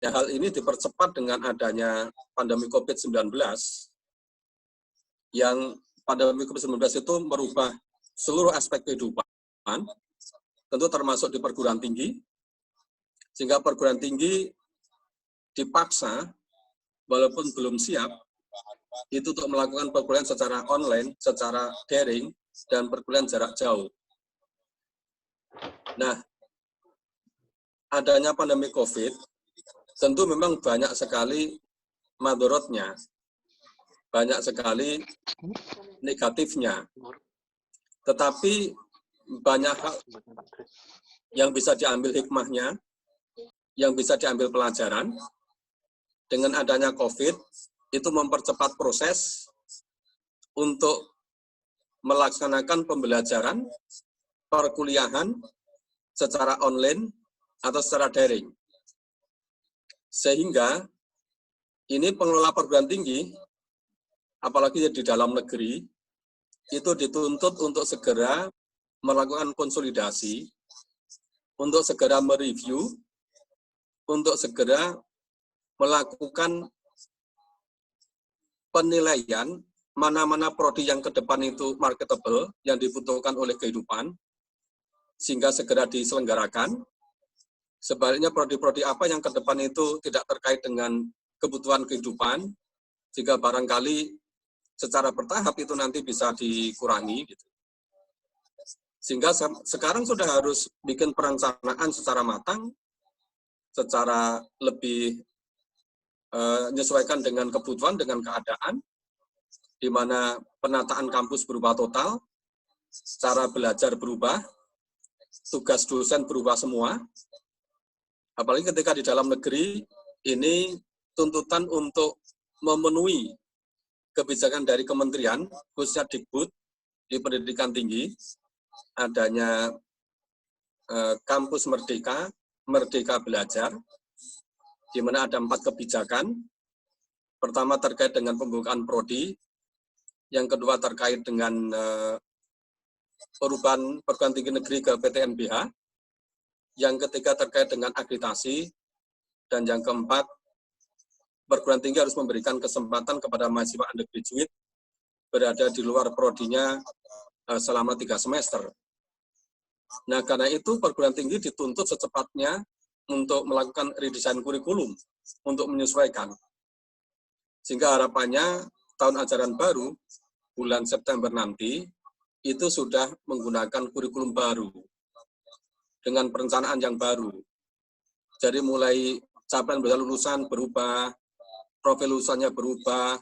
Ya, hal ini dipercepat dengan adanya pandemi COVID-19, yang pandemi COVID-19 itu merubah seluruh aspek kehidupan, tentu termasuk di perguruan tinggi, sehingga perguruan tinggi dipaksa, walaupun belum siap, itu untuk melakukan perkuliahan secara online, secara daring, dan perkuliahan jarak jauh. Nah, adanya pandemi COVID, tentu memang banyak sekali madorotnya, banyak sekali negatifnya. Tetapi banyak hal yang bisa diambil hikmahnya, yang bisa diambil pelajaran. Dengan adanya COVID, itu mempercepat proses untuk melaksanakan pembelajaran, perkuliahan secara online atau secara daring. Sehingga ini pengelola perguruan tinggi, apalagi di dalam negeri, itu dituntut untuk segera melakukan konsolidasi, untuk segera mereview, untuk segera melakukan penilaian mana-mana prodi yang ke depan itu marketable, yang dibutuhkan oleh kehidupan, sehingga segera diselenggarakan. Sebaliknya prodi-prodi apa yang ke depan itu tidak terkait dengan kebutuhan kehidupan, sehingga barangkali secara bertahap itu nanti bisa dikurangi. Gitu. Sehingga sekarang sudah harus bikin perencanaan secara matang, secara lebih menyesuaikan dengan kebutuhan, dengan keadaan, di mana penataan kampus berubah total, cara belajar berubah, tugas dosen berubah semua. Apalagi ketika di dalam negeri, ini tuntutan untuk memenuhi kebijakan dari kementerian, khususnya Dikbud, di pendidikan tinggi, adanya kampus Merdeka, Merdeka Belajar, di mana ada 4 kebijakan. Pertama terkait dengan pembukaan prodi, yang kedua terkait dengan perubahan perguruan tinggi negeri ke PTNBH, yang ketiga terkait dengan akreditasi, dan yang keempat, perguruan tinggi harus memberikan kesempatan kepada mahasiswa undergraduate berada di luar prodinya selama 3 semester. Nah, karena itu perguruan tinggi dituntut secepatnya untuk melakukan redesign kurikulum, untuk menyesuaikan. Sehingga harapannya tahun ajaran baru, bulan September nanti, itu sudah menggunakan kurikulum baru, dengan perencanaan yang baru. Jadi mulai capaian besar lulusan berubah, profil lulusannya berubah,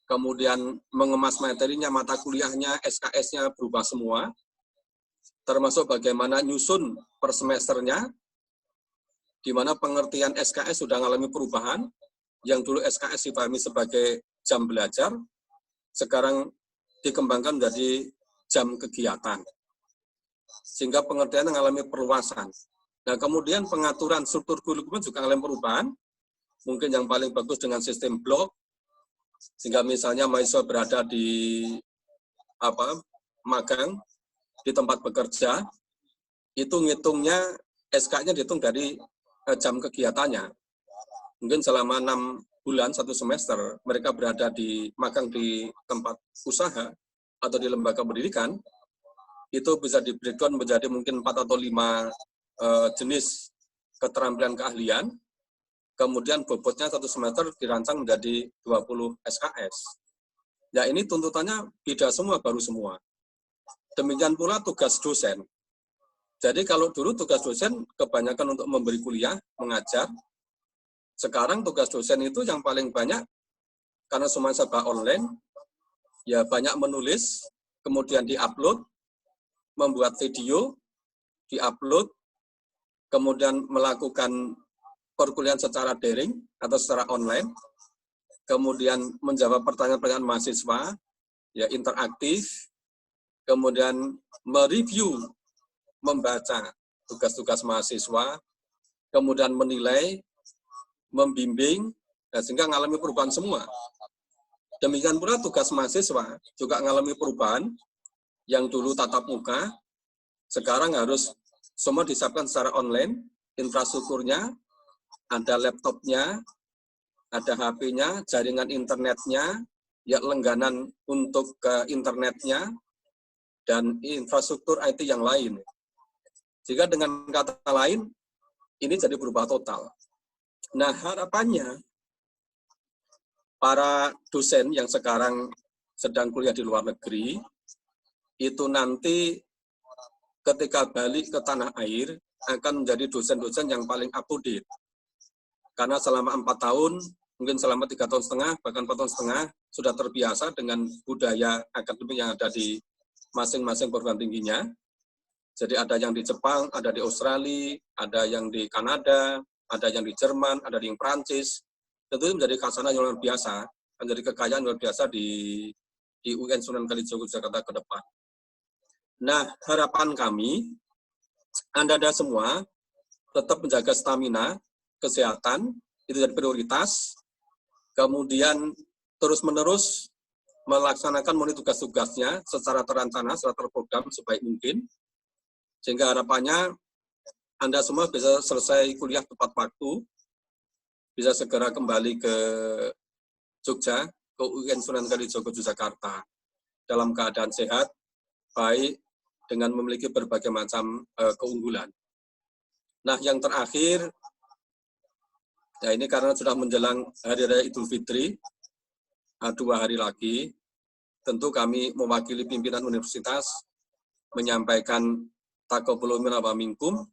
kemudian mengemas materinya, mata kuliahnya, SKS-nya berubah semua, termasuk bagaimana nyusun per semesternya, di mana pengertian SKS sudah mengalami perubahan, yang dulu SKS dipahami sebagai jam belajar, sekarang dikembangkan menjadi jam kegiatan. Sehingga pengertian mengalami perluasan. Nah, kemudian pengaturan struktur kurikulum juga mengalami perubahan, mungkin yang paling bagus dengan sistem blok, sehingga misalnya mahasiswa berada di magang, di tempat bekerja, itu ngitungnya SK-nya dihitung dari jam kegiatannya. Mungkin selama 6 bulan, 1 semester, mereka berada di magang di tempat usaha atau di lembaga pendidikan, itu bisa di-breakdown menjadi mungkin 4 atau 5 jenis keterampilan keahlian, kemudian bobotnya 1 semester dirancang menjadi 20 SKS. Ya, ini tuntutannya beda semua, baru semua. Demikian pula tugas dosen. Jadi kalau dulu tugas dosen kebanyakan untuk memberi kuliah, mengajar. Sekarang tugas dosen itu yang paling banyak, karena semua serba online, ya banyak menulis, kemudian diupload, membuat video, diupload, kemudian melakukan perkuliahan secara daring atau secara online, kemudian menjawab pertanyaan-pertanyaan mahasiswa, ya interaktif, kemudian mereview, membaca tugas-tugas mahasiswa, kemudian menilai, membimbing, sehingga mengalami perubahan semua. Demikian pula tugas mahasiswa juga mengalami perubahan, yang dulu tatap muka, sekarang harus semua disiapkan secara online, infrastrukturnya, ada laptopnya, ada HP-nya, jaringan internetnya, ya langganan untuk ke internetnya, dan infrastruktur IT yang lain. Jika dengan kata lain, ini jadi berubah total. Nah, harapannya para dosen yang sekarang sedang kuliah di luar negeri, itu nanti ketika balik ke tanah air, akan menjadi dosen-dosen yang paling up to date. Karena selama 4 tahun, mungkin selama 3 tahun setengah, bahkan 4 tahun setengah, sudah terbiasa dengan budaya akademik yang ada di masing-masing perguruan tingginya. Jadi ada yang di Jepang, ada di Australia, ada yang di Kanada, ada yang di Jerman, ada yang di Prancis. Tentu itu menjadi khazanah yang luar biasa, menjadi kekayaan luar biasa di UIN Sunan Kalijaga Jakarta ke depan. Nah, harapan kami, Anda semua tetap menjaga stamina, kesehatan, itu jadi prioritas, kemudian terus-menerus melaksanakan tugas-tugasnya secara terencana, secara terprogram sebaik mungkin, sehingga harapannya Anda semua bisa selesai kuliah tepat waktu, bisa segera kembali ke Jogja, ke UIN Sunan Kalijaga Jakarta, dalam keadaan sehat, baik, dengan memiliki berbagai macam keunggulan. Nah, yang terakhir, ya ini karena sudah menjelang Hari Raya Idul Fitri, 2 hari lagi, tentu kami mewakili pimpinan universitas menyampaikan taqabbalu minna wa minkum,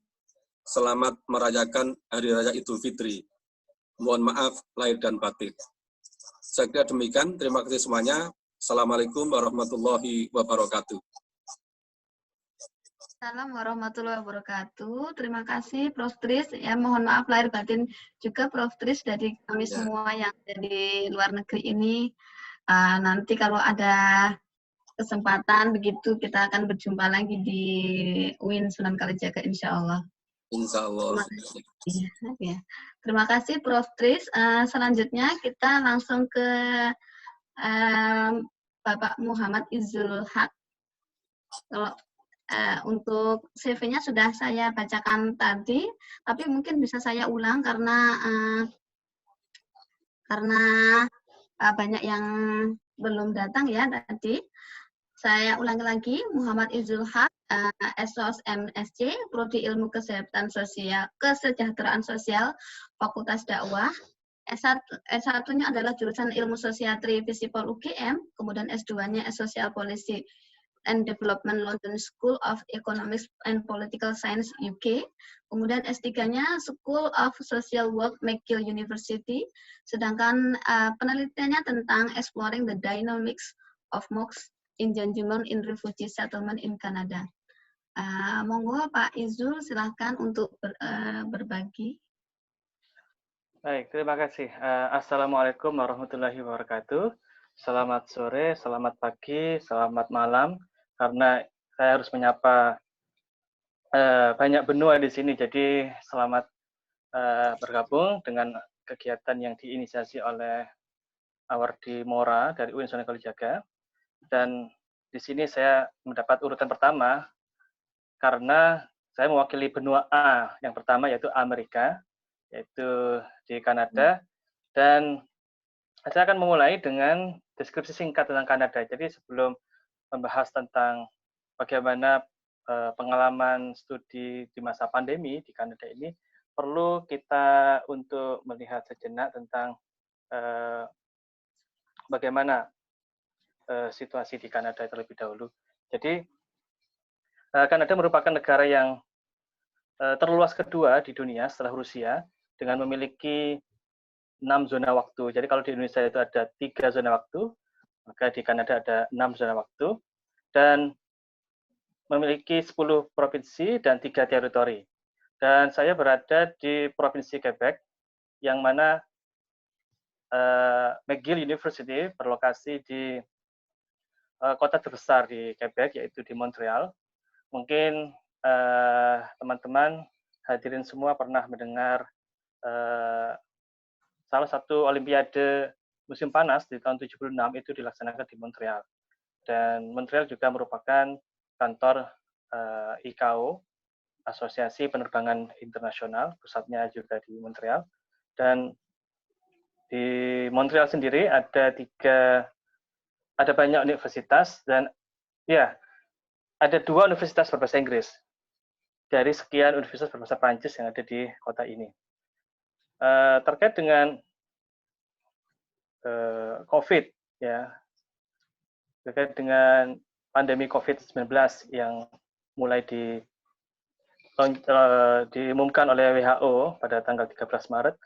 selamat merayakan Hari Raya Idul Fitri. Mohon maaf lahir dan batin. Saya kira demikian, terima kasih semuanya. Assalamualaikum warahmatullahi wabarakatuh. Assalamualaikum warahmatullahi wabarakatuh. Terima kasih Prof. Tris. Ya, mohon maaf lahir batin juga Prof. Tris dari kami semua yang ada di luar negeri ini. Nanti kalau ada kesempatan begitu kita akan berjumpa lagi di UIN Sunan Kalijaga insya Allah. Insya Allah. Terima kasih Prof. Tris. Selanjutnya kita langsung ke Bapak Muhammad Izul Haq. Kalau untuk CV-nya sudah saya bacakan tadi, tapi mungkin bisa saya ulang karena banyak yang belum datang ya tadi. Saya ulangi lagi, Muhammad Izul Haq, SOS MSc, Prodi Ilmu Kesejahteraan Sosial, Fakultas Dakwah. S1-nya adalah jurusan Ilmu Sosiatri Visipol UGM, kemudian S2-nya Social Policy and Development London School of Economics and Political Science UK, kemudian S3-nya School of Social Work McGill University, sedangkan penelitiannya tentang Exploring the Dynamics of Mosques in Janjumon in Refugee Settlement in Canada. Monggo Pak Izul, silahkan untuk berbagi. Baik, terima kasih. Assalamualaikum warahmatullahi wabarakatuh. Selamat sore, selamat pagi, selamat malam. Karena saya harus menyapa banyak benua di sini, jadi selamat bergabung dengan kegiatan yang diinisiasi oleh Awardi Mora dari UIN Sunan Kalijaga. Dan di sini saya mendapat urutan pertama karena saya mewakili benua A yang pertama yaitu Amerika, yaitu di Kanada. Dan saya akan memulai dengan deskripsi singkat tentang Kanada. Jadi sebelum membahas tentang bagaimana pengalaman studi di masa pandemi di Kanada ini, perlu kita untuk melihat sejenak tentang bagaimana situasi di Kanada terlebih dahulu. Jadi Kanada merupakan negara yang terluas kedua di dunia setelah Rusia dengan memiliki 6 zona waktu. Jadi kalau di Indonesia itu ada 3 zona waktu, maka di Kanada ada 6 zona waktu, dan memiliki 10 provinsi dan 3 teritori. Dan saya berada di Provinsi Quebec, yang mana McGill University berlokasi di kota terbesar di Quebec, yaitu di Montreal. Mungkin teman-teman hadirin semua pernah mendengar salah satu Olimpiade musim panas di tahun 76 itu dilaksanakan di Montreal. Dan Montreal juga merupakan kantor ICAO, Asosiasi Penerbangan Internasional, pusatnya juga di Montreal. Dan di Montreal sendiri ada banyak universitas, dan ya ada 2 universitas berbahasa Inggris dari sekian universitas berbahasa Prancis yang ada di kota ini. Terkait dengan COVID, ya, terkait dengan pandemi COVID-19 yang mulai diumumkan oleh WHO pada tanggal 13 Maret,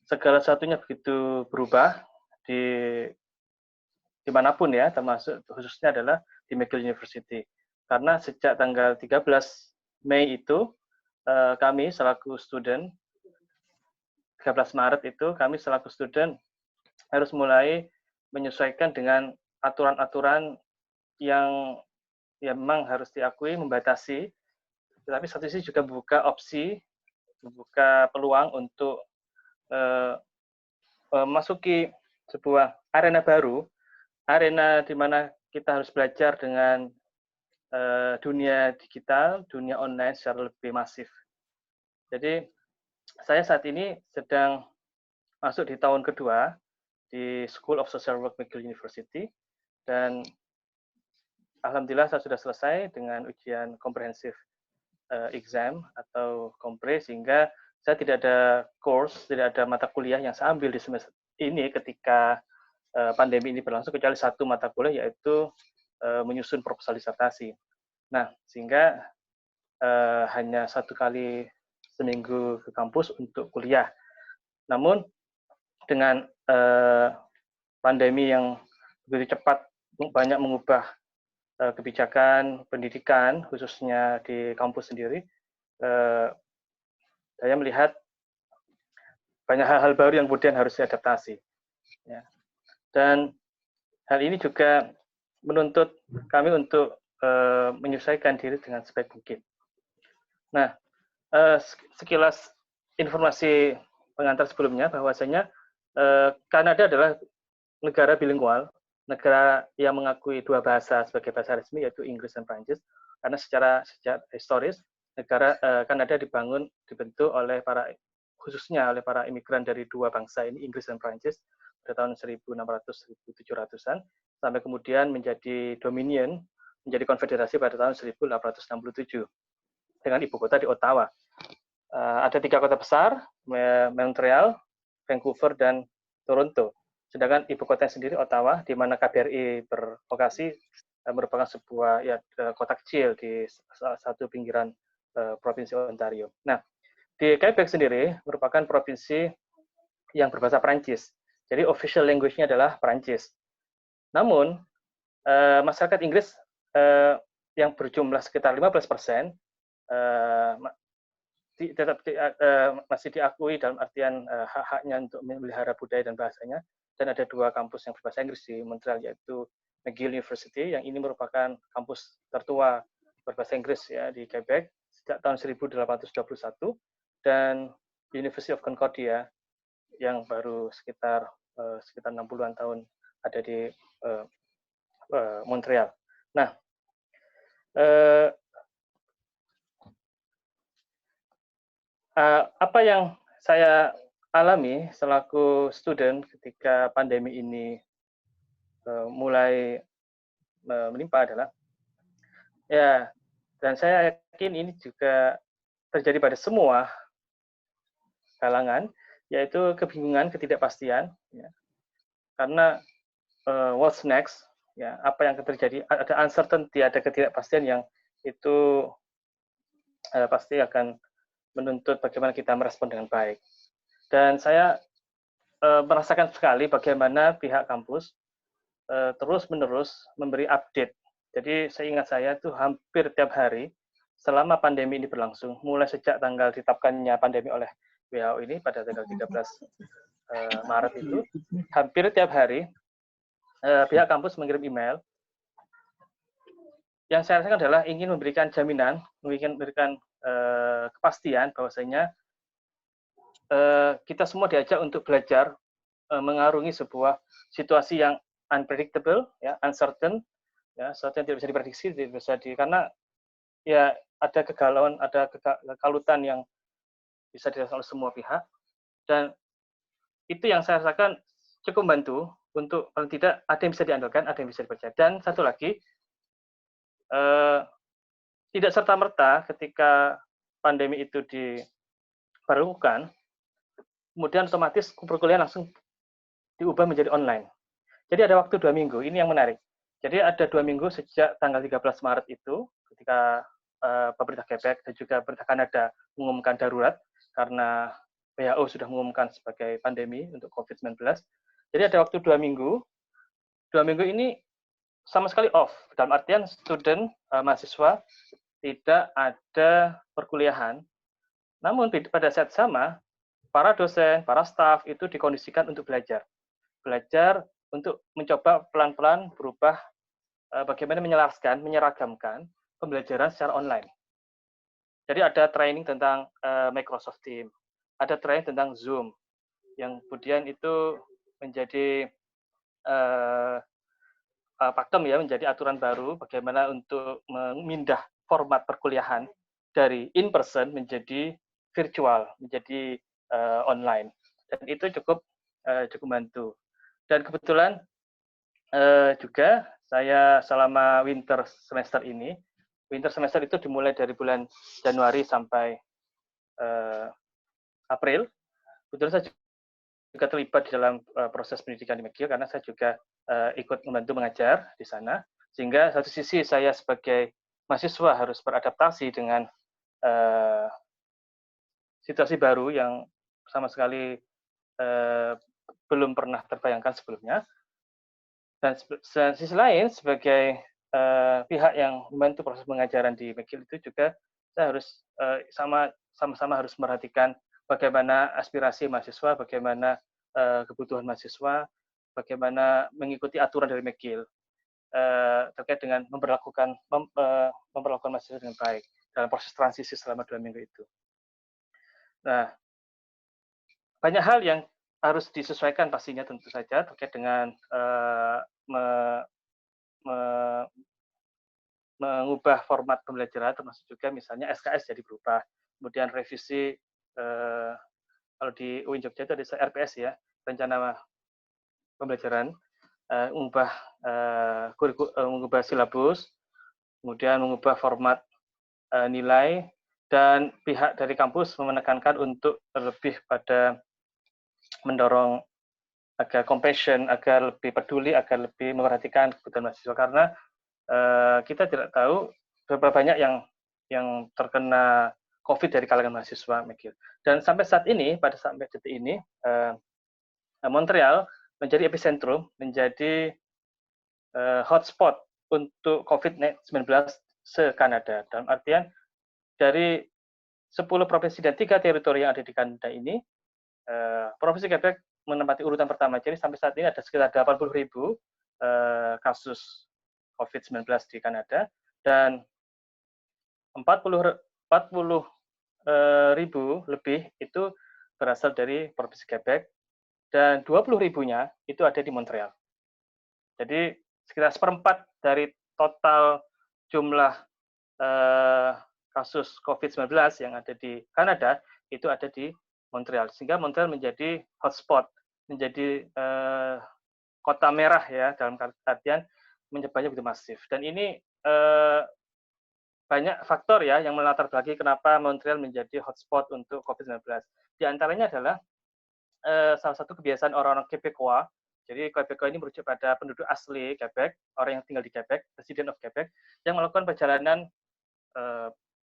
segala sesuatunya begitu berubah dimanapun ya, termasuk khususnya adalah di McGill University. Karena sejak tanggal 13 Mei itu, kami selaku student, 13 Maret itu kami selaku student harus mulai menyesuaikan dengan aturan-aturan yang ya memang harus diakui membatasi, tetapi satu sisi juga membuka peluang untuk memasuki sebuah arena baru, arena di mana kita harus belajar dengan dunia digital, dunia online secara lebih masif. Jadi saya saat ini sedang masuk di tahun kedua di School of Social Work McGill University, dan alhamdulillah saya sudah selesai dengan ujian komprehensif exam atau kompre, sehingga saya tidak ada tidak ada mata kuliah yang saya ambil di semester ini ketika pandemi ini berlangsung, kecuali satu mata kuliah, yaitu menyusun proposal disertasi. Nah, sehingga hanya 1 kali seminggu ke kampus untuk kuliah. Namun dengan pandemi yang begitu cepat banyak mengubah kebijakan pendidikan, khususnya di kampus sendiri, saya melihat banyak hal-hal baru yang kemudian harus diadaptasi. Ya. Dan hal ini juga menuntut kami untuk menyesuaikan diri dengan sebaik mungkin. Nah, sekilas informasi pengantar sebelumnya, bahwasanya Kanada adalah negara bilingual, negara yang mengakui 2 bahasa sebagai bahasa resmi, yaitu Inggris dan Prancis. Karena secara historis, negara Kanada dibentuk oleh khususnya oleh para imigran dari 2 bangsa ini, Inggris dan Prancis, pada tahun 1600-1700-an, sampai kemudian menjadi Dominion, menjadi konfederasi pada tahun 1867 dengan ibu kota di Ottawa. Ada 3 kota besar, Montreal, Vancouver, dan Toronto. Sedangkan ibu kota sendiri Ottawa, di mana KBRI berlokasi, merupakan sebuah kota kecil di salah satu pinggiran provinsi Ontario. Nah, di Quebec sendiri merupakan provinsi yang berbahasa Prancis. Jadi official language-nya adalah Prancis. Namun masyarakat Inggris yang berjumlah sekitar 15% tetap masih diakui dalam artian hak-haknya untuk memelihara budaya dan bahasanya. Dan ada 2 kampus yang berbahasa Inggris di Montreal, yaitu McGill University, yang ini merupakan kampus tertua berbahasa Inggris ya di Quebec sejak tahun 1821, dan University of Concordia yang baru sekitar 60-an tahun ada di Montreal. Nah, apa yang saya alami selaku student ketika pandemi ini mulai menimpa adalah, ya, dan saya yakin ini juga terjadi pada semua kalangan, yaitu kebingungan, ketidakpastian, ya. Karena what's next, ya, apa yang akan terjadi, ada uncertainty, ada ketidakpastian yang itu pasti akan menuntut bagaimana kita merespon dengan baik. Dan saya merasakan sekali bagaimana pihak kampus terus-menerus memberi update. Jadi seingat saya itu hampir tiap hari selama pandemi ini berlangsung, mulai sejak tanggal ditetapkannya pandemi oleh WHO ini pada tanggal 13 Maret itu, hampir tiap hari pihak kampus mengirim email. Yang saya rasakan adalah ingin memberikan jaminan, memberikan kepastian bahwasanya kita semua diajak untuk belajar mengarungi sebuah situasi yang unpredictable, ya, uncertain, ya, sesuatu yang tidak bisa diprediksi, karena ya ada kegalauan, ada kekalutan yang bisa dirasakan oleh semua pihak, dan itu yang saya rasakan cukup membantu untuk paling tidak ada yang bisa diandalkan, ada yang bisa dipercaya. Dan satu lagi, tidak serta-merta ketika pandemi itu diberlakukan, kemudian otomatis perkuliahan langsung diubah menjadi online. Jadi ada waktu 2 minggu, ini yang menarik. Jadi ada 2 minggu sejak tanggal 13 Maret itu, ketika pemerintah Quebec dan juga pemerintah Kanada mengumumkan darurat, karena WHO sudah mengumumkan sebagai pandemi untuk COVID-19. Jadi ada waktu 2 minggu. 2 minggu ini sama sekali off, dalam artian mahasiswa tidak ada perkuliahan. Namun pada saat sama, para dosen, para staf itu dikondisikan untuk belajar untuk mencoba pelan-pelan berubah bagaimana menyelaraskan, menyeragamkan pembelajaran secara online. Jadi ada training tentang Microsoft Teams, ada training tentang Zoom, yang kemudian itu menjadi pakem ya, menjadi aturan baru bagaimana untuk memindah format perkuliahan dari in-person menjadi virtual, menjadi online. Dan itu cukup membantu. Dan kebetulan juga saya selama winter semester itu dimulai dari bulan Januari sampai April. Kebetulan saya juga terlibat di dalam proses pendidikan di McGill karena saya juga ikut membantu mengajar di sana. Sehingga satu sisi saya sebagai mahasiswa harus beradaptasi dengan situasi baru yang sama sekali belum pernah terbayangkan sebelumnya. Dan sisi lain, sebagai pihak yang membantu proses pengajaran di McGill itu juga saya harus sama-sama harus memperhatikan bagaimana aspirasi mahasiswa, bagaimana kebutuhan mahasiswa, bagaimana mengikuti aturan dari McGill terkait dengan memperlakukan mahasiswa dengan baik dalam proses transisi selama 2 minggu itu. Nah, banyak hal yang harus disesuaikan pastinya tentu saja terkait dengan mengubah format pembelajaran, termasuk juga misalnya SKS jadi berubah, kemudian revisi kalau di UIN Jogja itu ada RPS ya, rencana pembelajaran, mengubah silabus, kemudian mengubah format nilai, dan pihak dari kampus menekankan untuk lebih pada mendorong agar compassion, agar lebih peduli, agar lebih memperhatikan kebutuhan mahasiswa, karena kita tidak tahu berapa banyak yang terkena COVID dari kalangan mahasiswa McGill. Dan sampai saat ini, sampai detik ini, Montreal menjadi epicentrum, menjadi hotspot untuk COVID-19 se-Kanada. Dalam artian, dari 10 provinsi dan 3 teritori yang ada di Kanada ini, Provinsi Quebec menempati urutan pertama. Jadi sampai saat ini ada sekitar 80.000 kasus COVID-19 di Kanada, dan 40.000 lebih itu berasal dari Provinsi Quebec, dan 20.000-nya itu ada di Montreal. Jadi sekitar 1/4 dari total jumlah kasus COVID-19 yang ada di Kanada itu ada di Montreal, sehingga Montreal menjadi hotspot, menjadi kota merah ya, dalam artian menyebarnya begitu masif. Dan ini banyak faktor ya yang melatar belakangi kenapa Montreal menjadi hotspot untuk COVID-19. Di antaranya adalah salah satu kebiasaan orang-orang Quebecois. Jadi Quebecois ini merujuk pada penduduk asli Quebec, orang yang tinggal di Quebec, resident of Quebec, yang melakukan perjalanan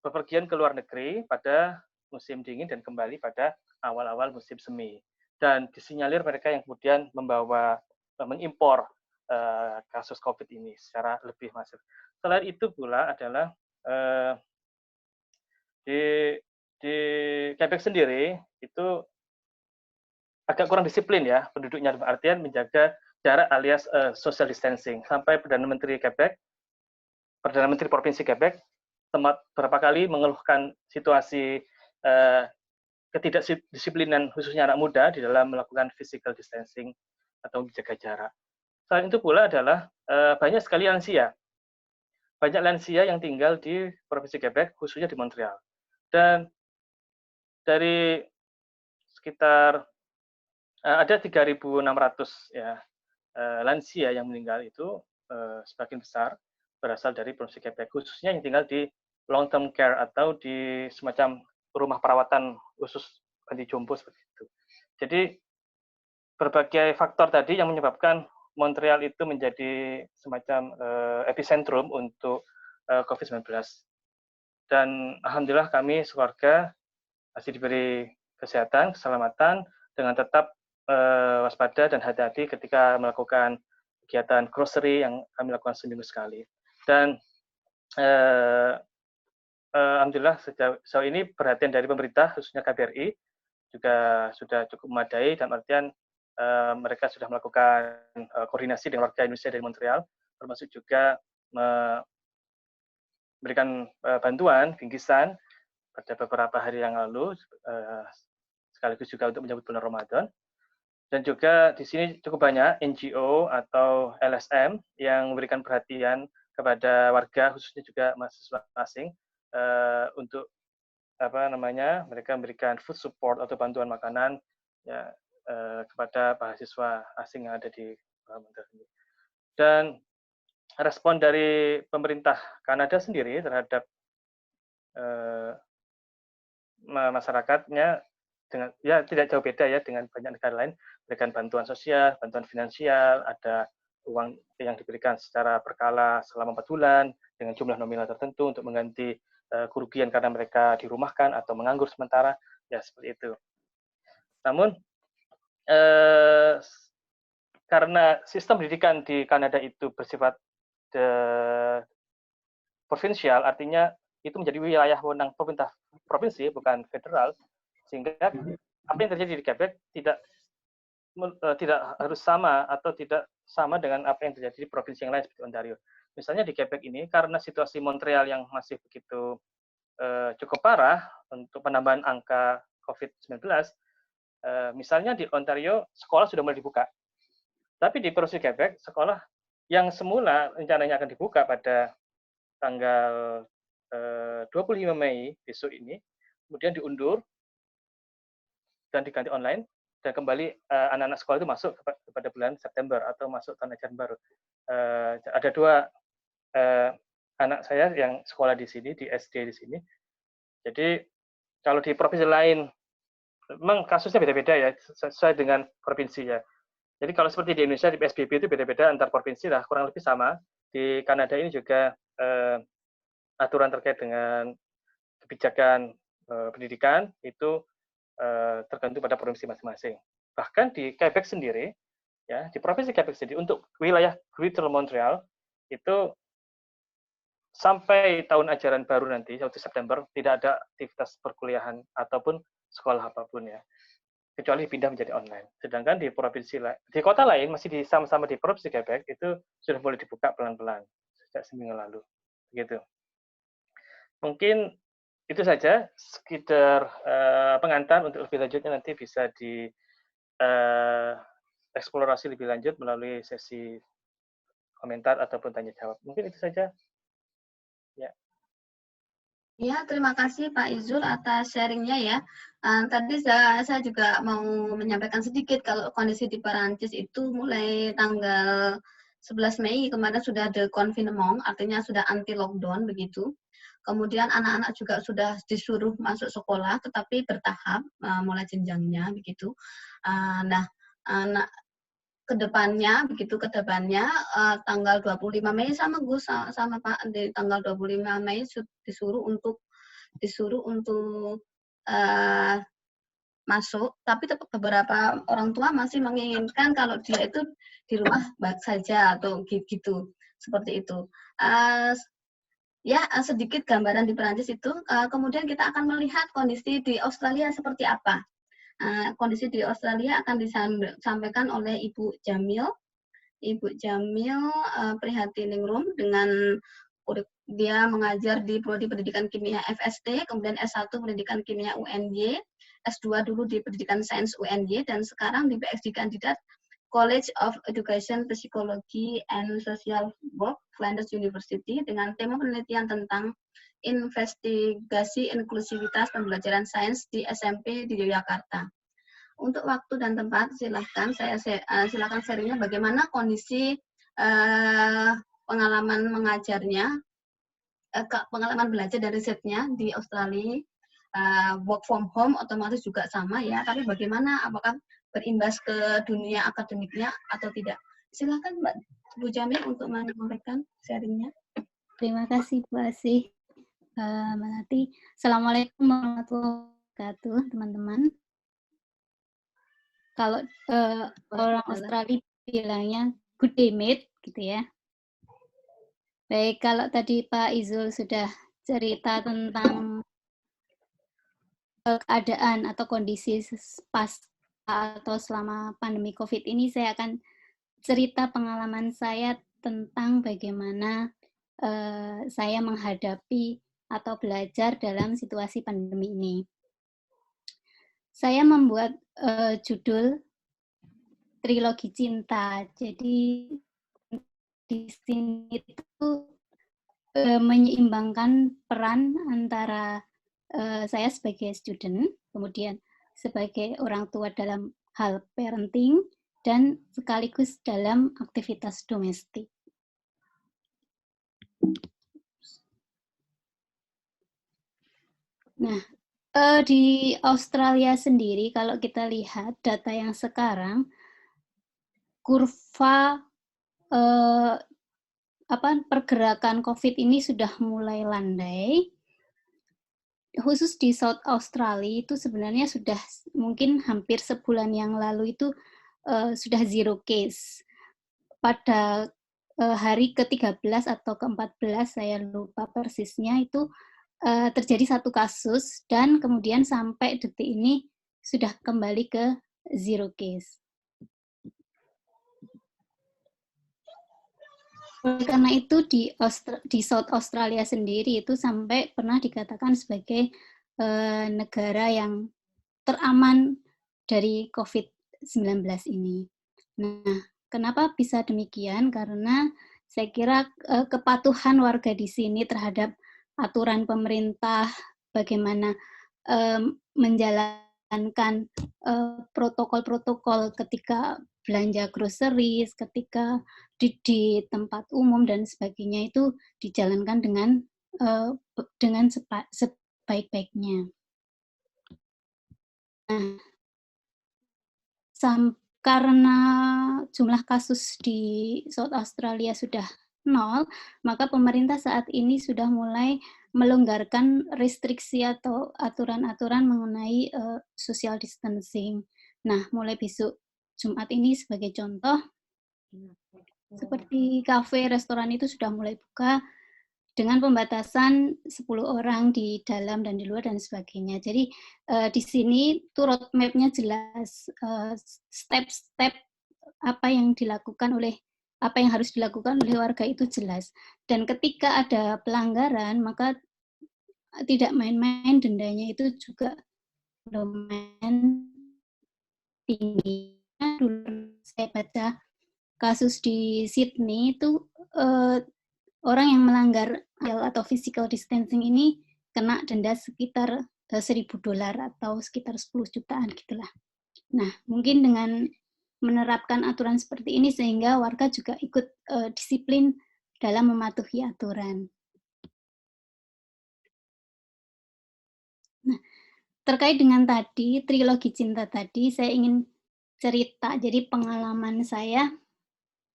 bepergian ke luar negeri pada musim dingin dan kembali pada awal-awal musim semi. Dan disinyalir mereka yang kemudian mengimpor kasus COVID ini secara lebih masif. Selain itu pula adalah di Quebec sendiri itu agak kurang disiplin ya penduduknya, dalam artian menjaga jarak alias social distancing. Sampai Perdana Menteri Provinsi Quebec beberapa kali mengeluhkan situasi ketidakdisiplinan khususnya anak muda di dalam melakukan physical distancing atau menjaga jarak. Selain itu pula adalah banyak sekali lansia. Banyak lansia yang tinggal di Provinsi Quebec, khususnya di Montreal. Dan dari sekitar ada 3.600 ya lansia yang meninggal itu sebagian besar berasal dari provinsi Quebec, khususnya yang tinggal di long term care atau di semacam rumah perawatan khusus panti jompo seperti itu. Jadi berbagai faktor tadi yang menyebabkan Montreal itu menjadi semacam epicentrum untuk COVID-19. Dan alhamdulillah kami sekeluarga masih diberi kesehatan, keselamatan dengan tetap waspada dan hati-hati ketika melakukan kegiatan grocery yang kami lakukan seminggu sekali. Dan alhamdulillah sejauh ini perhatian dari pemerintah khususnya KBRI juga sudah cukup memadai, dalam artian mereka sudah melakukan koordinasi dengan warga Indonesia dari Montreal, termasuk juga memberikan bantuan bingkisan pada beberapa hari yang lalu, sekaligus juga untuk menyambut bulan Ramadan. Dan juga di sini cukup banyak NGO atau LSM yang memberikan perhatian kepada warga, khususnya juga mahasiswa asing, untuk mereka memberikan food support atau bantuan makanan ya kepada mahasiswa asing yang ada di Montreal ini. Dan respon dari pemerintah Kanada sendiri terhadap masyarakatnya dengan ya tidak jauh beda ya dengan banyak negara lain, berikan bantuan sosial, bantuan finansial, ada uang yang diberikan secara berkala selama 4 bulan dengan jumlah nominal tertentu untuk mengganti kerugian karena mereka dirumahkan atau menganggur sementara, ya seperti itu. Namun karena sistem pendidikan di Kanada itu bersifat provinsial, artinya itu menjadi wilayah wewenang pemerintah provinsi bukan federal, sehingga apa yang terjadi di Quebec tidak harus sama atau tidak sama dengan apa yang terjadi di provinsi yang lain seperti Ontario. Misalnya di Quebec ini karena situasi Montreal yang masih begitu cukup parah untuk penambahan angka COVID-19, misalnya di Ontario sekolah sudah mulai dibuka, tapi di provinsi Quebec sekolah yang semula rencananya akan dibuka pada tanggal 25 Mei besok ini, kemudian diundur dan diganti online, dan kembali anak-anak sekolah itu masuk kepada bulan September atau masuk tahun ajaran baru. Ada 2 anak saya yang sekolah di sini, di SD di sini. Jadi kalau di provinsi lain, memang kasusnya beda-beda ya, sesuai dengan provinsi ya. Jadi kalau seperti di Indonesia, di PSBB itu beda-beda antar provinsi lah, kurang lebih sama. Di Kanada ini juga aturan terkait dengan kebijakan pendidikan itu tergantung pada provinsi masing-masing. Bahkan di Quebec sendiri, ya di provinsi Quebec sendiri untuk wilayah Greater Montreal itu sampai tahun ajaran baru nanti 1 September tidak ada aktivitas perkuliahan ataupun sekolah apapun ya, kecuali pindah menjadi online. Sedangkan di provinsi di kota lain masih sama-sama di provinsi Quebec itu sudah boleh dibuka pelan-pelan sejak seminggu lalu. Begitu. Mungkin itu saja sekedar pengantar, untuk lebih lanjutnya nanti bisa di eksplorasi lebih lanjut melalui sesi komentar ataupun tanya jawab. Mungkin itu saja. Ya. Ya, terima kasih Pak Izul atas sharingnya ya. Tadi saya juga mau menyampaikan sedikit kalau kondisi di Perancis itu mulai tanggal 11 Mei kemarin sudah ada confinement, artinya sudah anti lockdown begitu. Kemudian anak-anak juga sudah disuruh masuk sekolah, tetapi bertahap mulai jenjangnya begitu. Kedepannya tanggal 25 Mei sama Gus sama Pak, di tanggal 25 Mei disuruh untuk masuk, tapi beberapa orang tua masih menginginkan kalau dia itu di rumah saja atau gitu seperti itu. Sedikit gambaran di Perancis itu. Kemudian kita akan melihat kondisi di Australia seperti apa. Kondisi di Australia akan disampaikan oleh Ibu Jamil. Ibu Jamil Prihatiningrum dengan dia mengajar di Prodi Pendidikan Kimia FST, kemudian S1 Pendidikan Kimia UNY, S2 dulu di Pendidikan Sains UNY, dan sekarang di PhD kandidat College of Education Psychology and Social Work, Flinders University, dengan tema penelitian tentang investigasi inklusivitas pembelajaran sains di SMP di Yogyakarta. Untuk waktu dan tempat, silakan sharingnya bagaimana kondisi pengalaman mengajarnya, pengalaman belajar dari risetnya di Australia. Work from home otomatis juga sama ya, tapi bagaimana, apakah berimbas ke dunia akademiknya atau tidak? Silakan Mbak Bu Jamil untuk menyampaikan sharingnya. Terima kasih Bu Asih. Melati. Assalamualaikum warahmatullahi wabarakatuh, teman-teman. Kalau orang Australia bilangnya good day mate, gitu ya. Baik, kalau tadi Pak Izul sudah cerita tentang keadaan atau kondisi pas atau selama pandemi COVID ini, saya akan cerita pengalaman saya tentang bagaimana saya menghadapi atau belajar dalam situasi pandemi ini. Saya membuat judul Trilogi Cinta. Jadi di sini itu menyeimbangkan peran antara saya sebagai student, kemudian sebagai orang tua dalam hal parenting, dan sekaligus dalam aktivitas domestik. Nah, di Australia sendiri, kalau kita lihat data yang sekarang, kurva pergerakan COVID ini sudah mulai landai. Khusus di South Australia itu sebenarnya sudah mungkin hampir sebulan yang lalu itu sudah zero case. Pada hari ke-13 atau ke-14, saya lupa persisnya, itu terjadi satu kasus, dan kemudian sampai detik ini sudah kembali ke zero case. Karena itu di South Australia sendiri itu sampai pernah dikatakan sebagai negara yang teraman dari COVID-19 ini. Nah, kenapa bisa demikian? Karena saya kira kepatuhan warga di sini terhadap aturan pemerintah, bagaimana menjalankan protokol-protokol ketika belanja groceries, ketika di tempat umum dan sebagainya, itu dijalankan dengan sebaik-baiknya. Nah, karena jumlah kasus di South Australia sudah 0, maka pemerintah saat ini sudah mulai melonggarkan restriksi atau aturan-aturan mengenai social distancing. Nah, mulai besok Jumat ini sebagai contoh, seperti kafe, restoran itu sudah mulai buka dengan pembatasan 10 orang di dalam dan di luar dan sebagainya. Jadi di sini tuh roadmap-nya jelas, step-step apa yang harus dilakukan oleh warga itu jelas. Dan ketika ada pelanggaran, maka tidak main-main, dendanya itu juga lumayan tinggi. Dulu saya baca kasus di Sydney itu orang yang melanggar atau physical distancing ini kena denda sekitar $1.000 atau sekitar 10 jutaan gitulah. Nah, mungkin dengan menerapkan aturan seperti ini sehingga warga juga ikut disiplin dalam mematuhi aturan. Nah, terkait dengan tadi, trilogi cinta tadi, saya ingin cerita. Jadi pengalaman saya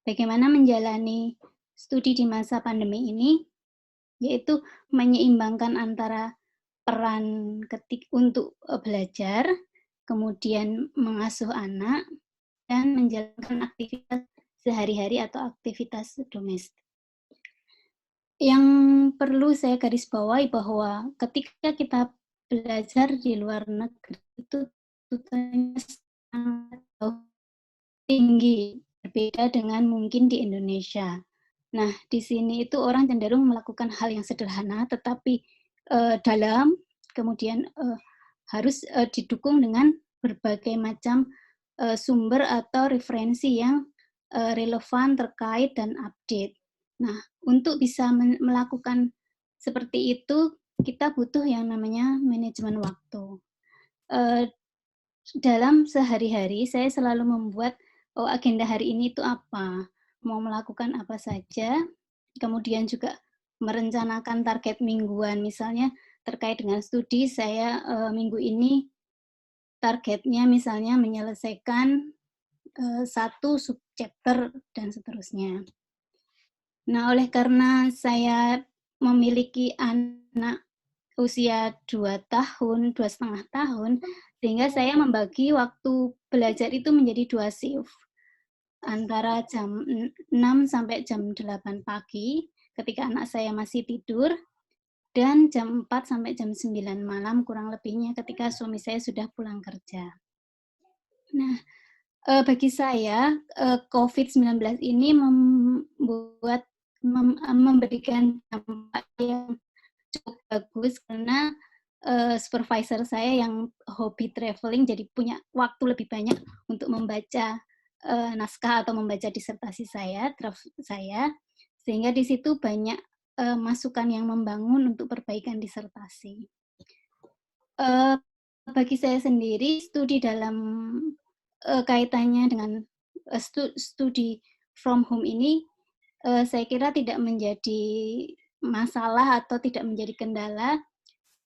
bagaimana menjalani studi di masa pandemi ini, yaitu menyeimbangkan antara peran untuk belajar, kemudian mengasuh anak, dan menjalankan aktivitas sehari-hari atau aktivitas domestik. Yang perlu saya garis bawahi bahwa ketika kita belajar di luar negeri itu tuntutannya sangat tinggi, berbeda dengan mungkin di Indonesia. Nah, di sini itu orang cenderung melakukan hal yang sederhana, tetapi dalam, kemudian harus didukung dengan berbagai macam sumber atau referensi yang relevan, terkait, dan update. Nah, untuk bisa melakukan seperti itu, kita butuh yang namanya manajemen waktu. dalam sehari-hari saya selalu membuat agenda hari ini itu apa, mau melakukan apa saja, kemudian juga merencanakan target mingguan, misalnya terkait dengan studi saya minggu ini targetnya misalnya menyelesaikan 1 subchapter dan seterusnya. Nah, oleh karena saya memiliki anak usia 2 tahun, 2,5 tahun, sehingga saya membagi waktu belajar itu menjadi 2 shift. Antara jam 6 sampai jam 8 pagi, ketika anak saya masih tidur, dan jam 4 sampai jam 9 malam kurang lebihnya ketika suami saya sudah pulang kerja. Nah, bagi saya, COVID-19 ini memberikan dampak yang cukup bagus karena supervisor saya yang hobi traveling jadi punya waktu lebih banyak untuk membaca naskah atau membaca disertasi saya, draft saya, sehingga di situ banyak masukan yang membangun untuk perbaikan disertasi. Bagi saya sendiri, studi dalam kaitannya dengan studi from home ini, saya kira tidak menjadi masalah atau tidak menjadi kendala,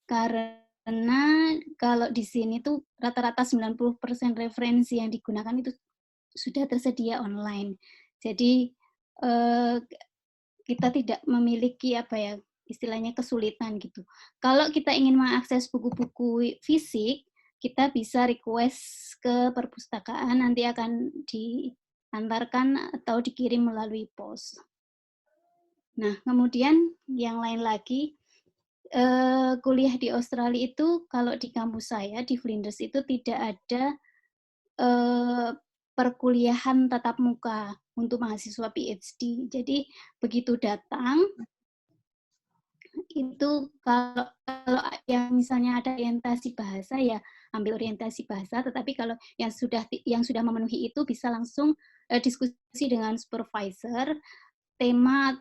karena kalau di sini tuh rata-rata 90% referensi yang digunakan itu sudah tersedia online. Jadi kita tidak memiliki apa ya, istilahnya kesulitan gitu. Kalau kita ingin mengakses buku-buku fisik, kita bisa request ke perpustakaan, nanti akan diantarkan atau dikirim melalui pos. Nah, kemudian yang lain lagi, kuliah di Australia itu kalau di kampus saya di Flinders itu tidak ada perkuliahan tatap muka untuk mahasiswa PhD. Jadi begitu datang itu kalau yang misalnya ada orientasi bahasa ya ambil orientasi bahasa, tetapi kalau yang sudah memenuhi itu bisa langsung diskusi dengan supervisor, tema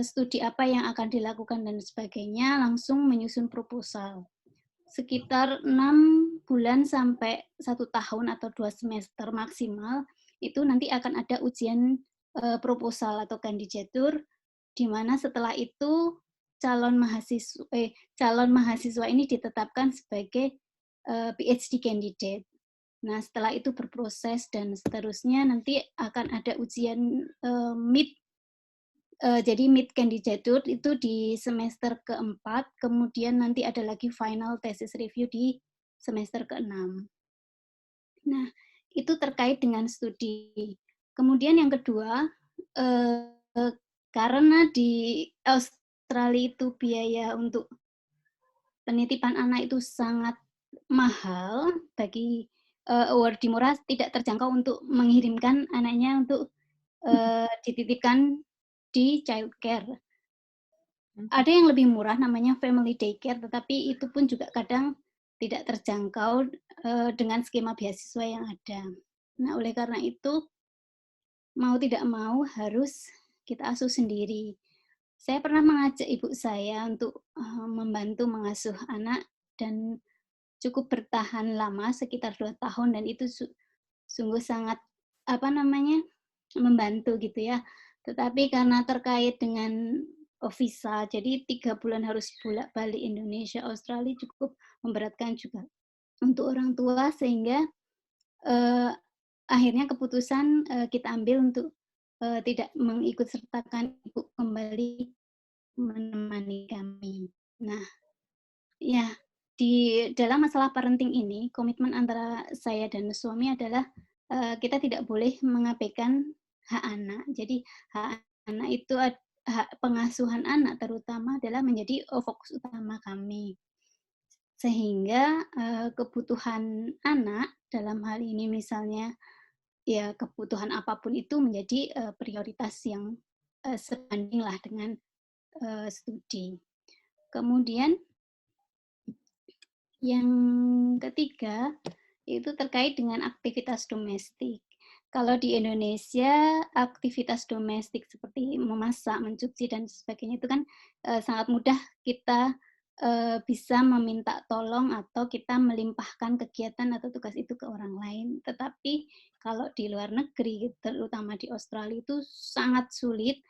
studi apa yang akan dilakukan dan sebagainya, langsung menyusun proposal. Sekitar 6 bulan sampai 1 tahun atau 2 semester maksimal, itu nanti akan ada ujian proposal atau kandidatur, di mana setelah itu calon mahasiswa ini ditetapkan sebagai PhD candidate. Nah, setelah itu berproses dan seterusnya nanti akan ada ujian mid. Jadi mid candidature itu di semester keempat, kemudian nanti ada lagi final thesis review di semester keenam. Nah, itu terkait dengan studi. Kemudian yang kedua, karena di Australia itu biaya untuk penitipan anak itu sangat mahal, bagi awardee murah tidak terjangkau untuk mengirimkan anaknya untuk dititipkan di childcare. Ada yang lebih murah namanya family daycare, tetapi itu pun juga kadang tidak terjangkau dengan skema beasiswa yang ada. Nah, oleh karena itu, mau tidak mau harus kita asuh sendiri. Saya pernah mengajak ibu saya untuk membantu mengasuh anak dan cukup bertahan lama, sekitar 2 tahun, dan itu sungguh sangat membantu gitu ya. Tetapi karena terkait dengan visa, jadi 3 bulan harus bolak-balik Indonesia, Australia, cukup memberatkan juga untuk orang tua, sehingga akhirnya keputusan kita ambil untuk tidak mengikut sertakan ibu kembali menemani kami. Nah, ya di dalam masalah parenting ini, komitmen antara saya dan suami adalah kita tidak boleh mengabaikan hak anak. Jadi hak anak itu, hak pengasuhan anak terutama adalah menjadi fokus utama kami. Sehingga kebutuhan anak dalam hal ini misalnya ya kebutuhan apapun itu menjadi prioritas yang sebandinglah dengan studi. Kemudian yang ketiga itu terkait dengan aktivitas domestik. Kalau di Indonesia, aktivitas domestik seperti memasak, mencuci, dan sebagainya itu kan sangat mudah kita bisa meminta tolong atau kita melimpahkan kegiatan atau tugas itu ke orang lain. Tetapi kalau di luar negeri, terutama di Australia itu sangat sulit.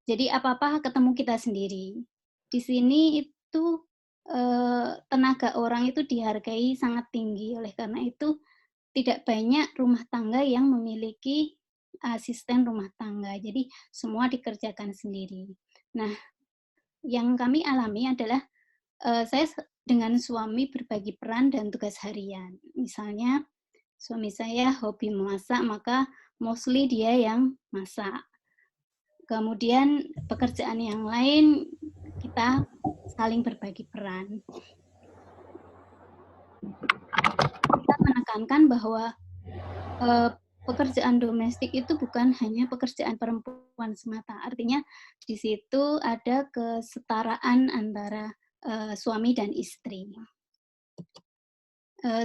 Jadi apa-apa ketemu kita sendiri. Di sini itu tenaga orang itu dihargai sangat tinggi. Oleh karena itu tidak banyak rumah tangga yang memiliki asisten rumah tangga. Jadi semua dikerjakan sendiri. Nah, yang kami alami adalah saya dengan suami berbagi peran dan tugas harian. Misalnya suami saya hobi memasak, maka mostly dia yang masak. Kemudian pekerjaan yang lain kita saling berbagi peran. Kita menekankan bahwa pekerjaan domestik itu bukan hanya pekerjaan perempuan semata. Artinya di situ ada kesetaraan antara suami dan istri.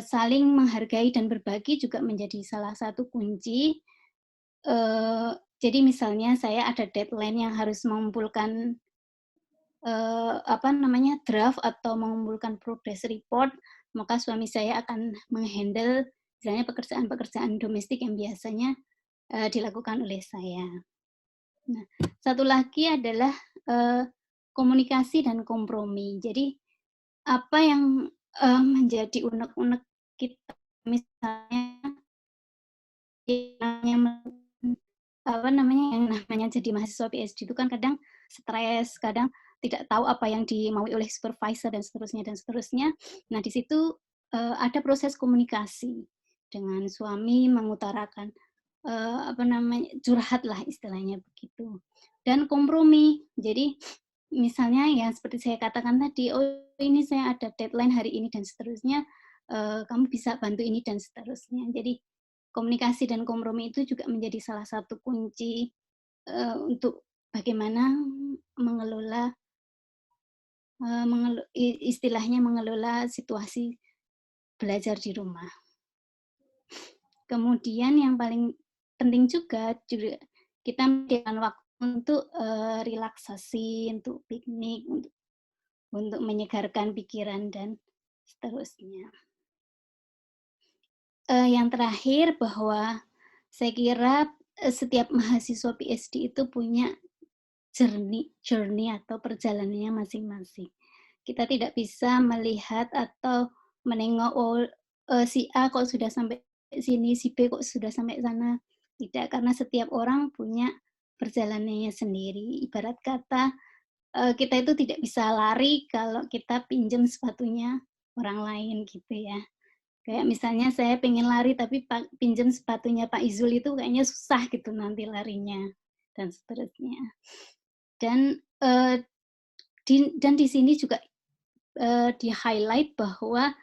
Saling menghargai dan berbagi juga menjadi salah satu kunci. Jadi misalnya saya ada deadline yang harus mengumpulkan draft atau mengumpulkan progress report, maka suami saya akan menghandle misalnya pekerjaan-pekerjaan domestik yang biasanya dilakukan oleh saya. Nah, satu lagi adalah komunikasi dan kompromi. Jadi apa yang menjadi unek-unek kita, misalnya yang namanya jadi mahasiswa PhD itu kan kadang stres, kadang tidak tahu apa yang dimaui oleh supervisor dan seterusnya. Nah, di situ ada proses komunikasi dengan suami, mengutarakan curhat lah istilahnya begitu. Dan kompromi. Jadi misalnya ya seperti saya katakan tadi, oh ini saya ada deadline hari ini dan seterusnya, kamu bisa bantu ini dan seterusnya. Jadi komunikasi dan kompromi itu juga menjadi salah satu kunci untuk bagaimana mengelola situasi belajar di rumah. Kemudian yang paling penting juga kita menyediakan waktu untuk relaksasi, untuk piknik, untuk menyegarkan pikiran dan seterusnya. Yang terakhir bahwa saya kira setiap mahasiswa PhD itu punya journey atau perjalanannya masing-masing. Kita tidak bisa melihat atau menengok si A kok sudah sampai sini, si B kok sudah sampai sana. Tidak, karena setiap orang punya perjalanannya sendiri. Ibarat kata kita itu tidak bisa lari kalau kita pinjam sepatunya orang lain gitu ya. Kayak misalnya saya pengen lari tapi pinjam sepatunya Pak Izul itu kayaknya susah gitu nanti larinya dan seterusnya. Dan di sini juga di-highlight bahwa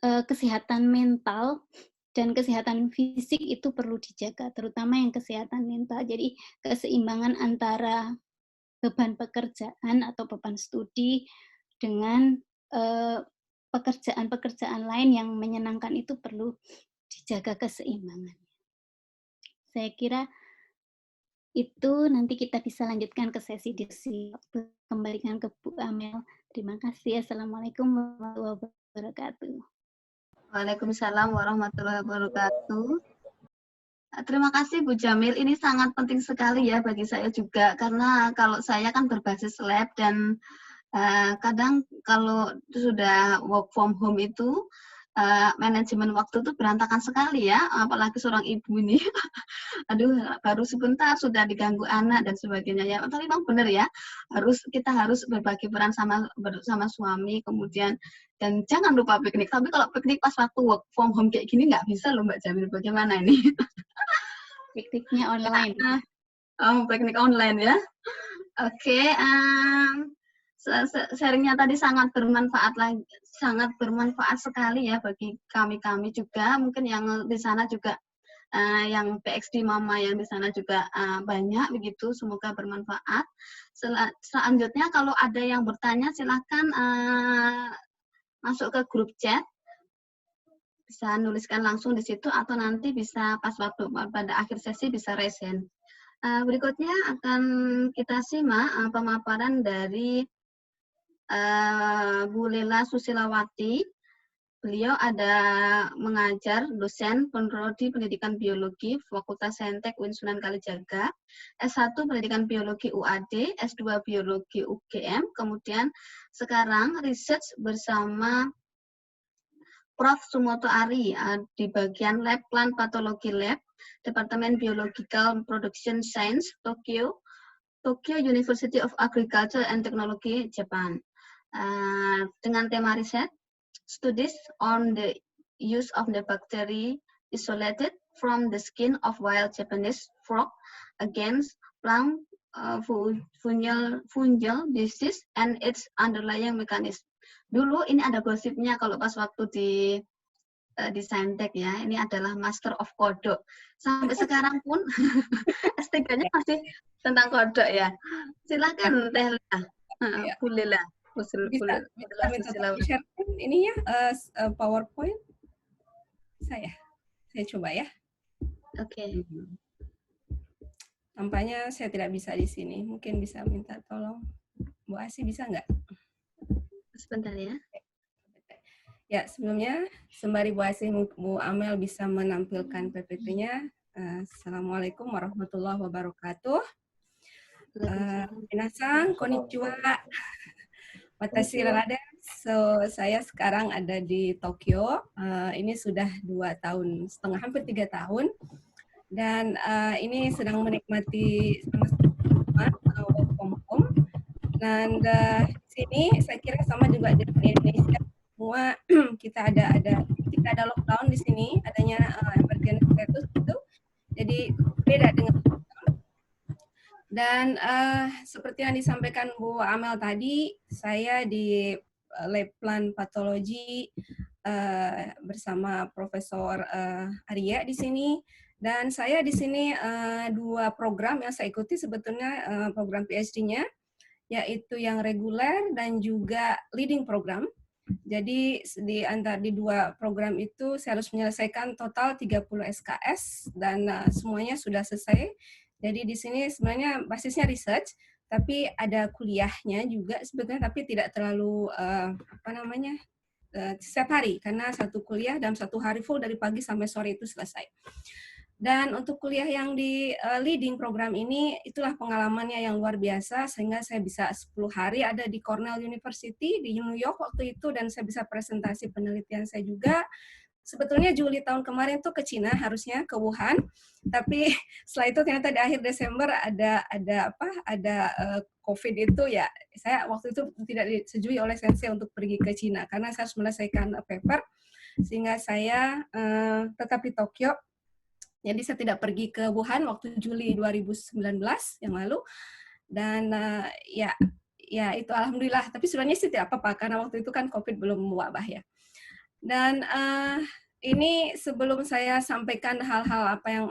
kesehatan mental dan kesehatan fisik itu perlu dijaga, terutama yang kesehatan mental. Jadi keseimbangan antara beban pekerjaan atau beban studi dengan pekerjaan-pekerjaan lain yang menyenangkan itu perlu dijaga keseimbangannya. Saya kira itu nanti kita bisa lanjutkan ke sesi diskusi. Kembalikan ke Bu Amel. Terima kasih. Assalamualaikum warahmatullahi wabarakatuh. Waalaikumsalam warahmatullahi wabarakatuh. Terima kasih Bu Jamil. Ini sangat penting sekali ya bagi saya juga, karena kalau saya kan berbasis lab dan kadang kalau sudah work from home itu manajemen waktu itu berantakan sekali ya, apalagi seorang ibu ini. Aduh, baru sebentar sudah diganggu anak dan sebagainya ya. Tapi memang benar ya, kita harus berbagi peran sama suami, kemudian dan jangan lupa piknik. Tapi kalau piknik pas waktu work from home kayak gini nggak bisa loh Mbak Jamil. Bagaimana ini? Pikniknya online. Piknik online ya. Oke. Sharingnya tadi sangat bermanfaat sekali ya bagi kami juga, mungkin yang di sana juga yang PhD Mama yang di sana juga banyak begitu, semoga bermanfaat. Selanjutnya kalau ada yang bertanya silahkan masuk ke grup chat, bisa nuliskan langsung di situ atau nanti bisa pas waktu pada akhir sesi bisa raise hand. Berikutnya akan kita simak pemaparan dari Bu Lela Susilawati. Beliau ada mengajar dosen prodi pendidikan biologi Fakultas Saintek UIN Sunan Kalijaga, S1 pendidikan biologi UAD, S2 biologi UGM, kemudian sekarang research bersama Prof. Sumoto Ari di bagian Lab Plant Pathology Lab, Departemen Biological Production Science, Tokyo University of Agriculture and Technology, Japan. Dengan tema riset, studies on the use of the bacteria isolated from the skin of wild Japanese frog against plant fungal disease and its underlying mechanism. Dulu ini ada gosipnya kalau pas waktu di Saintek ya, ini adalah Master of Kodok. Sampai sekarang pun S3-nya masih tentang kodok ya. Silakan Teh Lela, Bu Lela. Bisa minta share ininya PowerPoint saya coba ya. Oke. Tampaknya saya tidak bisa di sini, mungkin bisa minta tolong Bu Asi, bisa nggak? Sebentar ya. Ya, sebelumnya sembari Bu Asi, Bu Amel bisa menampilkan PPT-nya. Assalamualaikum warahmatullahi wabarakatuh. Minasan, konnichiwa. Watashi Rada. So, saya sekarang ada di Tokyo. Ini sudah 2 tahun setengah, hampir 3 tahun. Dan ini sedang menikmati work from home. Dan di sini saya kira sama juga di Indonesia, semua kita ada lockdown di sini, adanya emergency status itu. Jadi beda dengan dan seperti yang disampaikan Bu Amel tadi, saya di Lab Plant Pathology bersama Profesor Arya di sini. Dan saya di sini 2 program yang saya ikuti sebetulnya program PhD-nya, yaitu yang reguler dan juga leading program. Jadi di 2 program itu saya harus menyelesaikan total 30 SKS dan semuanya sudah selesai. Jadi di sini sebenarnya basisnya research, tapi ada kuliahnya juga sebetulnya, tapi tidak terlalu setiap hari, karena satu kuliah dalam 1 hari full dari pagi sampai sore itu selesai. Dan untuk kuliah yang di leading program ini, itulah pengalamannya yang luar biasa, sehingga saya bisa 10 hari ada di Cornell University di New York waktu itu, dan saya bisa presentasi penelitian saya juga. Sebetulnya Juli tahun kemarin tuh ke Cina, harusnya ke Wuhan, tapi setelah itu ternyata di akhir Desember ada COVID itu ya. Saya waktu itu tidak disetujui oleh sensei untuk pergi ke Cina karena saya harus menyelesaikan paper, sehingga saya tetap di Tokyo. Jadi saya tidak pergi ke Wuhan waktu Juli 2019 yang lalu. Dan ya itu alhamdulillah. Tapi sebenarnya sih tidak apa-apa karena waktu itu kan COVID belum mewabah ya. Dan ini sebelum saya sampaikan hal-hal apa yang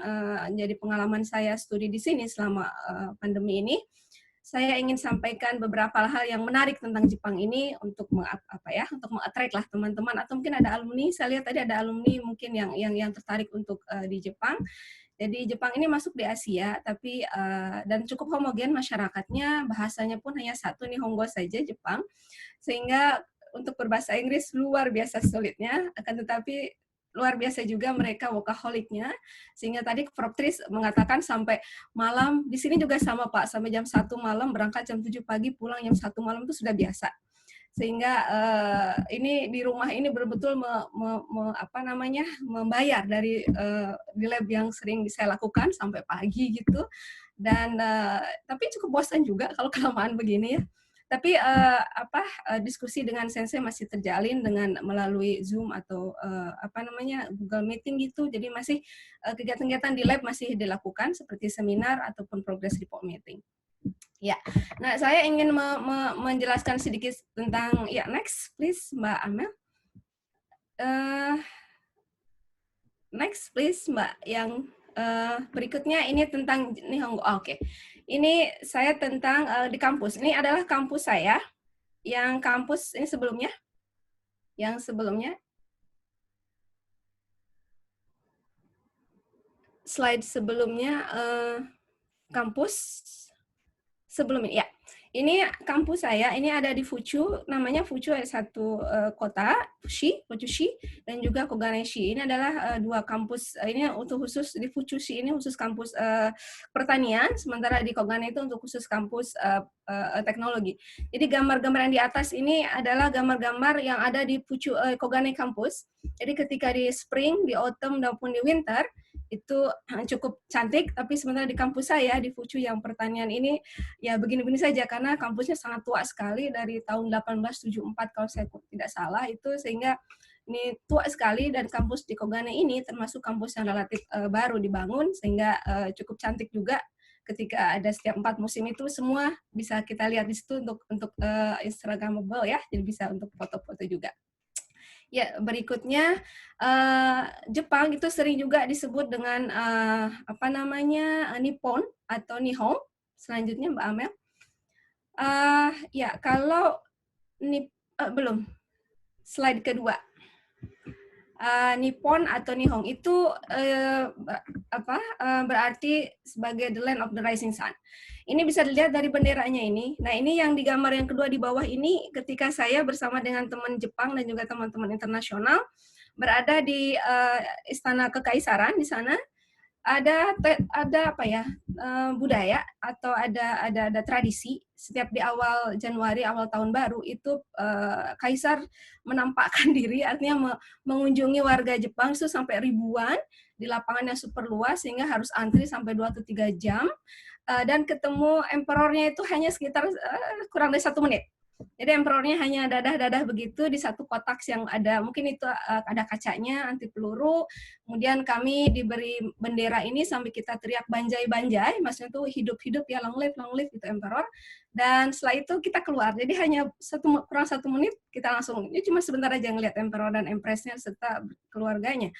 jadi pengalaman saya studi di sini selama pandemi ini, saya ingin sampaikan beberapa hal yang menarik tentang Jepang ini untuk untuk meng-attract lah teman-teman, atau mungkin ada alumni. Saya lihat tadi ada alumni mungkin yang tertarik untuk di Jepang. Jadi Jepang ini masuk di Asia, tapi dan cukup homogen masyarakatnya, bahasanya pun hanya satu, Nihongo saja, Jepang, sehingga untuk berbahasa Inggris luar biasa sulitnya, akan tetapi luar biasa juga mereka workaholic-nya, sehingga tadi Prof. Tris mengatakan sampai malam, di sini juga sama Pak, sampai jam 1 malam, berangkat jam 7 pagi, pulang jam 1 malam itu sudah biasa. Sehingga ini di rumah ini betul-betul membayar dari di lab yang sering saya lakukan sampai pagi gitu. Dan tapi cukup bosan juga kalau kelamaan begini ya. Tapi diskusi dengan sensei masih terjalin dengan melalui Zoom atau Google Meeting gitu. Jadi masih kegiatan-kegiatan di lab masih dilakukan seperti seminar ataupun progress report meeting. Ya, nah saya ingin menjelaskan sedikit tentang next please Mbak Amel. Next please Mbak, yang berikutnya ini tentang Nihongo. Oke. Ini saya tentang di kampus. Ini adalah kampus saya. Yang kampus ini sebelumnya. Yang sebelumnya. Slide sebelumnya kampus sebelum ini. Ya. Ini kampus saya, ini ada di Fuchu, namanya Fuchu satu kota, Fuchu-shi, dan juga Koganeshi. Ini adalah dua kampus, ini untuk khusus di Fuchu-shi ini khusus kampus pertanian, sementara di Kogane itu untuk khusus kampus teknologi. Jadi gambar-gambar yang di atas ini adalah gambar-gambar yang ada di Fuchu Kogane kampus. Jadi ketika di spring, di autumn, maupun di winter, itu cukup cantik, tapi sementara di kampus saya, di Fuchu yang pertanian ini, ya begini-begini saja, karena kampusnya sangat tua sekali, dari tahun 1874 kalau saya tidak salah, itu sehingga ini tua sekali, dan kampus di Kogane ini termasuk kampus yang relatif baru dibangun, sehingga cukup cantik juga. Ketika ada setiap 4 musim itu semua bisa kita lihat di situ untuk Instagramable ya, jadi bisa untuk foto-foto juga. Ya, berikutnya Jepang itu sering juga disebut dengan apa namanya Nippon atau Nihon. Selanjutnya Mbak Amel. Ya, kalau belum slide kedua. Nippon atau Nihon itu berarti sebagai the land of the rising sun. Ini bisa dilihat dari benderanya ini. Nah, ini yang di gambar yang kedua di bawah ini ketika saya bersama dengan teman Jepang dan juga teman-teman internasional berada di Istana Kekaisaran di sana. Ada apa ya, budaya atau ada tradisi setiap di awal Januari, awal tahun baru itu kaisar menampakkan diri, artinya mengunjungi warga Jepang itu sampai ribuan di lapangan yang super luas sehingga harus antri sampai 2 atau 3 jam, dan ketemu emperornya itu hanya sekitar kurang dari 1 menit. Jadi emperornya hanya dadah-dadah begitu di satu kotak yang ada, mungkin itu ada kacanya, anti peluru. Kemudian kami diberi bendera ini sambil kita teriak banjai-banjai, maksudnya itu hidup-hidup ya, long live gitu emperor. Dan setelah itu kita keluar. Jadi hanya kurang 1 menit kita langsung, ini cuma sebentar aja ngelihat emperor dan empressnya serta keluarganya.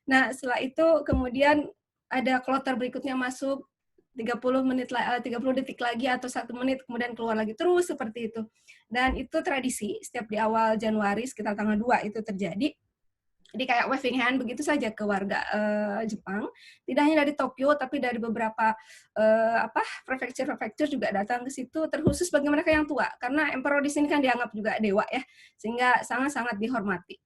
Nah, setelah itu kemudian ada kloter berikutnya masuk, 30 detik lagi atau 1 menit kemudian keluar lagi, terus seperti itu. Dan itu tradisi setiap di awal Januari sekitar tanggal 2 itu terjadi. Jadi kayak waving hand begitu saja ke warga Jepang. Tidak hanya dari Tokyo tapi dari beberapa prefektur juga datang ke situ, terkhusus bagi mereka yang tua karena emperor di sini kan dianggap juga dewa ya, sehingga sangat-sangat dihormati.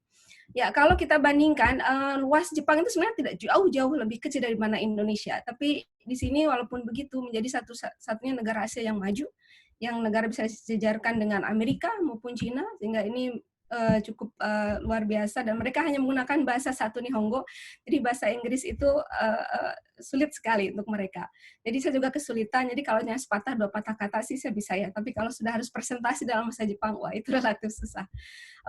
Ya, kalau kita bandingkan, luas Jepang itu sebenarnya tidak jauh-jauh lebih kecil dari mana Indonesia. Tapi di sini walaupun begitu menjadi satu-satunya negara Asia yang maju, yang negara bisa disejarkan dengan Amerika maupun Cina, sehingga ini cukup luar biasa. Dan mereka hanya menggunakan bahasa satu Nihongo, jadi bahasa Inggris itu sulit sekali untuk mereka. Jadi saya juga kesulitan, jadi kalau hanya sepatah 2 patah kata sih saya bisa ya, tapi kalau sudah harus presentasi dalam bahasa Jepang, wah itu relatif susah.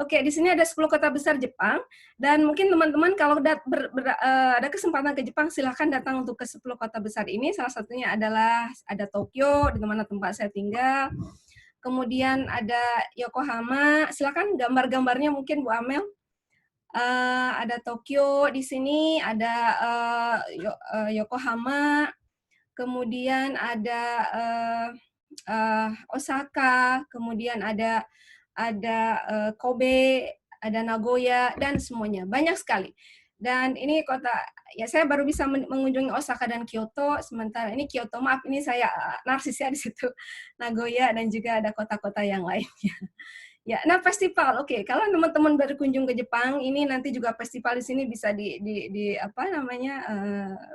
Oke, di sini ada 10 kota besar Jepang, dan mungkin teman-teman kalau ada kesempatan ke Jepang, silahkan datang untuk ke 10 kota besar ini. Salah satunya adalah ada Tokyo, di mana tempat saya tinggal. Kemudian ada Yokohama, silakan gambar-gambarnya mungkin Bu Amel. Ada Tokyo di sini, ada Yokohama, kemudian ada Osaka, kemudian ada Kobe, ada Nagoya, dan semuanya. Banyak sekali. Dan ini kota, ya saya baru bisa mengunjungi Osaka dan Kyoto, sementara ini Kyoto, maaf ini saya narsis ya di situ, Nagoya, dan juga ada kota-kota yang lainnya. Ya, nah festival, oke. Kalau teman-teman berkunjung ke Jepang, ini nanti juga festival di sini bisa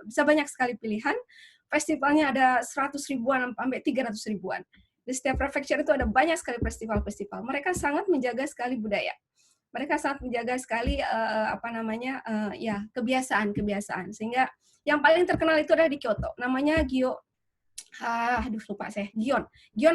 bisa banyak sekali pilihan. Festivalnya ada 100 ribuan sampai 300 ribuan. Di setiap prefecture itu ada banyak sekali festival-festival. Mereka sangat menjaga sekali budaya. Mereka sangat menjaga sekali kebiasaan. Sehingga yang paling terkenal itu ada di Kyoto. Namanya Gion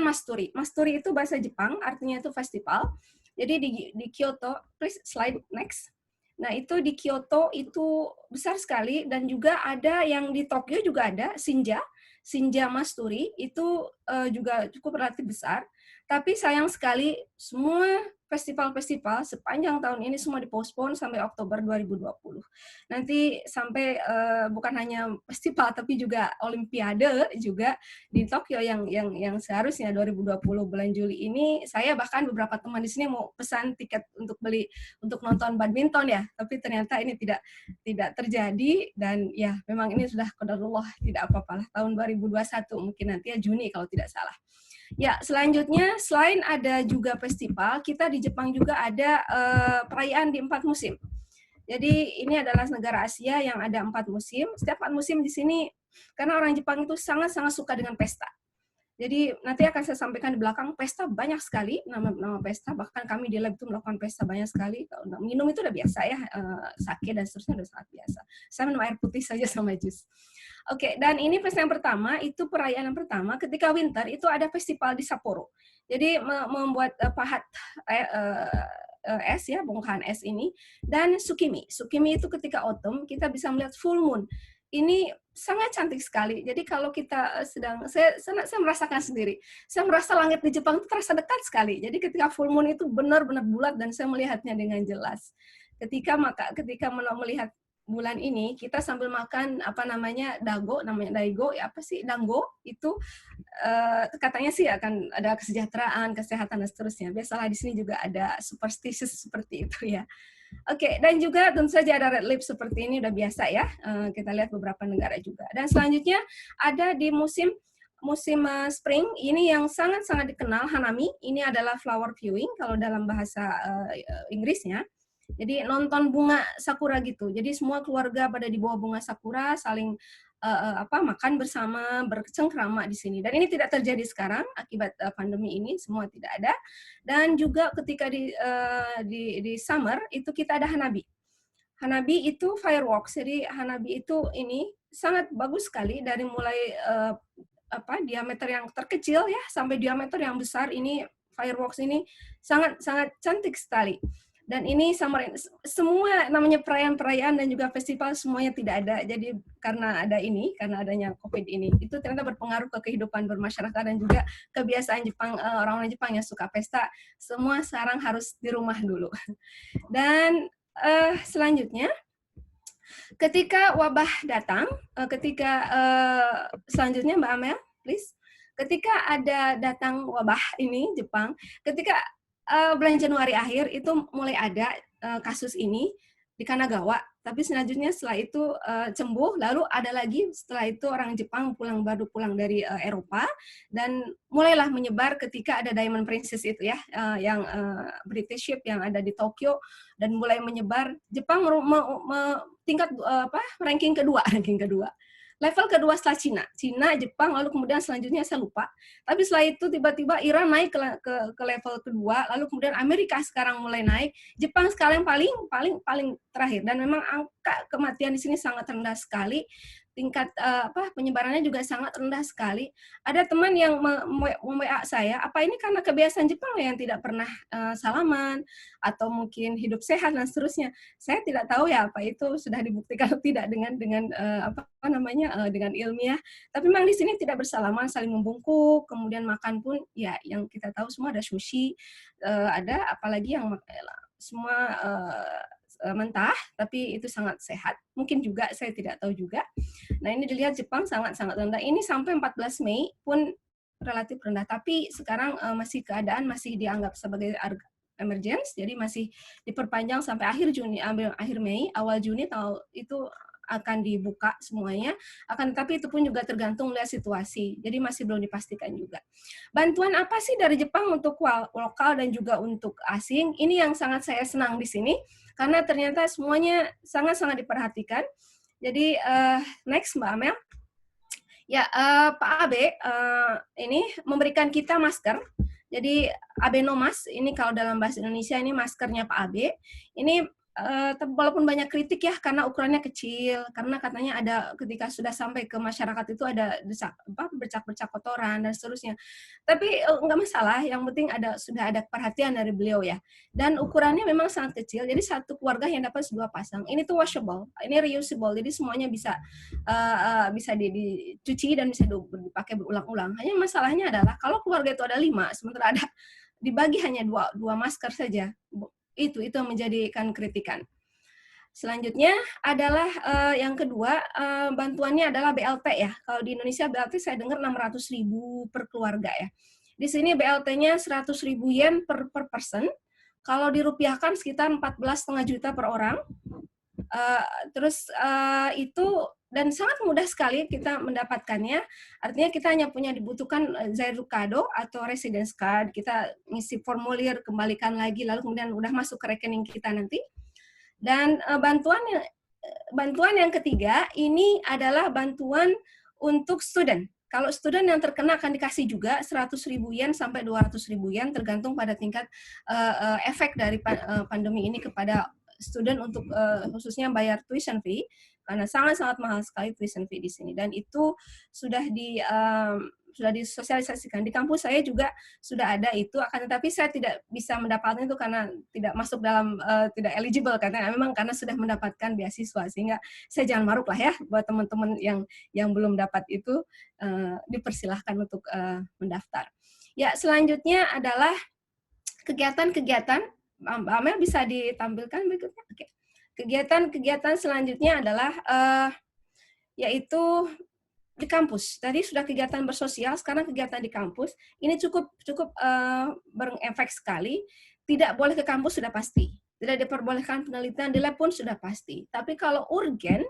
Matsuri. Matsuri itu bahasa Jepang, artinya itu festival. Jadi di Kyoto, please slide next. Nah, itu di Kyoto itu besar sekali, dan juga ada yang di Tokyo juga ada, Shinja Matsuri, itu juga cukup relatif besar. Tapi sayang sekali semua festival-festival sepanjang tahun ini semua dipospon sampai Oktober 2020. Nanti sampai bukan hanya festival tapi juga Olimpiade juga di Tokyo yang seharusnya 2020 bulan Juli ini. Saya bahkan beberapa teman di sini mau pesan tiket untuk beli untuk nonton badminton ya, tapi ternyata ini tidak terjadi dan ya memang ini sudah qadarullah, tidak apa-apalah. Tahun 2021 mungkin nanti ya Juni kalau tidak salah. Ya, selanjutnya selain ada juga festival, kita di Jepang juga ada perayaan di 4 musim. Jadi ini adalah negara Asia yang ada 4 musim. Setiap 4 musim di sini, karena orang Jepang itu sangat-sangat suka dengan pesta. Jadi nanti akan saya sampaikan di belakang, pesta banyak sekali, nama pesta, bahkan kami di lab itu melakukan pesta banyak sekali. Minum itu udah biasa ya, sake dan seterusnya udah sangat biasa. Saya minum air putih saja sama jus. Oke, dan ini pesta yang pertama, itu perayaan yang pertama, ketika winter itu ada festival di Sapporo. Jadi membuat pahat es ya, bongkahan es ini, dan Tsukimi. Tsukimi itu ketika autumn, kita bisa melihat full moon. Ini sangat cantik sekali. Jadi kalau kita saya merasakan sendiri. Saya merasa langit di Jepang itu terasa dekat sekali. Jadi ketika full moon itu benar-benar bulat dan saya melihatnya dengan jelas. Ketika melihat bulan ini, kita sambil makan daigo ya apa sih dango itu katanya sih akan ada kesejahteraan, kesehatan dan seterusnya. Biasalah di sini juga ada superstitious seperti itu ya. Oke, dan juga tentu saja ada red lip seperti ini udah biasa ya. Kita lihat beberapa negara juga. Dan selanjutnya ada di musim spring, ini yang sangat-sangat dikenal, hanami. Ini adalah flower viewing kalau dalam bahasa Inggrisnya. Jadi nonton bunga sakura gitu. Jadi semua keluarga pada di bawah bunga sakura saling makan bersama, bercengkrama di sini. Dan ini tidak terjadi sekarang akibat pandemi ini, semua tidak ada. Dan juga ketika di summer itu kita ada hanabi. Hanabi itu fireworks. Jadi hanabi itu ini sangat bagus sekali dari mulai diameter yang terkecil ya sampai diameter yang besar. Ini fireworks ini sangat sangat cantik sekali. Dan ini semua namanya perayaan-perayaan dan juga festival semuanya tidak ada. Jadi karena adanya COVID ini, itu ternyata berpengaruh ke kehidupan bermasyarakat dan juga kebiasaan Jepang, orang-orang Jepang yang suka pesta, semua sekarang harus di rumah dulu. Dan selanjutnya, ketika wabah datang, selanjutnya Mbak Amel, please. Ketika ada datang wabah ini Jepang, ketika bulan Januari akhir itu mulai ada kasus ini di Kanagawa, tapi selanjutnya setelah itu sembuh, lalu ada lagi setelah itu orang Jepang baru pulang dari Eropa dan mulailah menyebar ketika ada Diamond Princess itu ya, yang British ship yang ada di Tokyo dan mulai menyebar. Jepang tingkat ranking kedua. Level kedua setelah Cina, Jepang, lalu kemudian selanjutnya saya lupa. Tapi setelah itu tiba-tiba Iran naik ke level kedua, lalu kemudian Amerika sekarang mulai naik, Jepang sekarang paling terakhir. Dan memang angka kematian di sini sangat rendah sekali. Tingkat penyebarannya juga sangat rendah sekali. Ada teman yang WA saya, apa ini karena kebiasaan Jepang yang tidak pernah salaman atau mungkin hidup sehat dan seterusnya. Saya tidak tahu ya apa itu sudah dibuktikan atau tidak dengan ilmiah. Tapi memang di sini tidak bersalaman, saling membungkuk, kemudian makan pun ya yang kita tahu semua ada sushi, ada apalagi yang semua mentah, tapi itu sangat sehat. Mungkin juga, saya tidak tahu juga. Nah, ini dilihat Jepang sangat-sangat rendah. Ini sampai 14 Mei pun relatif rendah. Tapi sekarang keadaan masih dianggap sebagai emergency, jadi masih diperpanjang sampai akhir Mei, awal Juni itu akan dibuka semuanya, tapi itu pun juga tergantung lihat situasi, jadi masih belum dipastikan juga. Bantuan apa sih dari Jepang untuk lokal dan juga untuk asing? Ini yang sangat saya senang di sini, karena ternyata semuanya sangat-sangat diperhatikan. Jadi next Mbak Amel. Ya, Pak Abe ini memberikan kita masker. Jadi Abenomas, ini kalau dalam bahasa Indonesia ini maskernya Pak Abe. Ini walaupun banyak kritik ya karena ukurannya kecil, karena katanya ada ketika sudah sampai ke masyarakat itu ada bercak-bercak kotoran dan seterusnya. Tapi nggak masalah, yang penting sudah ada perhatian dari beliau ya. Dan ukurannya memang sangat kecil, jadi satu keluarga yang dapat 2 pasang. Ini tuh washable, ini reusable, jadi semuanya bisa dicuci dan bisa dipakai berulang-ulang. Hanya masalahnya adalah kalau keluarga itu ada 5, sementara ada dibagi hanya dua masker saja. Itu yang menjadikan kritikan. Selanjutnya adalah yang kedua, bantuannya adalah BLT ya. Kalau di Indonesia BLT saya dengar 600.000 per keluarga ya. Di sini BLT-nya 100.000 yen per person. Kalau dirupiahkan sekitar 14,5 juta per orang. Itu dan sangat mudah sekali kita mendapatkannya. Artinya kita hanya dibutuhkan Zairukado atau residence card. Kita ngisi formulir, kembalikan lagi, lalu kemudian udah masuk ke rekening kita nanti. Dan bantuan yang ketiga ini adalah bantuan untuk student. Kalau student yang terkena akan dikasih juga 100.000 yen sampai 200.000 yen tergantung pada tingkat efek dari pandemi ini kepada student untuk khususnya bayar tuition fee, karena sangat-sangat mahal sekali tuition fee di sini. Dan itu sudah disosialisasikan. Di kampus saya juga sudah ada itu, akan tetapi saya tidak bisa mendapatkan itu karena tidak masuk dalam, tidak eligible karena memang karena sudah mendapatkan beasiswa. Sehingga saya jangan maruk lah ya, buat teman-teman yang belum dapat itu, dipersilahkan untuk mendaftar. Ya, selanjutnya adalah kegiatan-kegiatan. Mbak Amel bisa ditampilkan berikutnya. Oke. Kegiatan-kegiatan selanjutnya adalah yaitu di kampus. Tadi sudah kegiatan bersosial, sekarang kegiatan di kampus. Ini cukup berefek sekali. Tidak boleh ke kampus sudah pasti. Tidak diperbolehkan penelitian di lab pun sudah pasti. Tapi kalau urgent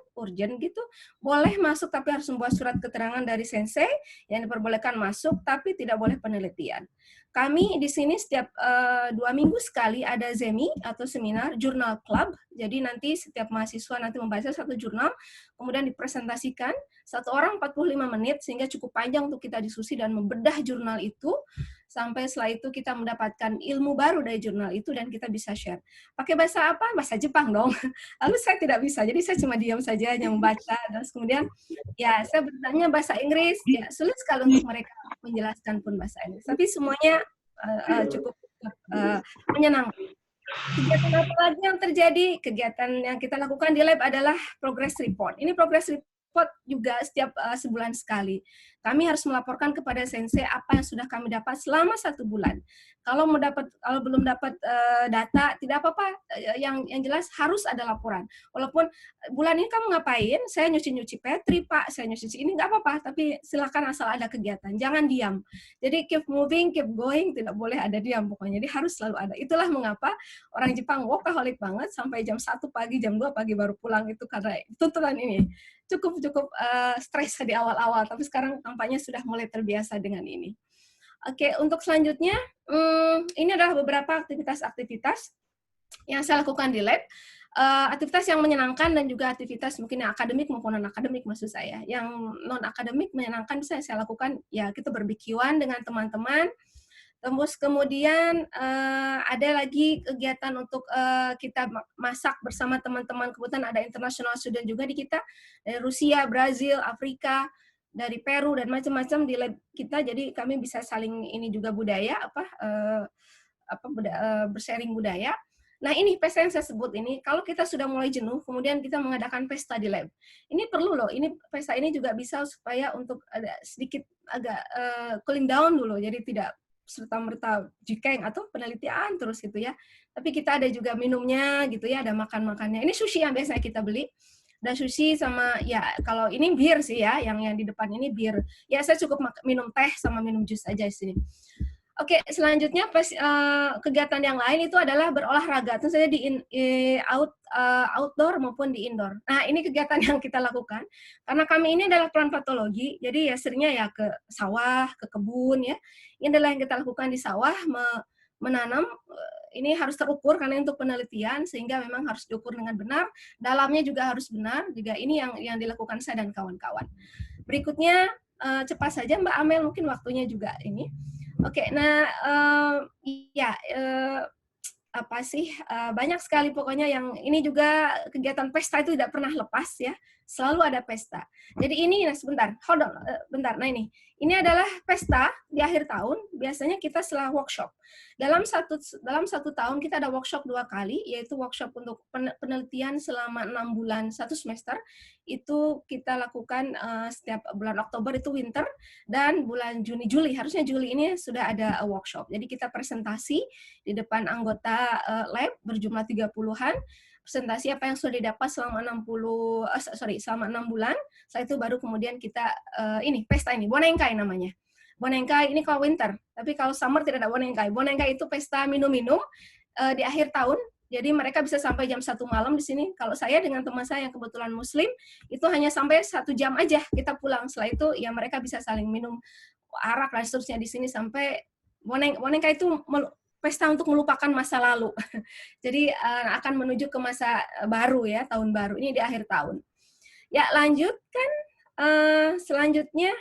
gitu, boleh masuk tapi harus membuat surat keterangan dari sensei yang diperbolehkan masuk, tapi tidak boleh penelitian. Kami di sini setiap 2 minggu sekali ada ZEMI atau seminar jurnal club. Jadi nanti setiap mahasiswa nanti membaca satu jurnal, kemudian dipresentasikan. Satu orang 45 menit, sehingga cukup panjang untuk kita diskusi dan membedah jurnal itu. Sampai setelah itu kita mendapatkan ilmu baru dari jurnal itu dan kita bisa share. Pakai bahasa apa? Bahasa Jepang dong. Lalu saya tidak bisa, jadi saya cuma diam saja hanya membaca. Terus kemudian ya saya bertanya bahasa Inggris, ya sulit sekali untuk mereka menjelaskan pun bahasa Inggris. Tapi semuanya cukup menyenangkan. Kegiatan apa lagi yang terjadi? Kegiatan yang kita lakukan di lab adalah progress report. Ini progress report juga setiap sebulan sekali. Kami harus melaporkan kepada sensei apa yang sudah kami dapat selama 1 bulan. Kalau belum dapat data, tidak apa-apa. Yang jelas harus ada laporan. Walaupun bulan ini kamu ngapain? Saya nyuci Petri, Pak. Saya nyuci ini, nggak apa-apa. Tapi silakan asal ada kegiatan. Jangan diam. Jadi keep moving, keep going. Tidak boleh ada diam pokoknya. Jadi harus selalu ada. Itulah mengapa orang Jepang workaholic banget. Sampai jam 1 pagi, jam 2 pagi baru pulang. Itu karena tuntutan ini. Cukup stres di awal-awal. Tapi sekarang tampaknya sudah mulai terbiasa dengan ini. Oke, untuk selanjutnya, ini adalah beberapa aktivitas-aktivitas yang saya lakukan di lab. Aktivitas yang menyenangkan dan juga aktivitas mungkin yang akademik maupun non-akademik maksud saya. Yang non-akademik menyenangkan bisa saya lakukan, ya kita berbikiwan dengan teman-teman. Terus kemudian ada lagi kegiatan untuk kita masak bersama teman-teman. Kebetulan ada international student juga di kita, dari Rusia, Brazil, Afrika, dari Peru dan macam-macam di lab kita. Jadi kami bisa saling ini juga budaya bersharing budaya. Nah ini pesta yang saya sebut ini, kalau kita sudah mulai jenuh, kemudian kita mengadakan pesta di lab. Ini perlu loh, pesta ini juga bisa supaya untuk ada sedikit agak cooling down dulu, jadi tidak serta-merta jikeng atau penelitian terus gitu ya. Tapi kita ada juga minumnya gitu ya, ada makan-makannya. Ini sushi yang biasanya kita beli. Dan sushi sama, ya kalau ini bir sih ya, yang di depan ini bir. Ya saya cukup minum teh sama minum jus aja di sini. Oke, selanjutnya kegiatan yang lain itu adalah berolahraga. Tentu saja di outdoor maupun di indoor. Nah, ini kegiatan yang kita lakukan. Karena kami ini adalah plant patologi, jadi ya seringnya ya ke sawah, ke kebun ya. Ini adalah yang kita lakukan di sawah, menanam. Ini harus terukur karena untuk penelitian, sehingga memang harus diukur dengan benar. Dalamnya juga harus benar. Juga ini yang dilakukan saya dan kawan-kawan. Berikutnya, cepat saja Mbak Amel, mungkin waktunya juga ini. Oke, nah banyak sekali pokoknya yang ini juga kegiatan pesta itu tidak pernah lepas ya, selalu ada pesta. Jadi ini sebentar, hold on, bentar. Nah ini adalah pesta di akhir tahun. Biasanya kita setelah workshop. Dalam satu tahun kita ada workshop 2 kali, yaitu workshop untuk penelitian selama 6 bulan 1 semester. Itu kita lakukan setiap bulan Oktober itu winter, dan bulan Juni-Juli, harusnya Juli ini sudah ada workshop. Jadi kita presentasi di depan anggota lab berjumlah 30-an, presentasi apa yang sudah didapat selama 6 bulan. Setelah itu baru kemudian kita pesta ini, Bonengkai namanya. Bonengkai ini kalau winter, tapi kalau summer tidak ada Bonengkai. Bonengkai itu pesta minum-minum di akhir tahun. Jadi mereka bisa sampai jam 1 malam di sini. Kalau saya dengan teman saya yang kebetulan Muslim, itu hanya sampai 1 jam aja kita pulang. Setelah itu ya mereka bisa saling minum arak dan seterusnya di sini sampai Bonengkai itu pesta untuk melupakan masa lalu. Jadi akan menuju ke masa baru ya, tahun baru. Ini di akhir tahun. Ya lanjutkan. Selanjutnya,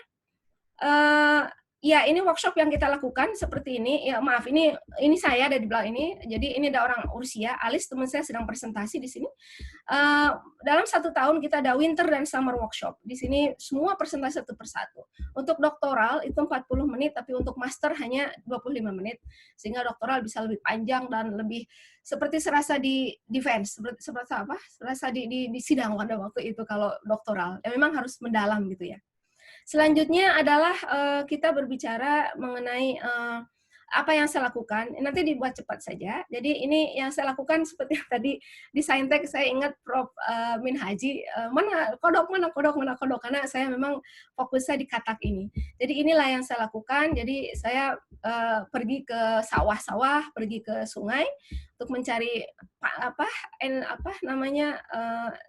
ya ini workshop yang kita lakukan seperti ini. Ya maaf, ini saya ada di belakang ini. Jadi ini ada orang Rusia, Alis teman saya sedang presentasi di sini. Dalam 1 tahun kita ada winter dan summer workshop. Di sini semua presentasi satu persatu. Untuk doktoral itu 40 menit, tapi untuk master hanya 25 menit. Sehingga doktoral bisa lebih panjang dan lebih seperti serasa di defense, seperti apa? Serasa di sidang pada waktu itu kalau doktoral. Ya memang harus mendalam gitu ya. Selanjutnya adalah kita berbicara mengenai apa yang saya lakukan. Nanti dibuat cepat saja. Jadi ini yang saya lakukan seperti yang tadi di Saintek saya ingat Prof. Minhaji, mana kodok, karena saya memang fokus saya di katak ini. Jadi inilah yang saya lakukan. Jadi saya pergi ke sawah-sawah, pergi ke sungai untuk mencari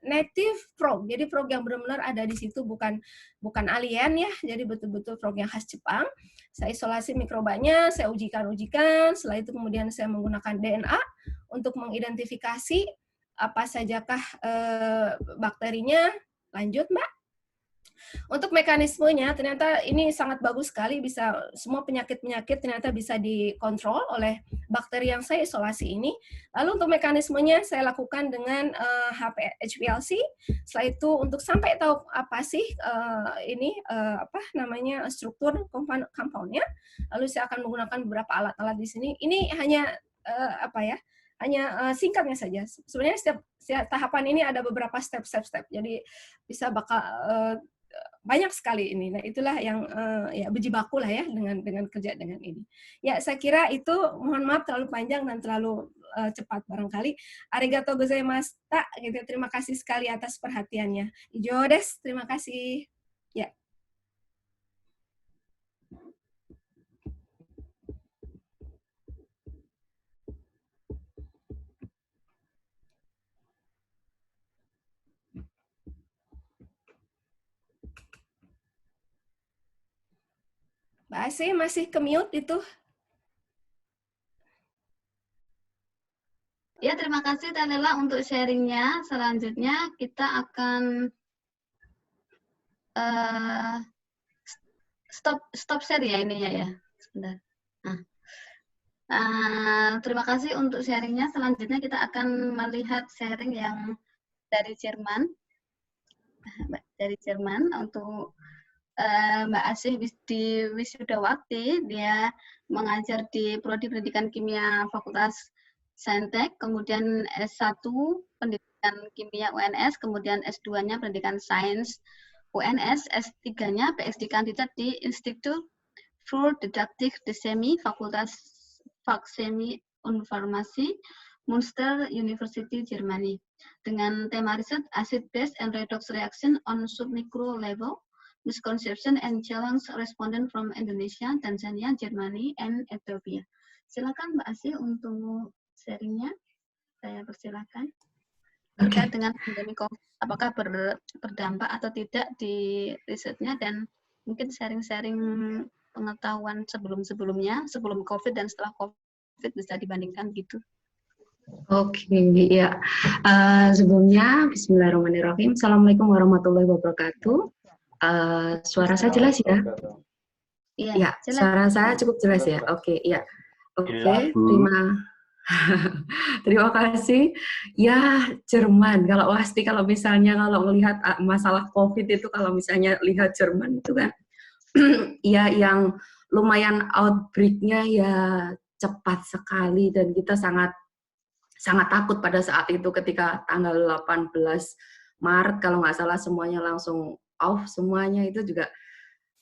native frog. Jadi frog yang benar-benar ada di situ, bukan alien ya. Jadi betul-betul frog yang khas Jepang. Saya isolasi mikrobanya, saya ujikan. Setelah itu kemudian saya menggunakan DNA untuk mengidentifikasi apa sajakah bakterinya. Lanjut, Mbak. Untuk mekanismenya ternyata ini sangat bagus sekali, bisa semua penyakit-penyakit ternyata bisa dikontrol oleh bakteri yang saya isolasi ini. Lalu untuk mekanismenya saya lakukan dengan HPLC. Setelah itu untuk sampai tahu apa sih struktur compound-nya. Lalu saya akan menggunakan beberapa alat-alat di sini. Ini hanya singkatnya saja. Sebenarnya setiap tahapan ini ada beberapa step. Jadi bisa bakal banyak sekali ini. Nah, itulah yang berjibaku lah ya dengan kerja dengan ini. Ya, saya kira itu, mohon maaf terlalu panjang dan terlalu cepat barangkali. Arigatou gozaimashita gitu. Terima kasih sekali atas perhatiannya. Ijo desu, terima kasih. Ya. Mbak Asih masih ke-mute itu? Ya, terima kasih Tanela untuk sharingnya. Selanjutnya kita akan stop share ya ininya ya. Sebentar. Terima kasih untuk sharingnya. Selanjutnya kita akan melihat sharing yang dari Jerman. Untuk Mbak Asih di Wisudawati, dia mengajar di Prodi Pendidikan Kimia Fakultas Saintek, kemudian S1 Pendidikan Kimia UNS, kemudian S2-nya Pendidikan Sains UNS, S3-nya PhD Kandidat di Institut für Didaktik de Chemie Fakultas Fachchemie und Pharmacie Münster University Germany dengan tema riset Acid Base and Redox Reaction on Submicro Level, Misconception and Challenge Respondent from Indonesia, Tanzania, Germany, and Ethiopia. Silakan Mbak Asih untuk sharingnya. Saya persilakan. Terkait dengan pandemi COVID, apakah berdampak atau tidak di risetnya, dan mungkin sharing-sharing pengetahuan sebelum-sebelumnya, sebelum COVID dan setelah COVID bisa dibandingkan gitu. Oke, ya. Sebelumnya, Bismillahirrahmanirrahim. Assalamualaikum warahmatullahi wabarakatuh. Suara saya jelas ya? Iya, ya, suara saya cukup jelas ya? Oke, ya. Oke, terima Terima kasih. Ya, Jerman. Kalau pasti kalau misalnya kalau melihat masalah COVID itu, kalau misalnya lihat Jerman itu kan, ya yang lumayan outbreak-nya ya cepat sekali dan kita sangat takut pada saat itu ketika tanggal 18 Maret kalau nggak salah semuanya langsung off semuanya itu juga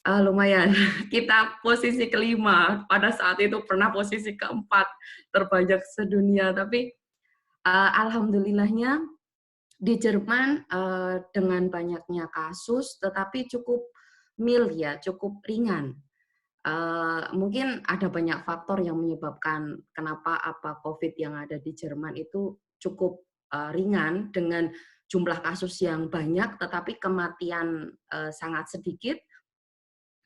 lumayan. Kita posisi kelima, pada saat itu pernah posisi keempat terbanyak sedunia, tapi alhamdulillahnya di Jerman dengan banyaknya kasus tetapi cukup mild ya, cukup ringan. Mungkin ada banyak faktor yang menyebabkan kenapa COVID yang ada di Jerman itu cukup ringan dengan jumlah kasus yang banyak tetapi kematian sangat sedikit.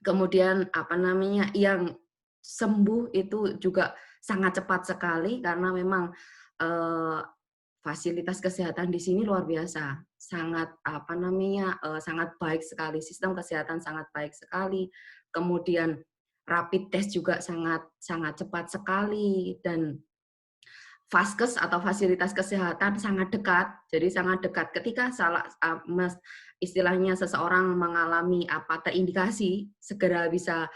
Kemudian yang sembuh itu juga sangat cepat sekali karena memang fasilitas kesehatan di sini luar biasa, sangat sangat baik sekali, sistem kesehatan sangat baik sekali. Kemudian rapid test juga sangat cepat sekali dan Vaskes atau fasilitas kesehatan sangat dekat, jadi sangat dekat. Ketika istilahnya seseorang mengalami terindikasi, segera bisa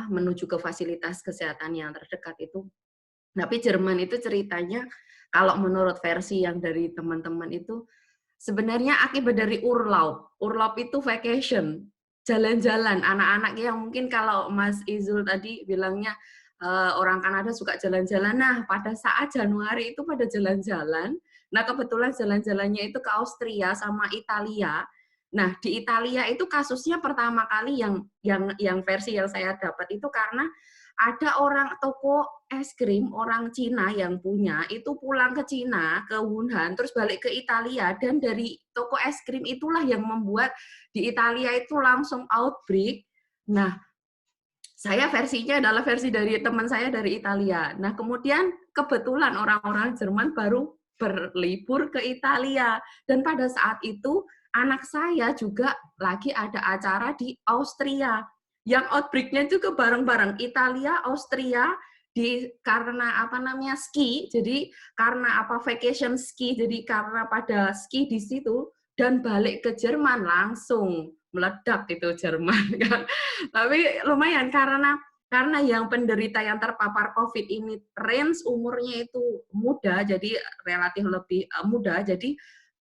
menuju ke fasilitas kesehatan yang terdekat itu. Tapi Jerman itu ceritanya, kalau menurut versi yang dari teman-teman itu, sebenarnya akibat dari Urlaub. Urlaub itu vacation, jalan-jalan. Anak-anak yang mungkin kalau Mas Izul tadi bilangnya, orang Kanada suka jalan-jalan. Nah, pada saat Januari itu pada jalan-jalan. Nah, kebetulan jalan-jalannya itu ke Austria sama Italia. Nah, di Italia itu kasusnya pertama kali yang versi yang saya dapat itu karena ada orang toko es krim orang Cina yang punya itu pulang ke Cina, ke Wuhan, terus balik ke Italia, dan dari toko es krim itulah yang membuat di Italia itu langsung outbreak. Nah, saya versinya adalah versi dari teman saya dari Italia. Nah, kemudian kebetulan orang-orang Jerman baru berlibur ke Italia. Dan pada saat itu, anak saya juga lagi ada acara di Austria. Yang outbreak-nya juga bareng-bareng. Italia, Austria, karena ski. Jadi, karena vacation ski. Jadi, karena pada ski di situ, dan balik ke Jerman langsung meledak itu Jerman kan. Tapi lumayan karena yang penderita yang terpapar COVID ini range umurnya itu muda, jadi relatif lebih muda, jadi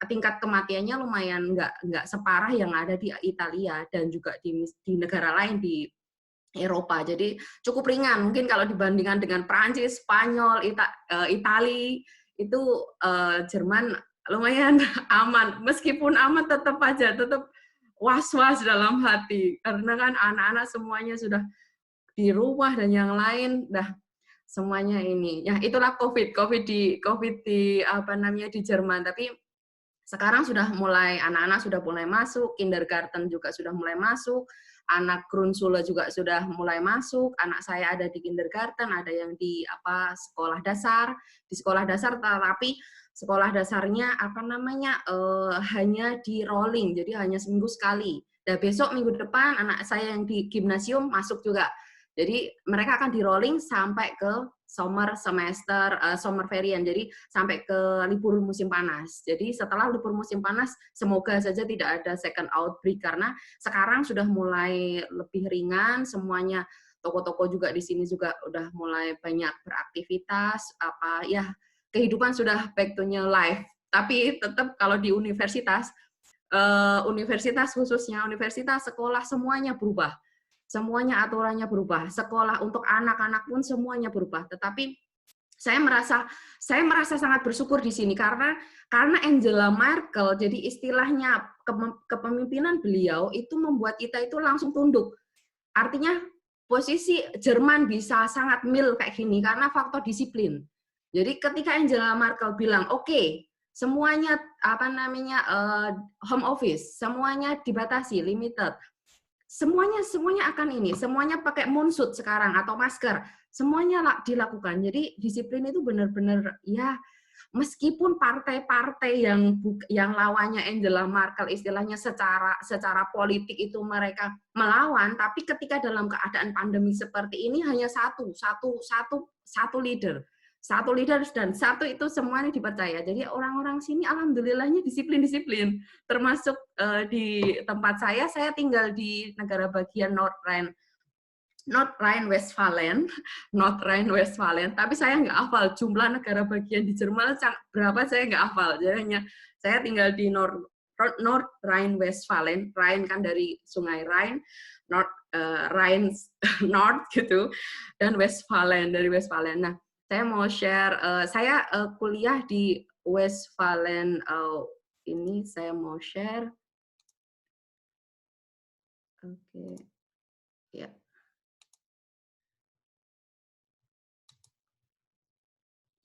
tingkat kematiannya lumayan nggak separah yang ada di Italia dan juga di negara lain di Eropa. Jadi cukup ringan. Mungkin kalau dibandingkan dengan Prancis, Spanyol, Itali itu Jerman lumayan aman. Meskipun aman tetap was-was dalam hati karena kan anak-anak semuanya sudah di rumah dan yang lain semuanya ini ya itulah COVID di di Jerman. Tapi sekarang sudah mulai anak-anak sudah mulai masuk, kindergarten juga sudah mulai masuk, anak Grundschule juga sudah mulai masuk. Anak saya ada di kindergarten, ada yang di sekolah dasar, tapi sekolah dasarnya hanya di rolling, jadi hanya seminggu sekali. Dan besok minggu depan anak saya yang di gimnasium masuk juga. Jadi mereka akan di rolling sampai ke summer varian, jadi sampai ke libur musim panas. Jadi setelah libur musim panas, semoga saja tidak ada second outbreak karena sekarang sudah mulai lebih ringan semuanya. Toko-toko juga di sini juga udah mulai banyak beraktivitas kehidupan sudah back to new life. Tapi tetap kalau di universitas khususnya universitas, sekolah semuanya berubah. Semuanya aturannya berubah. Sekolah untuk anak-anak pun semuanya berubah. Tetapi saya merasa sangat bersyukur di sini karena Angela Merkel, jadi istilahnya kepemimpinan beliau itu membuat kita itu langsung tunduk. Artinya posisi Jerman bisa sangat mild kayak gini karena faktor disiplin. Jadi ketika Angela Merkel bilang, oke, semuanya home office, semuanya dibatasi, limited, semuanya akan semuanya pakai moonsuit sekarang atau masker, semuanya dilakukan. Jadi disiplin itu benar-benar ya, meskipun partai-partai yang lawannya Angela Merkel istilahnya secara politik itu mereka melawan, tapi ketika dalam keadaan pandemi seperti ini hanya satu leader, satu leader dan satu itu semuanya dipercaya. Jadi orang-orang sini alhamdulillahnya disiplin-disiplin. Termasuk di tempat saya tinggal di negara bagian North Rhine-Westphalen, tapi saya nggak hafal jumlah negara bagian di Jerman berapa, saya nggak hafal. Jadi hanya saya tinggal di North Rhine-Westphalen, Rhine kan dari Sungai Rhine, Rhine North gitu, dan Westphalen dari Westphalen. Nah, saya mau share, saya kuliah di Westphalen, ini saya mau share. Oke, ya.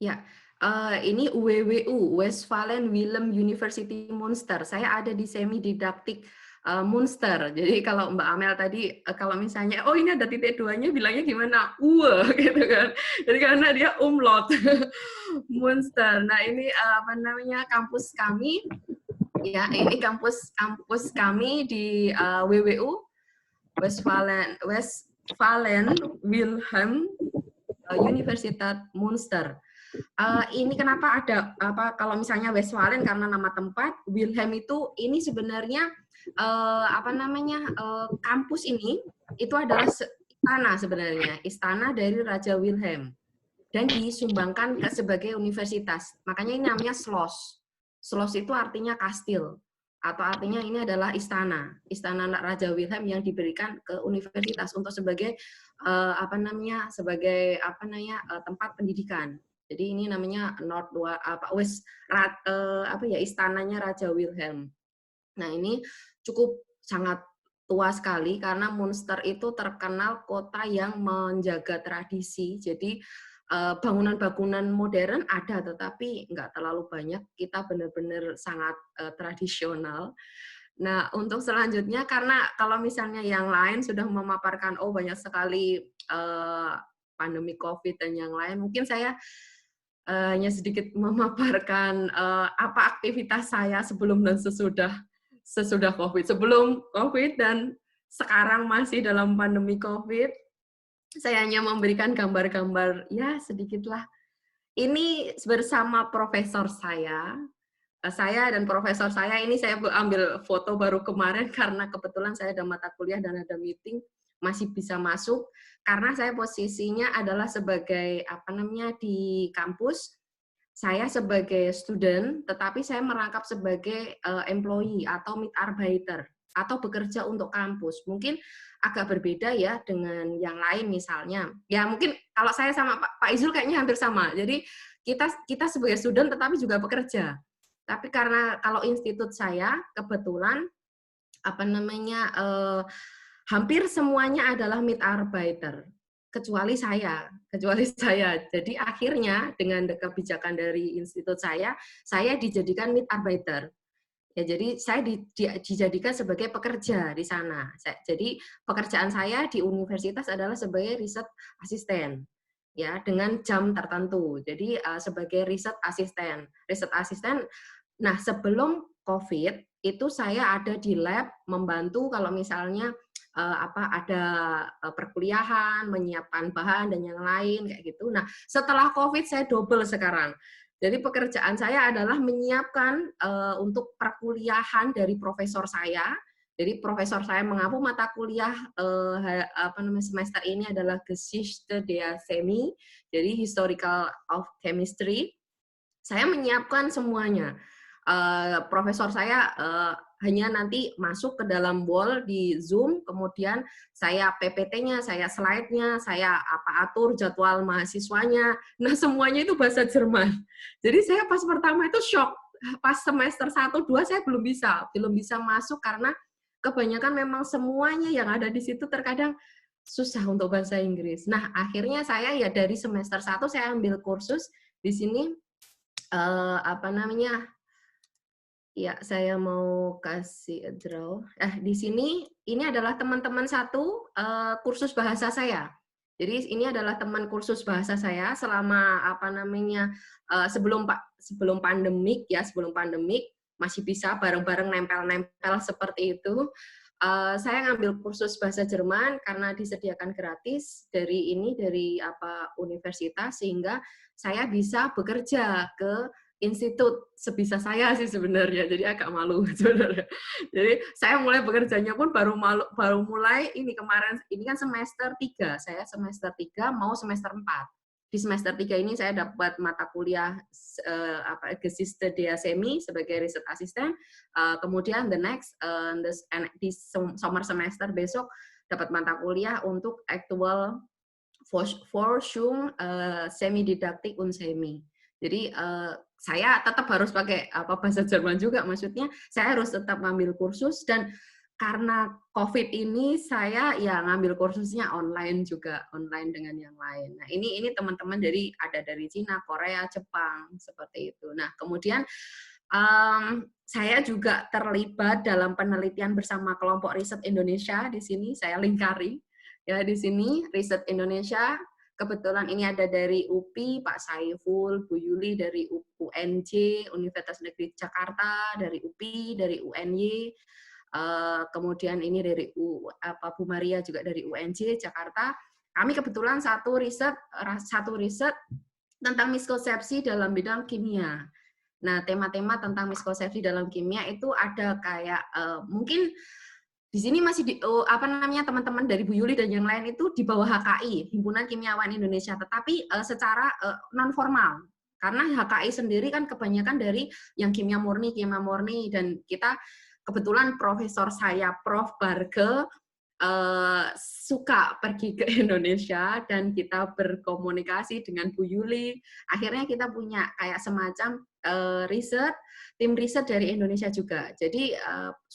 Ya, ini WWU, Westphalen Willem University Münster. Saya ada di semi didaktik Münster. Jadi kalau Mbak Amel tadi, kalau misalnya, oh ini ada titik duanya, bilangnya gimana? Gitu kan. Jadi karena dia umlaut. Münster. Nah ini apa namanya, kampus kami. Ya, ini kampus kami di WWU, Westphalen Wilhelm Universität Münster. Ini kenapa ada kalau misalnya Westphalen karena nama tempat, Wilhelm itu ini sebenarnya kampus ini itu adalah istana sebenarnya, istana dari Raja Wilhelm dan disumbangkan sebagai universitas. Makanya ini namanya Schloss. Schloss itu artinya kastil atau artinya ini adalah istana Raja Wilhelm yang diberikan ke universitas untuk sebagai tempat pendidikan. Jadi ini namanya istananya Raja Wilhelm. Nah, ini cukup sangat tua sekali karena Münster itu terkenal kota yang menjaga tradisi. Jadi bangunan-bangunan modern ada, tetapi nggak terlalu banyak. Kita benar-benar sangat tradisional. Nah, untuk selanjutnya, karena kalau misalnya yang lain sudah memaparkan, banyak sekali pandemi COVID dan yang lain, mungkin saya hanya sedikit memaparkan apa aktivitas saya sebelum dan sesudah COVID. Sebelum COVID dan sekarang masih dalam pandemi COVID, saya hanya memberikan gambar-gambar, ya sedikitlah. Ini bersama profesor saya dan profesor saya, ini saya ambil foto baru kemarin karena kebetulan saya ada mata kuliah dan ada meeting, masih bisa masuk karena saya posisinya adalah sebagai di kampus, saya sebagai student, tetapi saya merangkap sebagai employee atau Mitarbeiter atau bekerja untuk kampus. Mungkin agak berbeda ya dengan yang lain misalnya. Ya mungkin kalau saya sama Pak Izul kayaknya hampir sama. Jadi kita sebagai student tetapi juga bekerja. Tapi karena kalau institut saya kebetulan hampir semuanya adalah Mitarbeiter, kecuali saya. Jadi akhirnya dengan kebijakan dari institut saya dijadikan Mitarbeiter. Ya, jadi saya dijadikan sebagai pekerja di sana. Jadi pekerjaan saya di universitas adalah sebagai riset asisten, ya dengan jam tertentu. Jadi sebagai riset asisten. Nah, sebelum COVID itu saya ada di lab membantu kalau misalnya ada perkuliahan, menyiapkan bahan dan yang lain kayak gitu. Nah, setelah COVID saya double sekarang. Jadi pekerjaan saya adalah menyiapkan untuk perkuliahan dari profesor saya. Jadi profesor saya mengampu mata kuliah semester ini adalah Geschichte der Chemie, jadi Historical of Chemistry. Saya menyiapkan semuanya. Profesor saya hanya nanti masuk ke dalam wall di Zoom, kemudian saya PPT-nya, saya slide-nya, saya atur jadwal mahasiswanya. Nah, semuanya itu bahasa Jerman. Jadi saya pas pertama itu shock. Pas semester 1, 2 saya belum bisa masuk karena kebanyakan memang semuanya yang ada di situ terkadang susah untuk bahasa Inggris. Nah, akhirnya saya ya dari semester 1 saya ambil kursus di sini ya, saya mau kasih draw. Di sini ini adalah teman-teman satu kursus bahasa saya. Jadi ini adalah teman kursus bahasa saya selama sebelum pandemik masih bisa bareng-bareng nempel-nempel seperti itu. saya ngambil kursus bahasa Jerman karena disediakan gratis dari universitas, sehingga saya bisa bekerja ke institut sebisa saya sih sebenarnya. Jadi agak malu sebenarnya. Jadi saya mulai bekerjanya pun baru mulai ini kemarin, ini kan semester 3. Saya semester 3 mau semester 4. Di semester 3 ini saya dapat mata kuliah Geschichte der Semi sebagai research assistant. Kemudian di summer semester besok dapat mata kuliah untuk actual Forschung semi didaktik und semi. Jadi saya tetap harus pakai bahasa Jerman juga, maksudnya saya harus tetap ngambil kursus, dan karena COVID ini saya ya ngambil kursusnya online juga, online dengan yang lain. Nah, ini teman-teman ada dari Cina, Korea, Jepang, seperti itu. Nah, kemudian saya juga terlibat dalam penelitian bersama kelompok riset Indonesia di sini, saya lingkari. Ya, di sini riset Indonesia, kebetulan ini ada dari UPI, Pak Saiful, Bu Yuli dari UNJ, Universitas Negeri Jakarta, dari UPI, dari UNY, kemudian ini dari Bu Maria juga dari UNJ Jakarta. Kami kebetulan satu riset tentang miskonsepsi dalam bidang kimia. Nah, tema-tema tentang miskonsepsi dalam kimia itu ada kayak mungkin di sini masih teman-teman dari Bu Yuli dan yang lain itu di bawah HKI, Himpunan Kimiawan Indonesia, tetapi secara non formal. Karena HKI sendiri kan kebanyakan dari yang kimia murni, dan kita kebetulan profesor saya, Prof. Barge, suka pergi ke Indonesia dan kita berkomunikasi dengan Bu Yuli. Akhirnya kita punya kayak semacam tim riset dari Indonesia juga. Jadi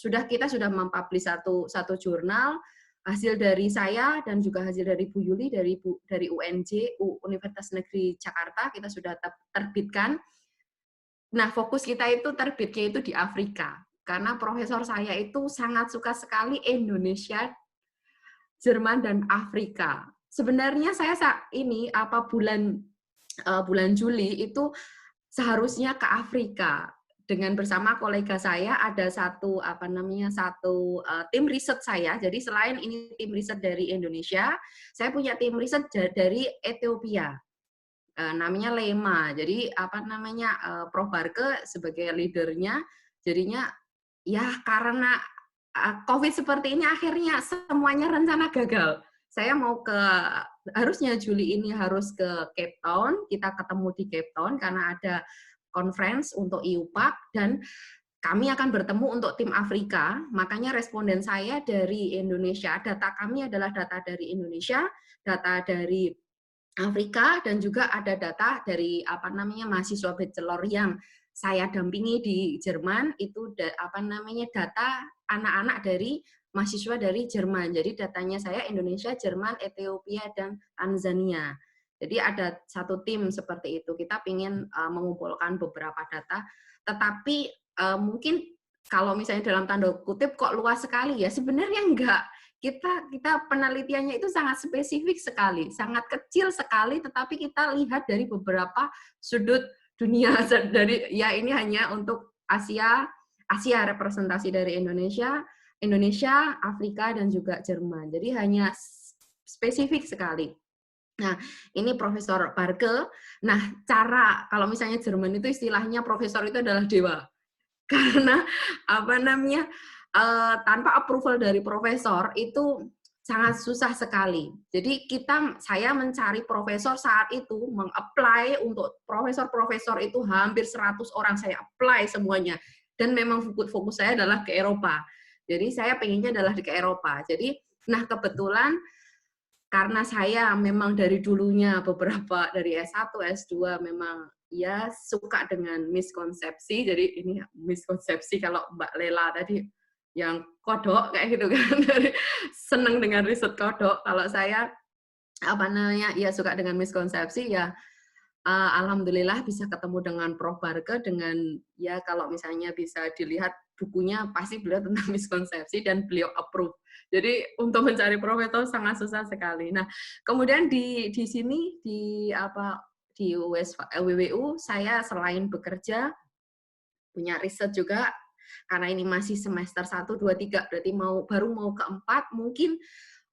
kita sudah mempublish satu jurnal, hasil dari saya dan juga hasil dari Bu Yuli dari UNJ, Universitas Negeri Jakarta, kita sudah terbitkan. Nah, fokus kita itu terbitnya itu di Afrika. Karena profesor saya itu sangat suka sekali Indonesia, Jerman, dan Afrika. Sebenarnya saya bulan Juli itu seharusnya ke Afrika dengan bersama kolega saya, ada satu tim riset saya. Jadi selain ini tim riset dari Indonesia, saya punya tim riset dari Ethiopia. Namanya Lema. Jadi Prof. Barge sebagai leadernya, jadinya ya karena COVID seperti ini akhirnya semuanya rencana gagal. Saya harusnya Juli ini harus ke Cape Town, kita ketemu di Cape Town karena ada conference untuk IUPAC, dan kami akan bertemu untuk tim Afrika. Makanya responden saya dari Indonesia, data kami adalah data dari Indonesia, data dari Afrika, dan juga ada data dari mahasiswa bachelor yang saya dampingi di Jerman, itu data anak-anak dari mahasiswa dari Jerman. Jadi datanya saya Indonesia, Jerman, Ethiopia, dan Tanzania. Jadi ada satu tim seperti itu. Kita ingin mengumpulkan beberapa data, tetapi mungkin kalau misalnya dalam tanda kutip kok luas sekali ya, sebenarnya enggak. Kita penelitiannya itu sangat spesifik sekali, sangat kecil sekali, tetapi kita lihat dari beberapa sudut dunia. Ini hanya untuk Asia representasi dari Indonesia, Afrika, dan juga Jerman. Jadi hanya spesifik sekali. Nah, ini Profesor Barge. Nah, kalau misalnya Jerman itu istilahnya profesor itu adalah dewa. Karena tanpa approval dari profesor itu sangat susah sekali. Jadi saya mencari profesor saat itu, meng-apply untuk profesor-profesor itu hampir 100 orang saya apply semuanya. Dan memang fokus saya adalah ke Eropa. Jadi saya pengennya adalah ke Eropa. Jadi, kebetulan karena saya memang dari dulunya beberapa dari S1, S2 memang ya suka dengan miskonsepsi. Jadi ini miskonsepsi kalau Mbak Lela tadi yang kodok kayak gitu kan, seneng dengan riset kodok. Kalau saya ya suka dengan miskonsepsi ya. Alhamdulillah bisa ketemu dengan Prof. Barge, dengan ya kalau misalnya bisa dilihat bukunya pasti beliau tentang miskonsepsi dan beliau approve. Jadi untuk mencari profesor sangat susah sekali. Nah, kemudian di sini di WWU saya selain bekerja punya riset juga. karena ini masih semester 1, 2, 3, berarti baru mau ke-4, mungkin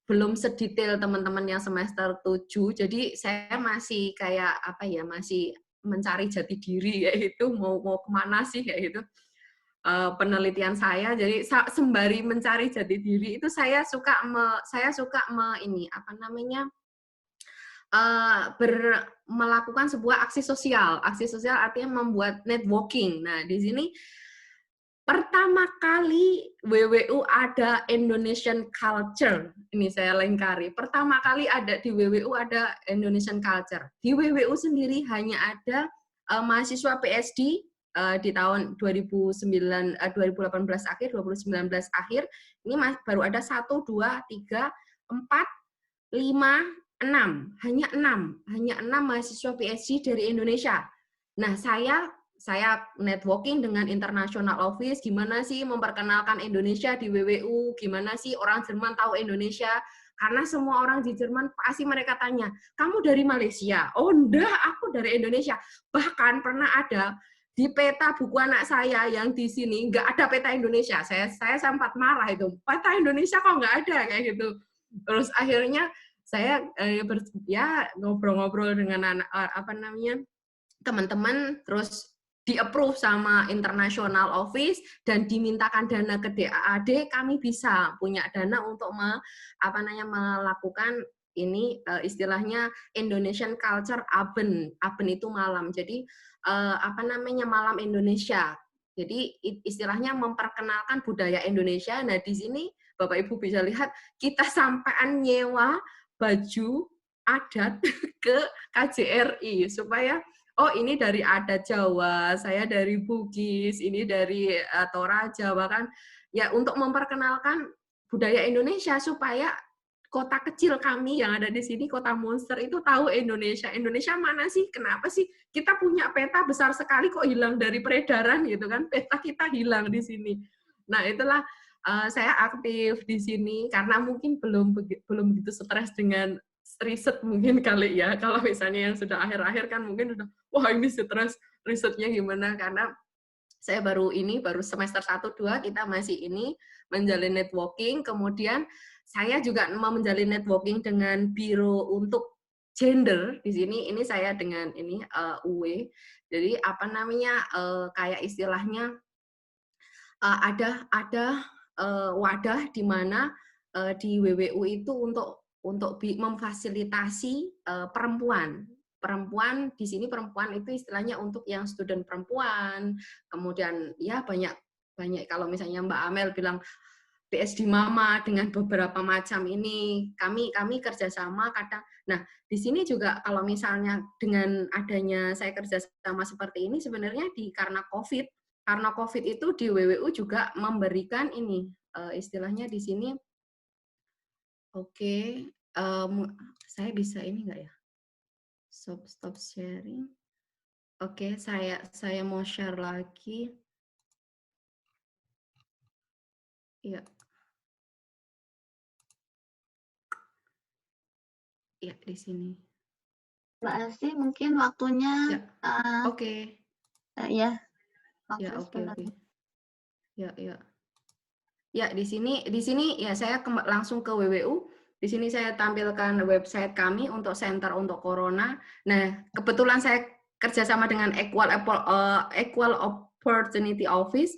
belum sedetail teman-teman yang semester 7, jadi saya masih kayak apa ya, masih mencari jati diri kayak gitu, mau kemana sih kayak gitu. Penelitian saya, jadi sembari mencari jati diri itu saya suka melakukan sebuah aksi sosial. Aksi sosial artinya membuat networking. Nah, di sini pertama kali WWU ada Indonesian Culture. Ini saya lengkari. Pertama kali ada di WWU ada Indonesian Culture. Di WWU sendiri hanya ada mahasiswa PSD di tahun 2018 akhir, 2019 akhir. Ini baru ada 1, 2, 3, 4, 5, 6. Hanya 6 mahasiswa PSD dari Indonesia. Nah, saya networking dengan international office, gimana sih memperkenalkan Indonesia di WWU, gimana sih orang Jerman tahu Indonesia, karena semua orang di Jerman pasti mereka tanya, kamu dari Malaysia? Oh enggak, aku dari Indonesia. Bahkan pernah ada di peta buku anak saya yang di sini, nggak ada peta Indonesia. Saya sempat marah itu, peta Indonesia kok nggak ada, kayak gitu. Terus akhirnya saya ngobrol-ngobrol dengan teman-teman, terus di-approve sama international office dan dimintakan dana ke DAAD, kami bisa punya dana untuk melakukan ini istilahnya Indonesian Culture Abend. Abend itu malam. Jadi malam Indonesia. Jadi istilahnya memperkenalkan budaya Indonesia. Nah, di sini Bapak Ibu bisa lihat kita sampaian nyewa baju adat ke KJRI supaya ini dari adat Jawa, saya dari Bugis, ini dari Toraja, bahkan ya untuk memperkenalkan budaya Indonesia supaya kota kecil kami yang ada di sini, kota monster itu tahu Indonesia. Indonesia mana sih? Kenapa sih kita punya peta besar sekali kok hilang dari peredaran gitu kan? Peta kita hilang di sini. Nah, itulah saya aktif di sini karena mungkin belum begitu stres dengan riset mungkin kali ya. Kalau misalnya yang sudah akhir-akhir kan mungkin udah, wah ini stres, risetnya gimana, karena saya baru semester 1-2 kita masih ini menjalin networking, kemudian saya juga mau menjalin networking dengan biro untuk gender di sini. Ini saya dengan ini UW. Jadi kayak istilahnya ada wadah di mana di WWU itu untuk memfasilitasi perempuan di sini. Perempuan itu istilahnya untuk yang student perempuan, kemudian ya banyak kalau misalnya Mbak Amel bilang PSD Mama dengan beberapa macam ini, kami kerjasama kadang. Nah, di sini juga kalau misalnya dengan adanya saya kerjasama seperti ini, sebenarnya karena COVID itu di WWU juga memberikan ini istilahnya di sini. Oke, saya bisa ini nggak ya? Stop sharing. Oke, saya mau share lagi. Iya. Iya, di sini. Mbak Elsie, mungkin waktunya ya. Oke. Ya. Ya, oke. Ya. Ya, di sini ya saya langsung ke WWU. Di sini saya tampilkan website kami untuk Center untuk Corona. Nah, kebetulan saya kerjasama dengan Equal Opportunity Office.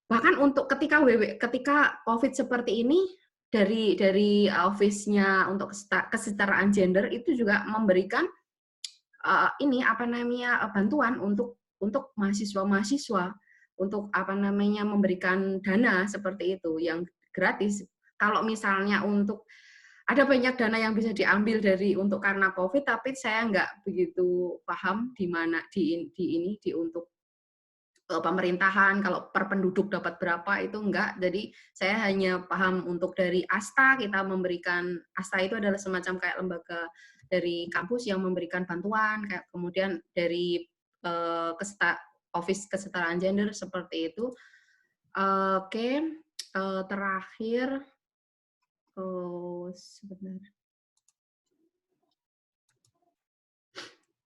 Bahkan untuk ketika COVID seperti ini, dari office-nya untuk kesetaraan gender itu juga memberikan bantuan untuk mahasiswa untuk memberikan dana seperti itu yang gratis. Kalau misalnya ada banyak dana yang bisa diambil untuk karena COVID, tapi saya nggak begitu paham di mana untuk pemerintahan kalau per penduduk dapat berapa itu enggak. Jadi saya hanya paham untuk dari ASTA, kita memberikan, ASTA itu adalah semacam kayak lembaga dari kampus yang memberikan bantuan, kayak kemudian dari Office Kesetaraan Gender seperti itu. Oke, terakhir sebentar.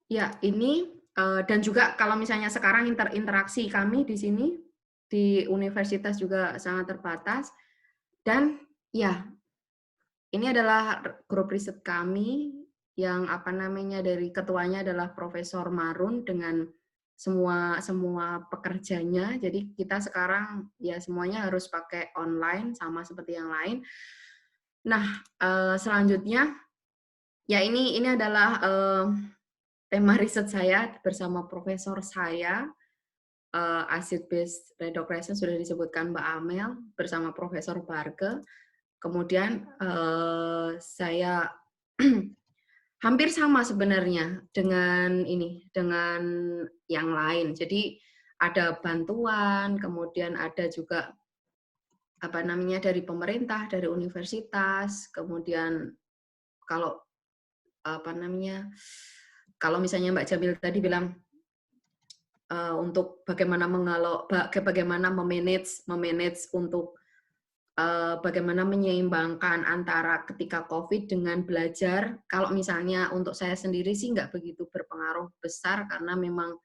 Ya, ini dan juga kalau misalnya sekarang interaksi kami di sini di universitas juga sangat terbatas. Dan ya, ini adalah grup riset kami yang dari ketuanya adalah Profesor Marun dengan semua pekerjanya. Jadi kita sekarang ya semuanya harus pakai online sama seperti yang lain. Nah, selanjutnya ya ini adalah tema riset saya bersama profesor saya, acid base reduction sudah disebutkan Mbak Amel bersama Profesor Barke. Kemudian saya hampir sama sebenarnya dengan yang lain. Jadi ada bantuan, kemudian ada juga dari pemerintah, dari universitas, kemudian kalau kalau misalnya Mbak Jamil tadi bilang untuk bagaimana memanage untuk bagaimana menyeimbangkan antara ketika COVID dengan belajar. Kalau misalnya untuk saya sendiri sih nggak begitu berpengaruh besar karena memang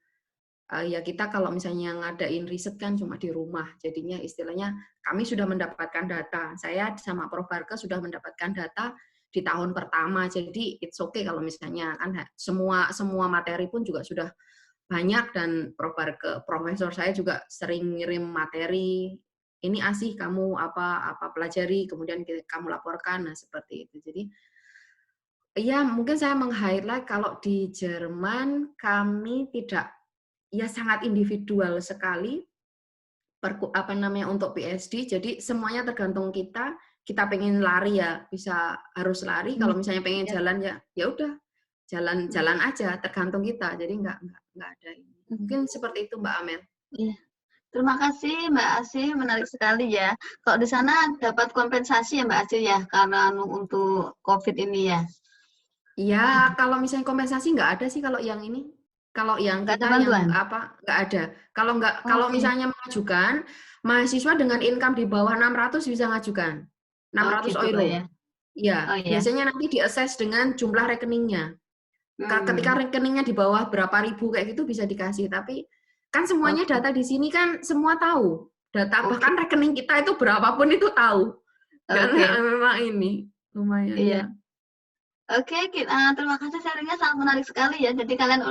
ya kita kalau misalnya ngadain riset kan cuma di rumah. Jadinya istilahnya kami sudah mendapatkan data. Saya sama Prof. Barke sudah mendapatkan data di tahun pertama. Jadi it's okay kalau misalnya kan semua materi pun juga sudah banyak dan profesor saya juga sering ngirim materi. Ini asih kamu apa pelajari, kemudian kamu laporkan, nah seperti itu. Jadi ya mungkin saya meng-highlight kalau di Jerman kami sangat individual sekali untuk PhD. Jadi semuanya tergantung kita pengen lari ya harus lari. Kalau misalnya pengen jalan ya udah jalan aja, tergantung kita. Jadi nggak ada ini. Mungkin seperti itu Mbak Amel. Iya. Terima kasih Mbak Asih, menarik sekali ya. Kalau di sana dapat kompensasi ya Mbak Asih ya, karena untuk COVID ini ya? Iya, kalau misalnya kompensasi nggak ada sih kalau yang ini. Kalau yang Nggak kita ada bantuan? nggak ada. Kalau misalnya mengajukan, mahasiswa dengan income di bawah 600 bisa ngajukan. 600 gitu, euro. ya. Iya, Oh, ya. biasanya nanti di-assess dengan jumlah rekeningnya. Ketika rekeningnya di bawah berapa ribu kayak gitu bisa dikasih, tapi kan semuanya data di sini kan semua tahu. Data bahkan rekening kita itu berapapun itu tahu. Karena memang ini lumayan Iya. ya. Terima kasih, sharingnya sangat menarik sekali ya. Jadi kalian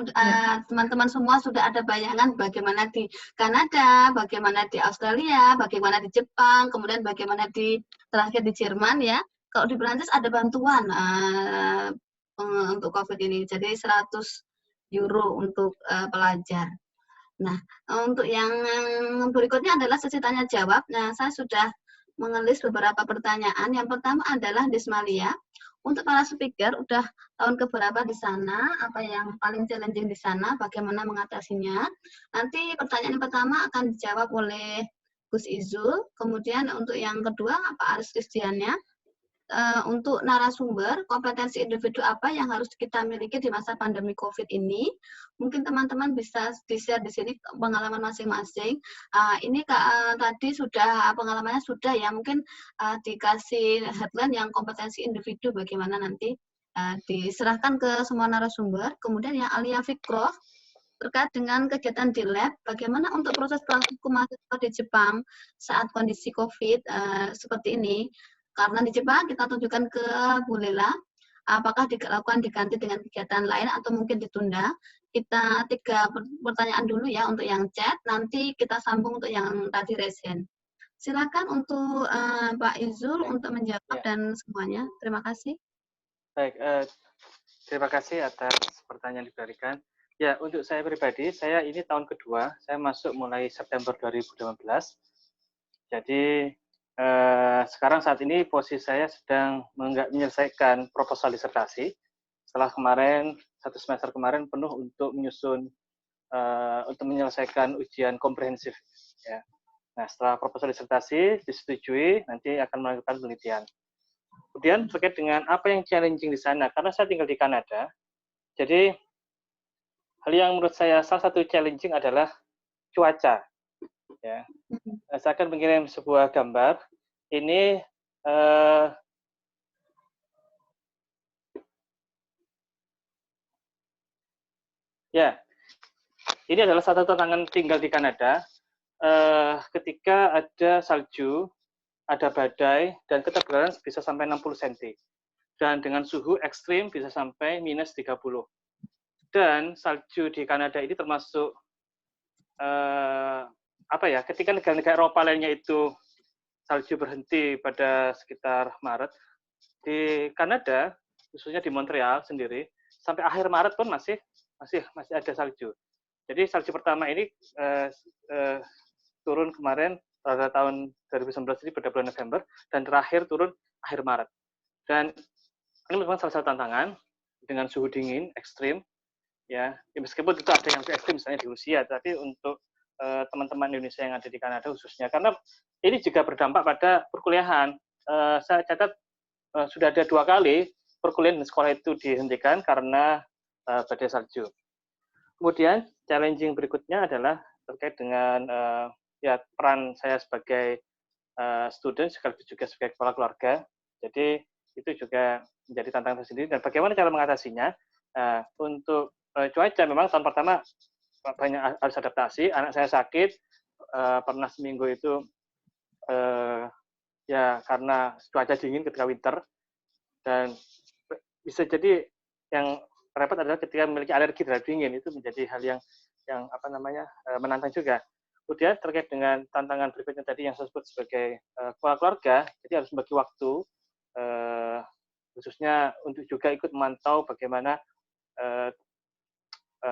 teman-teman semua sudah ada bayangan bagaimana di Kanada, bagaimana di Australia, bagaimana di Jepang, kemudian bagaimana terakhir di Jerman ya. Kalau di Perancis ada bantuan untuk COVID ini, jadi 100 euro untuk pelajar. Nah, untuk yang berikutnya adalah sesi tanya jawab. Nah, saya sudah mengelis beberapa pertanyaan. Yang pertama adalah Desmalia. Untuk para speaker, udah tahun keberapa di sana? Apa yang paling challenging di sana? Bagaimana mengatasinya? Nanti pertanyaan yang pertama akan dijawab oleh Gus Izul. Kemudian untuk yang kedua, Pak Aris Kristiannya. Untuk narasumber, kompetensi individu apa yang harus kita miliki di masa pandemi COVID ini. Mungkin teman-teman bisa di-share di sini pengalaman masing-masing. Ini tadi sudah pengalamannya sudah ya, mungkin dikasih headline yang kompetensi individu bagaimana nanti diserahkan ke semua narasumber. Kemudian yang Alia Fikroh terkait dengan kegiatan di lab, bagaimana untuk proses praktikum mahasiswa di Jepang saat kondisi COVID seperti ini. Karena di Jepang kita tunjukkan ke Bu Lela, apakah dilakukan diganti dengan kegiatan lain atau mungkin ditunda. Kita 3 pertanyaan dulu ya untuk yang chat, nanti kita sambung untuk yang tadi resen. Silakan untuk Pak Izul untuk menjawab dan semuanya. Terima kasih. Baik, terima kasih atas pertanyaan yang diberikan. Ya, untuk saya pribadi, saya ini tahun kedua, saya masuk mulai September 2018. Jadi sekarang saat ini posisi saya sedang menyelesaikan proposal disertasi. Setelah kemarin, 1 semester kemarin penuh untuk menyusun, untuk menyelesaikan ujian komprehensif. Ya. Nah, setelah proposal disertasi disetujui, nanti akan melakukan penelitian. Kemudian terkait dengan apa yang challenging di sana, karena saya tinggal di Kanada, jadi hal yang menurut saya salah satu challenging adalah cuaca. Ya. Saya akan mengirim sebuah gambar. Ini ya, ini adalah satu tantangan tinggal di Kanada. ketika ada salju, ada badai, dan ketebalan bisa sampai 60 cm. Dan dengan suhu ekstrim bisa sampai minus 30. Dan salju di Kanada ini termasuk ketika negara-negara Eropa lainnya itu salju berhenti pada sekitar Maret, di Kanada, khususnya di Montreal sendiri, sampai akhir Maret pun masih ada salju. Jadi salju pertama ini turun kemarin pada tahun 2019 ini pada bulan November, dan terakhir turun akhir Maret. Dan ini memang salah satu tantangan dengan suhu dingin ekstrim, ya meskipun itu ada yang ekstrim misalnya di Rusia, tapi untuk teman-teman Indonesia yang ada di Kanada khususnya, karena ini juga berdampak pada perkuliahan. Saya catat sudah ada 2 kali perkuliahan di sekolah itu dihentikan karena badai salju. Kemudian challenging berikutnya adalah terkait dengan peran saya sebagai student sekaligus juga sebagai kepala keluarga. Jadi itu juga menjadi tantangan tersendiri, dan bagaimana cara mengatasinya. Untuk cuaca memang tahun pertama banyak harus adaptasi. Anak saya sakit, pernah seminggu itu karena cuaca dingin ketika winter, dan bisa jadi yang repot adalah ketika memiliki alergi terhadap dingin, itu menjadi hal yang menantang juga. Kemudian terkait dengan tantangan berikutnya tadi yang saya sebut sebagai kepala keluarga, jadi harus membagi waktu khususnya untuk juga ikut memantau bagaimana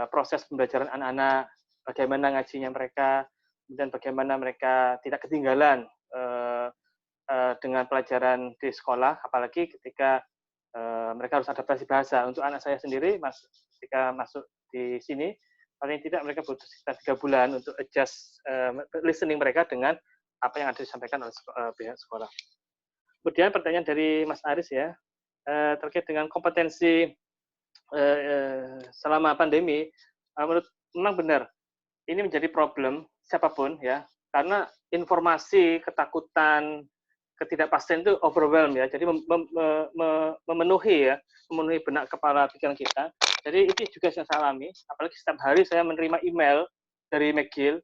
proses pembelajaran anak-anak, bagaimana ngajinya mereka, kemudian bagaimana mereka tidak ketinggalan dengan pelajaran di sekolah, apalagi ketika mereka harus adaptasi bahasa. Untuk anak saya sendiri, ketika masuk di sini, paling tidak mereka butuh sekitar 3 bulan untuk adjust listening mereka dengan apa yang ada disampaikan oleh pihak sekolah. Kemudian pertanyaan dari Mas Aris ya, terkait dengan kompetensi selama pandemi, menurut memang benar, ini menjadi problem siapapun ya, karena informasi, ketakutan, ketidakpastian itu overwhelm ya, jadi memenuhi benak kepala pikiran kita. Jadi itu juga yang saya alami, apalagi setiap hari saya menerima email dari McGill.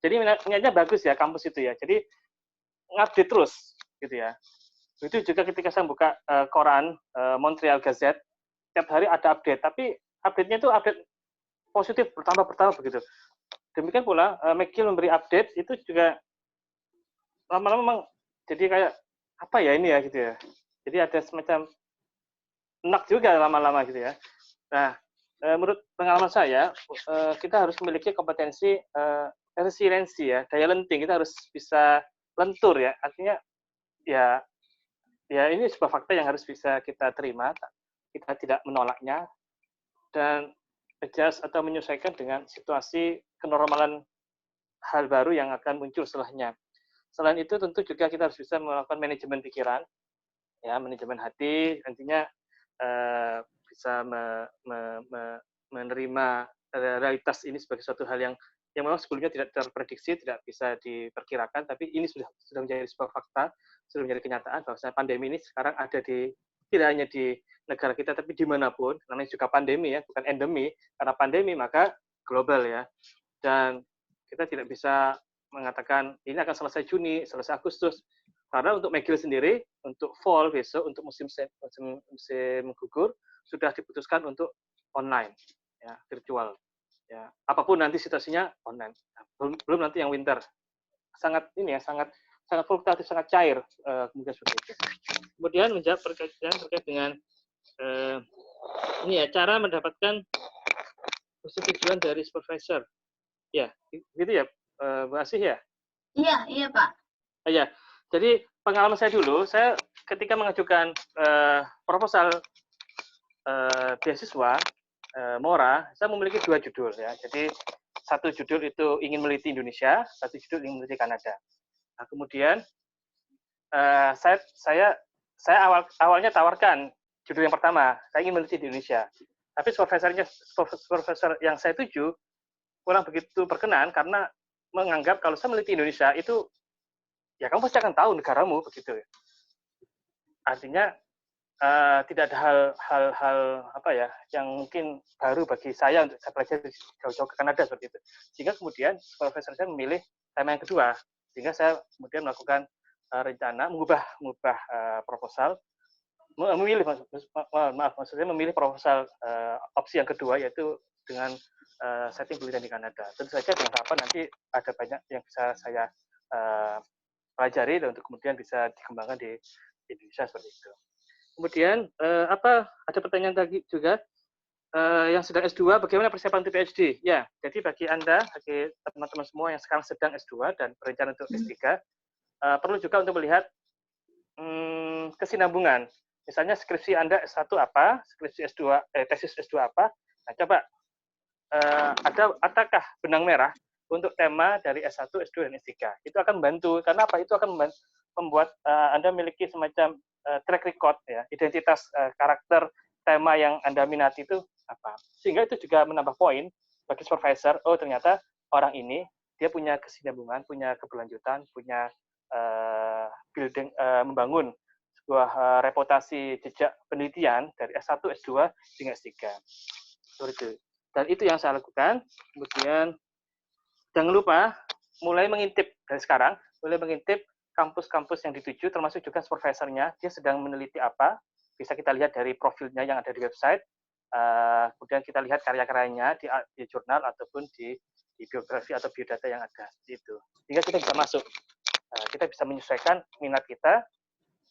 Jadi niatnya bagus ya kampus itu ya, jadi ngupdate terus gitu ya. Itu juga ketika saya buka koran Montreal Gazette, setiap hari ada update, tapi update-nya itu update positif, bertambah begitu. Demikian pula McGill memberi update itu juga lama-lama memang jadi kayak apa ya ini ya gitu ya. Jadi ada semacam enak juga lama-lama gitu ya. Nah, menurut pengalaman saya, kita harus memiliki kompetensi resiliensi ya, daya lenting. Kita harus bisa lentur ya. Artinya ya ini sebuah fakta yang harus bisa kita terima. Kita tidak menolaknya, dan adjust atau menyesuaikan dengan situasi kenormalan hal baru yang akan muncul setelahnya. Selain itu tentu juga kita harus bisa melakukan manajemen pikiran, ya manajemen hati, nantinya bisa menerima realitas ini sebagai suatu hal yang memang sebelumnya tidak terprediksi, tidak bisa diperkirakan, tapi ini sudah menjadi sebuah fakta, sudah menjadi kenyataan bahwa pandemi ini sekarang ada tidak hanya di negara kita, tapi dimanapun, namanya juga pandemi ya, bukan endemi, karena pandemi maka global ya, dan kita tidak bisa mengatakan ini akan selesai Juni, selesai Agustus, karena untuk McGill sendiri, untuk fall besok, untuk musim gugur, sudah diputuskan untuk online, ya virtual, ya apapun nanti situasinya online, belum nanti yang winter, sangat fluktuatif, sangat cair, kemudian seperti itu. Kemudian menjawab terkait dengan ini ya, cara mendapatkan persetujuan dari supervisor. Ya, gitu ya, Bu Asih ya? Iya Pak. Ya, jadi pengalaman saya dulu, saya ketika mengajukan proposal beasiswa Mora, saya memiliki 2 judul ya. Jadi satu judul itu ingin meneliti Indonesia, satu judul ingin meneliti Kanada. Nah, kemudian saya awalnya tawarkan judul yang pertama, saya ingin meneliti di Indonesia. Tapi supervisor yang saya tuju kurang begitu berkenan karena menganggap kalau saya meneliti Indonesia itu ya kamu pasti akan tahu negaramu begitu. Artinya tidak ada hal-hal apa ya yang mungkin baru bagi saya untuk saya pelajari jauh-jauh ke Kanada seperti itu. Sehingga kemudian supervisor saya memilih tema yang kedua, sehingga saya kemudian melakukan rencana mengubah proposal, maksudnya memilih proposal opsi yang kedua, yaitu dengan setting penelitian di Kanada. Tentu saja dengan harapan nanti ada banyak yang bisa saya pelajari dan untuk kemudian bisa dikembangkan di Indonesia seperti itu. Kemudian ada pertanyaan lagi juga yang sedang S2, bagaimana persiapan untuk PhD? Ya, jadi bagi Anda, bagi teman-teman semua yang sekarang sedang S2 dan berencana untuk S3, perlu juga untuk melihat kesinambungan. Misalnya skripsi Anda S1 apa, skripsi S2, tesis S2 apa. Nah, coba adakah benang merah untuk tema dari S1, S2, dan S3? Itu akan membantu, karena apa? Itu akan membuat Anda memiliki semacam track record, ya, identitas karakter tema yang Anda minati itu apa. Sehingga itu juga menambah poin bagi supervisor, oh ternyata orang ini, dia punya kesinambungan, punya keberlanjutan, punya membangun sebuah reputasi jejak penelitian dari S1, S2, hingga S3. Seperti itu. Dan itu yang saya lakukan. Kemudian jangan lupa mulai mengintip dari sekarang, mulai mengintip kampus-kampus yang dituju, termasuk juga supervisornya, dia sedang meneliti apa, bisa kita lihat dari profilnya yang ada di website, kemudian kita lihat karya-karyanya di jurnal ataupun di biografi atau biodata yang ada. Itu. Sehingga kita bisa masuk, kita bisa menyesuaikan minat kita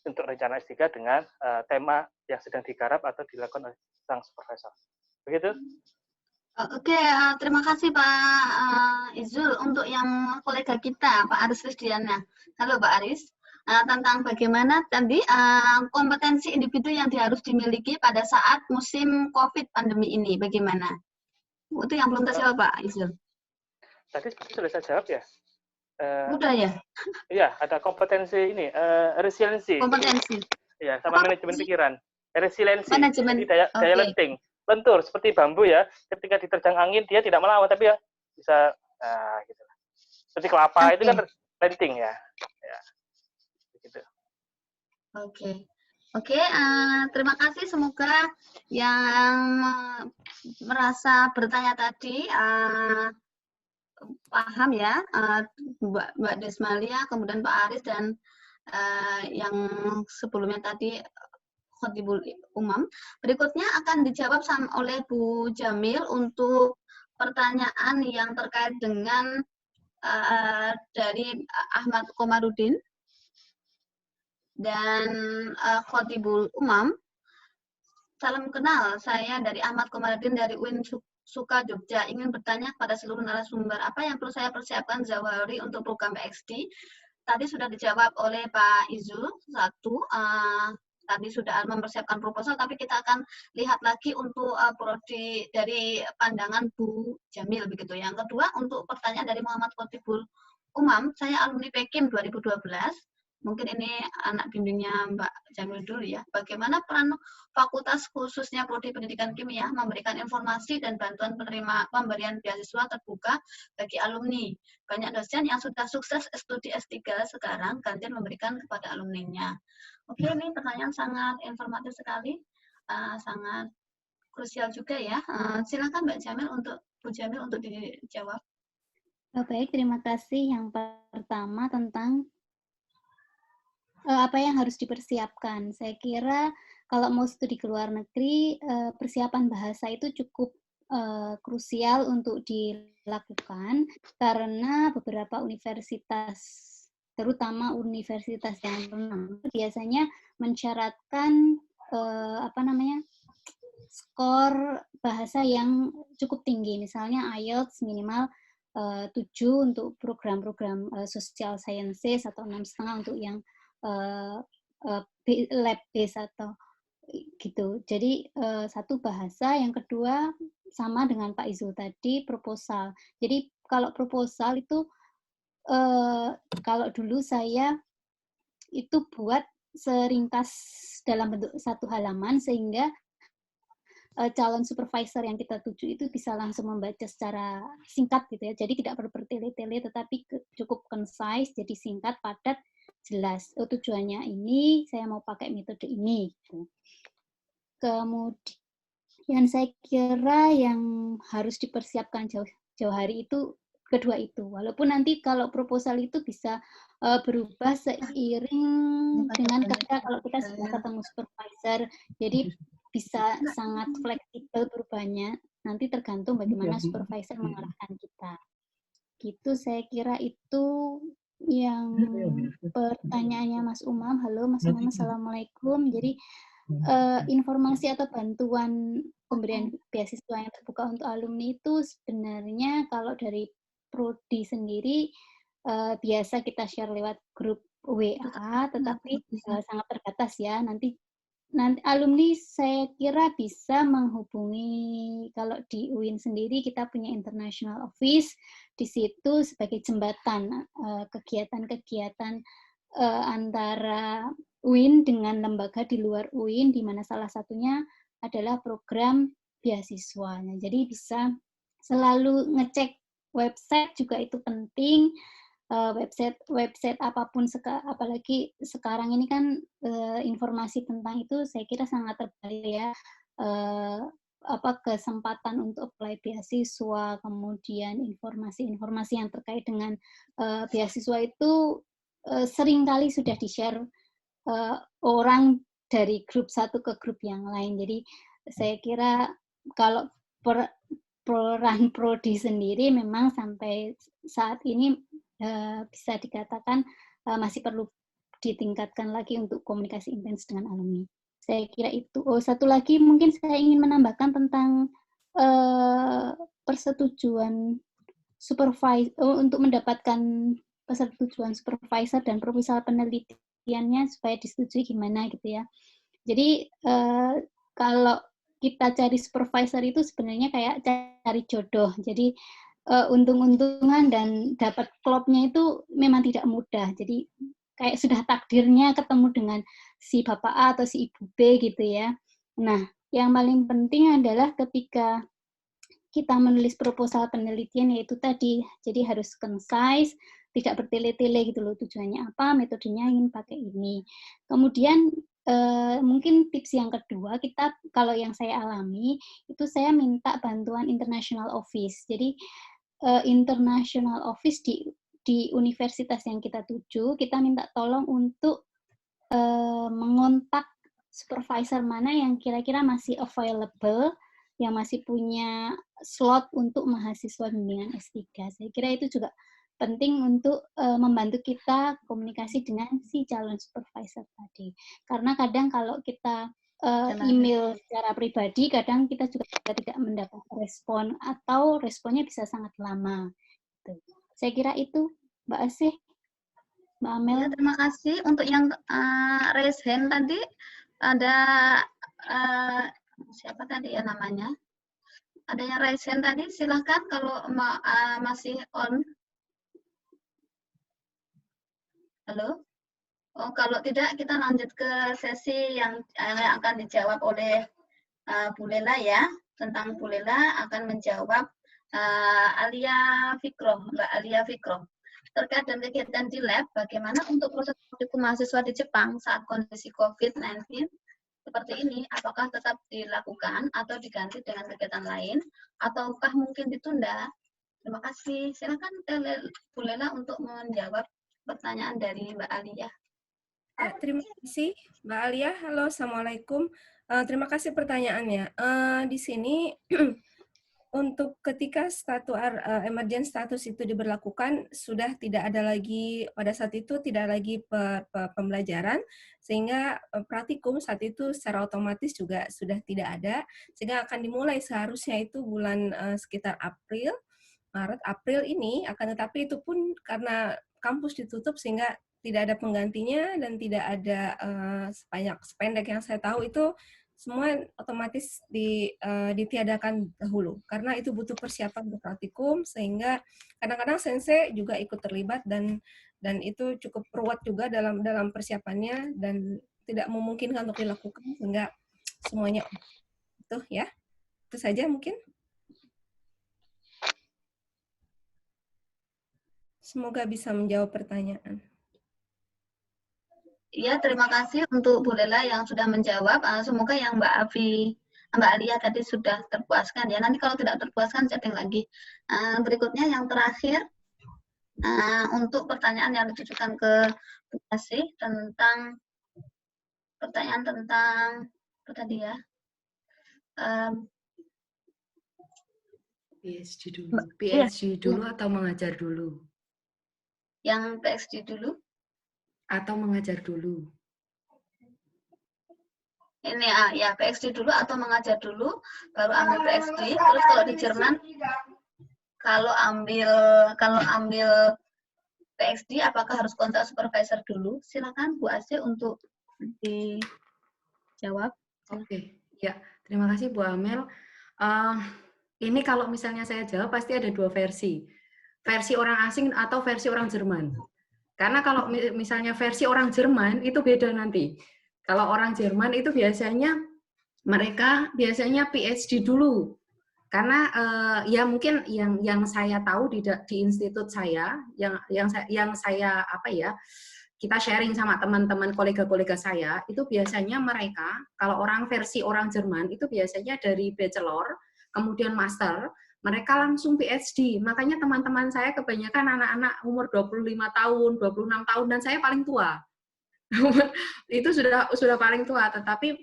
untuk rencana S3 dengan tema yang sedang digarap atau dilakukan oleh sang supervisor. Begitu? Oke, terima kasih Pak Izul. Untuk yang kolega kita, Pak Aris Krisdiana. Halo Pak Aris, tentang bagaimana tadi kompetensi individu yang harus dimiliki pada saat musim COVID pandemi ini, bagaimana? Itu yang belum terjawab Pak Izul. Tadi sudah saya jawab ya? Udah ya? Iya, ada kompetensi ini, resiliensi. Kompetensi. Iya, sama manajemen pikiran. Resiliensi, manajemen. Jadi daya lenting. Lentur, seperti bambu ya, ketika diterjang angin, dia tidak melawan, tapi ya bisa, gitu. Seperti kelapa, itu kan lenting ya. Gitu. Oke, terima kasih. Semoga yang merasa bertanya tadi paham ya, Mbak Desmalia, kemudian Pak Aris, dan yang sebelumnya tadi Khotibul Umam. Berikutnya akan dijawab oleh Bu Jamil untuk pertanyaan yang terkait dengan dari Ahmad Komarudin dan Khotibul Umam. Salam kenal, saya dari Ahmad Komarudin dari UIN Suka Jogja. Ingin bertanya kepada seluruh narasumber, apa yang perlu saya persiapkan Zawahri untuk program PhD? Tadi sudah dijawab oleh Pak Izul, tadi sudah mempersiapkan proposal, tapi kita akan lihat lagi untuk prodi dari pandangan Bu Jamil begitu. Yang kedua, untuk pertanyaan dari Muhammad Khotibul Umam, saya alumni PEKIM 2012. Mungkin ini anak bimbingnya Mbak Jamil dulu ya. Bagaimana peran fakultas khususnya prodi pendidikan kimia memberikan informasi dan bantuan pemberian beasiswa terbuka bagi alumni. Banyak dosen yang sudah sukses studi S3 sekarang gantian memberikan kepada alumninya. Oke, ini pertanyaan sangat informatif sekali, sangat krusial juga ya. Silakan Mbak Jamil Bu Jamil untuk dijawab. Baik, terima kasih. Yang pertama tentang apa yang harus dipersiapkan. Saya kira kalau mau studi ke luar negeri, persiapan bahasa itu cukup krusial untuk dilakukan karena beberapa universitas, terutama universitas yang renang, biasanya mensyaratkan skor bahasa yang cukup tinggi, misalnya IELTS minimal 7 untuk program-program social sciences atau 6,5 untuk yang lab base atau gitu. Jadi satu bahasa, yang kedua sama dengan Pak Izul tadi, proposal. Jadi kalau proposal itu kalau dulu saya itu buat seringkas dalam bentuk satu halaman sehingga calon supervisor yang kita tuju itu bisa langsung membaca secara singkat gitu ya. Jadi tidak perlu bertele-tele tetapi cukup concise, jadi singkat, padat, jelas. Oh, tujuannya ini, saya mau pakai metode ini. Gitu. Kemudian saya kira yang harus dipersiapkan jauh hari itu kedua itu. Walaupun nanti kalau proposal itu bisa berubah seiring dengan kerja kalau kita sudah ketemu supervisor. Jadi bisa sangat fleksibel berubahnya. Nanti tergantung bagaimana supervisor mengarahkan kita. Gitu saya kira itu yang pertanyaannya Mas Umam. Halo Mas Umam, Assalamualaikum. Jadi informasi atau bantuan pemberian beasiswa yang terbuka untuk alumni itu sebenarnya kalau dari Prodi sendiri biasa kita share lewat grup WA, tetapi sangat terbatas ya. Nanti alumni saya kira bisa menghubungi, kalau di UIN sendiri kita punya International Office, di situ sebagai jembatan kegiatan-kegiatan antara UIN dengan lembaga di luar UIN, di mana salah satunya adalah program beasiswanya. Jadi bisa selalu ngecek website juga itu penting. Website apapun, apalagi sekarang ini kan informasi tentang itu saya kira sangat terbaik ya. Kesempatan untuk apply beasiswa, kemudian informasi-informasi yang terkait dengan beasiswa itu seringkali sudah di-share orang dari grup satu ke grup yang lain. Jadi saya kira kalau peran Prodi sendiri memang sampai saat ini bisa dikatakan masih perlu ditingkatkan lagi untuk komunikasi intens dengan alumni. Saya kira itu. Oh, satu lagi mungkin saya ingin menambahkan tentang persetujuan supervisor untuk mendapatkan persetujuan supervisor dan proposal penelitiannya supaya disetujui gimana gitu ya. Jadi kalau kita cari supervisor itu sebenarnya kayak cari jodoh. Jadi untung-untungan dan dapat klopnya itu memang tidak mudah. Jadi kayak sudah takdirnya ketemu dengan si Bapak A atau si Ibu B gitu ya. Nah, yang paling penting adalah ketika kita menulis proposal penelitian yaitu tadi, jadi harus concise, tidak bertele-tele gitu loh, tujuannya apa, metodenya ingin pakai ini. Kemudian mungkin tips yang kedua, kita kalau yang saya alami itu saya minta bantuan International Office. Jadi International Office di universitas yang kita tuju, kita minta tolong untuk mengontak supervisor mana yang kira-kira masih available, yang masih punya slot untuk mahasiswa bimbingan S3. Saya kira itu juga penting untuk membantu kita komunikasi dengan si calon supervisor tadi. Karena kadang kalau kita email secara pribadi, kadang kita juga tidak mendapat respon atau responnya bisa sangat lama. Saya kira itu, Mbak Asih, Mbak Amel. Ya, terima kasih. Untuk yang raise hand tadi, ada siapa tadi ya namanya? Ada yang raise hand tadi, silahkan kalau masih on. Halo? Oh, kalau tidak, kita lanjut ke sesi yang akan dijawab oleh Bu Lela ya. Tentang Bu Lela akan menjawab Alia Fikro, Mbak Alia Fikro. Terkait dengan kegiatan di lab, bagaimana untuk proses praktikum mahasiswa di Jepang saat kondisi COVID-19 seperti ini, apakah tetap dilakukan atau diganti dengan kegiatan lain, ataukah mungkin ditunda? Terima kasih. Silakan Bu Lela untuk menjawab pertanyaan dari Mbak Alia. Ya, terima kasih Mbak Alia. Halo, Assalamualaikum. Terima kasih pertanyaannya. Di sini untuk ketika emergency status itu diberlakukan, sudah tidak ada lagi, pada saat itu tidak lagi pembelajaran, sehingga praktikum saat itu secara otomatis juga sudah tidak ada, sehingga akan dimulai seharusnya itu bulan sekitar Maret, April ini, akan tetapi itu pun karena kampus ditutup sehingga tidak ada penggantinya dan tidak ada sependek yang saya tahu itu semua otomatis ditiadakan dahulu karena itu butuh persiapan untuk praktikum, sehingga kadang-kadang sensei juga ikut terlibat dan itu cukup ruwet juga dalam persiapannya dan tidak memungkinkan untuk dilakukan, sehingga semuanya itu ya. Itu saja mungkin. Semoga bisa menjawab pertanyaan. Ya, terima kasih untuk Bu Lela yang sudah menjawab. Semoga yang Mbak Alia tadi sudah terpuaskan ya. Nanti kalau tidak terpuaskan chatting lagi. Berikutnya yang terakhir untuk pertanyaan yang ditujukan ke Bu Asih tentang pertanyaan tentang apa tadi ya? PhD dulu. PhD dulu atau mengajar dulu? Yang PhD dulu. Atau mengajar dulu? Ini ya PhD dulu atau mengajar dulu, baru ambil PhD. Terus kalau di Jerman, kalau ambil PhD, apakah harus kontak supervisor dulu? Silakan Bu Asih untuk dijawab. Oke, ya terima kasih Bu Amel. Ini kalau misalnya saya jawab pasti ada dua versi orang asing atau versi orang Jerman. Karena kalau misalnya versi orang Jerman itu beda nanti. Kalau orang Jerman itu mereka biasanya PhD dulu. Karena ya mungkin yang saya tahu di institut saya, yang saya kita sharing sama teman-teman kolega-kolega saya, itu biasanya mereka kalau versi orang Jerman itu biasanya dari bachelor, kemudian master, mereka langsung PhD. Makanya teman-teman saya kebanyakan anak-anak umur 25 tahun, 26 tahun, dan saya paling tua. Itu sudah paling tua, tetapi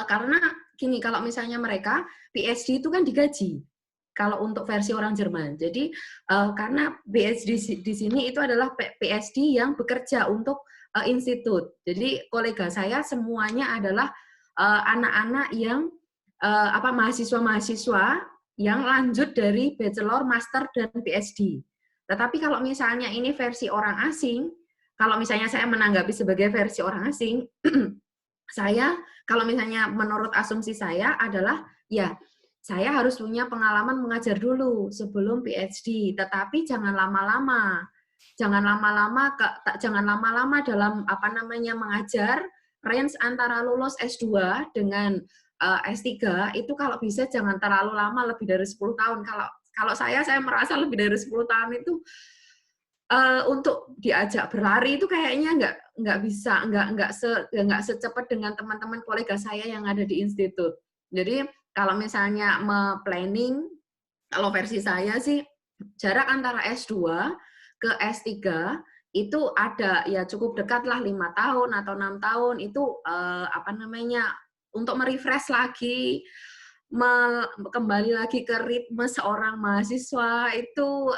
karena gini, kalau misalnya mereka PhD itu kan digaji. Kalau untuk versi orang Jerman. Jadi karena PhD di sini itu adalah PhD yang bekerja untuk institut. Jadi kolega saya semuanya adalah anak-anak yang mahasiswa-mahasiswa yang lanjut dari bachelor, master, dan PhD. Tetapi kalau misalnya ini versi orang asing, kalau misalnya saya menanggapi sebagai versi orang asing, kalau misalnya menurut asumsi saya adalah, ya, saya harus punya pengalaman mengajar dulu sebelum PhD, tetapi jangan lama-lama. Jangan lama-lama dalam mengajar. Range antara lulus S2 dengan S3 itu kalau bisa jangan terlalu lama, lebih dari 10 tahun. Kalau saya merasa lebih dari 10 tahun itu untuk diajak berlari itu kayaknya nggak bisa, nggak secepat dengan teman-teman kolega saya yang ada di institut. Jadi kalau misalnya planning, kalau versi saya sih jarak antara S2 ke S3 itu ada ya cukup dekat lah, 5 tahun atau 6 tahun itu untuk merefresh lagi, kembali lagi ke ritme seorang mahasiswa itu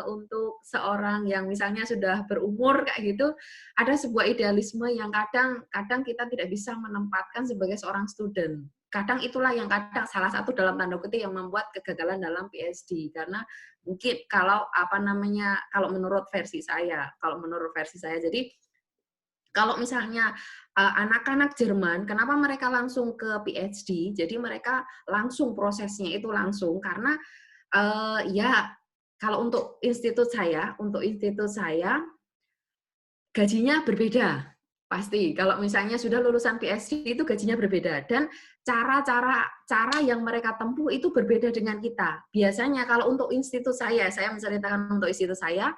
untuk seorang yang misalnya sudah berumur kayak gitu, ada sebuah idealisme yang kadang kita tidak bisa menempatkan sebagai seorang student. Kadang itulah yang salah satu dalam tanda kutip yang membuat kegagalan dalam PhD, karena mungkin kalau menurut versi saya, jadi kalau misalnya anak-anak Jerman, kenapa mereka langsung ke PhD? Jadi mereka langsung prosesnya itu langsung karena ya kalau untuk institut saya gajinya berbeda. Pasti kalau misalnya sudah lulusan PhD itu gajinya berbeda, dan cara yang mereka tempuh itu berbeda dengan kita. Biasanya kalau untuk institut saya menceritakan untuk institut saya,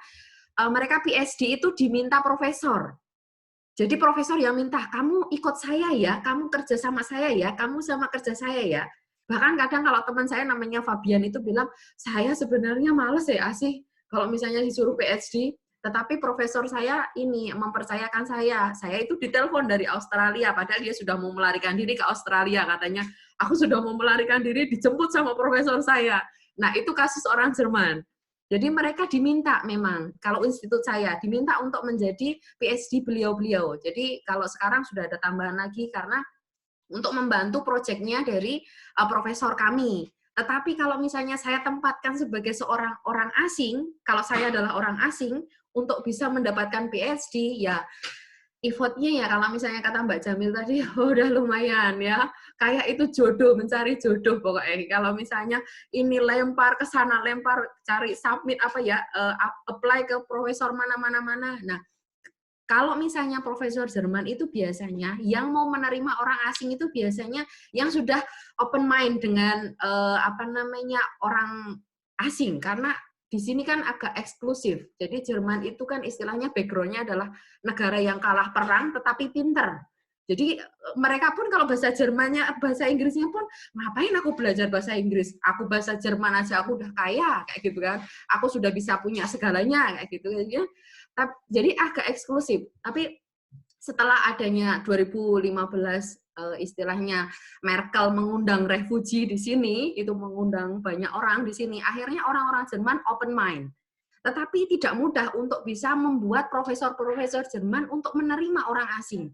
mereka PhD itu diminta profesor. Jadi profesor yang minta, kamu ikut saya ya, kamu kerja sama saya ya, kamu sama kerja saya ya. Bahkan kadang kalau teman saya namanya Fabian itu bilang, saya sebenarnya males ya Asih kalau misalnya disuruh PhD. Tetapi profesor saya ini mempercayakan saya itu ditelepon dari Australia, padahal dia sudah mau melarikan diri ke Australia, katanya, aku sudah mau melarikan diri, dijemput sama profesor saya. Nah, itu kasus orang Jerman. Jadi mereka diminta memang, kalau institut saya, diminta untuk menjadi PhD beliau-beliau. Jadi kalau sekarang sudah ada tambahan lagi, karena untuk membantu proyeknya dari profesor kami. Tetapi kalau misalnya saya tempatkan sebagai seorang orang asing, kalau saya adalah orang asing, untuk bisa mendapatkan PhD, ya effortnya ya kalau misalnya kata Mbak Jamil tadi, udah lumayan ya, kayak itu jodoh, mencari jodoh pokoknya. Kalau misalnya ini lempar ke sana, lempar, cari submit apply ke profesor mana. Nah, kalau misalnya profesor Jerman itu biasanya yang mau menerima orang asing itu biasanya yang sudah open mind dengan orang asing, karena di sini kan agak eksklusif. Jadi Jerman itu kan istilahnya background-nya adalah negara yang kalah perang tetapi pinter. Jadi mereka pun kalau bahasa Jermannya, bahasa Inggrisnya pun, ngapain aku belajar bahasa Inggris? Aku bahasa Jerman aja aku udah kaya, kayak gitu kan. Aku sudah bisa punya segalanya, kayak gitu. Jadi agak eksklusif. Tapi setelah adanya 2015 istilahnya Merkel mengundang refugee di sini, itu mengundang banyak orang di sini, akhirnya orang-orang Jerman open mind. Tetapi tidak mudah untuk bisa membuat profesor-profesor Jerman untuk menerima orang asing.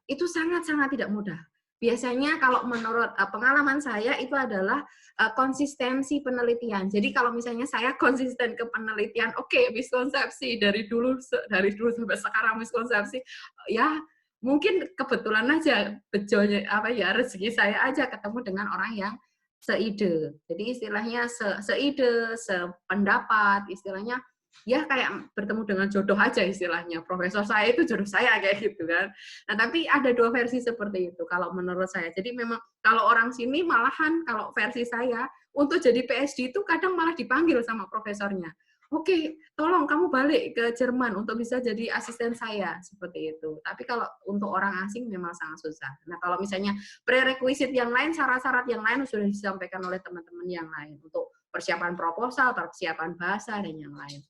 Itu sangat-sangat tidak mudah. Biasanya kalau menurut pengalaman saya itu adalah konsistensi penelitian. Jadi kalau misalnya saya konsisten ke penelitian, oke, miskonsepsi dari dulu sampai sekarang miskonsepsi, ya mungkin kebetulan aja bejonya rezeki saya aja ketemu dengan orang yang seide. Jadi istilahnya seide, sependapat, istilahnya ya kayak bertemu dengan jodoh aja istilahnya. Profesor saya itu jodoh saya kayak gitu kan. Nah, tapi ada dua versi seperti itu kalau menurut saya. Jadi memang kalau orang sini malahan kalau versi saya untuk jadi PhD itu kadang malah dipanggil sama profesornya. Oke, tolong kamu balik ke Jerman untuk bisa jadi asisten saya seperti itu. Tapi kalau untuk orang asing memang sangat susah. Nah, kalau misalnya prerequisite yang lain, syarat-syarat yang lain sudah disampaikan oleh teman-teman yang lain untuk persiapan proposal, persiapan bahasa dan yang lain.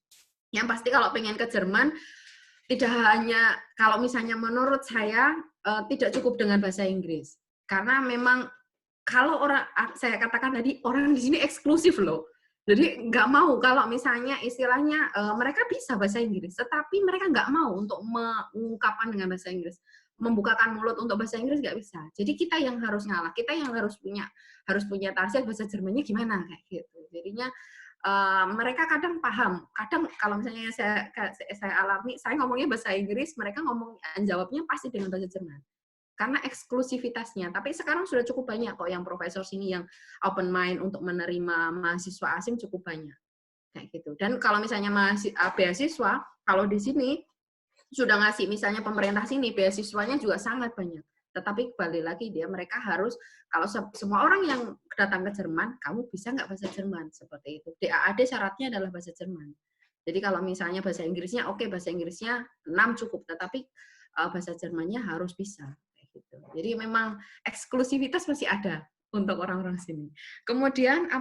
Yang pasti kalau pengen ke Jerman, tidak hanya, kalau misalnya menurut saya, tidak cukup dengan bahasa Inggris. Karena memang, kalau saya katakan tadi, orang di sini eksklusif loh. Jadi nggak mau, kalau misalnya istilahnya, mereka bisa bahasa Inggris, tetapi mereka nggak mau untuk mengungkapkan dengan bahasa Inggris. Membukakan mulut untuk bahasa Inggris nggak bisa. Jadi kita yang harus ngalah, kita yang harus punya target bahasa Jermannya gimana, kayak gitu. Jadinya, mereka kadang paham, kadang kalau misalnya saya alami, saya ngomongnya bahasa Inggris, mereka jawabnya pasti dengan bahasa Jerman. Karena eksklusivitasnya. Tapi sekarang sudah cukup banyak kok yang profesor sini yang open mind untuk menerima mahasiswa asing cukup banyak. Kayak gitu. Dan kalau misalnya beasiswa, kalau di sini sudah ngasih, misalnya pemerintah sini, beasiswanya juga sangat banyak. Tetapi kembali lagi mereka harus, kalau semua orang yang datang ke Jerman, kamu bisa nggak bahasa Jerman? Seperti itu. DAAD syaratnya adalah bahasa Jerman. Jadi kalau misalnya bahasa Inggrisnya, oke, bahasa Inggrisnya 6 cukup, tetapi bahasa Jermannya harus bisa. Kayak gitu. Jadi memang eksklusivitas masih ada untuk orang-orang sini. Kemudian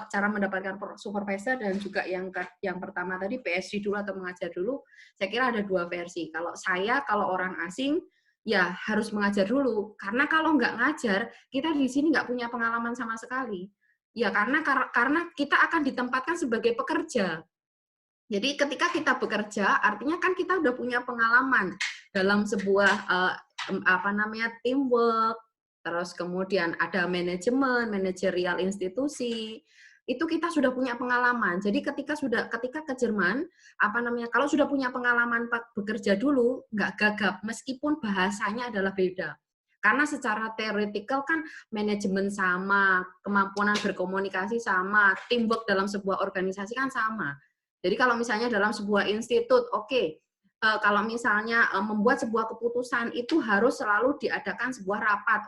cara mendapatkan supervisor dan juga yang pertama tadi PhD dulu atau mengajar dulu, saya kira ada dua versi. Kalau orang asing ya harus mengajar dulu, karena kalau nggak ngajar, kita di sini nggak punya pengalaman sama sekali. Ya karena kita akan ditempatkan sebagai pekerja. Jadi ketika kita bekerja, artinya kan kita udah punya pengalaman dalam sebuah teamwork, terus kemudian ada manajerial institusi. Itu kita sudah punya pengalaman. Jadi ketika ke Jerman, kalau sudah punya pengalaman bekerja dulu, nggak gagap, meskipun bahasanya adalah beda. Karena secara teoretikal kan manajemen sama, kemampuan berkomunikasi sama, teamwork dalam sebuah organisasi kan sama. Jadi kalau misalnya dalam sebuah institut, kalau misalnya membuat sebuah keputusan itu harus selalu diadakan sebuah rapat,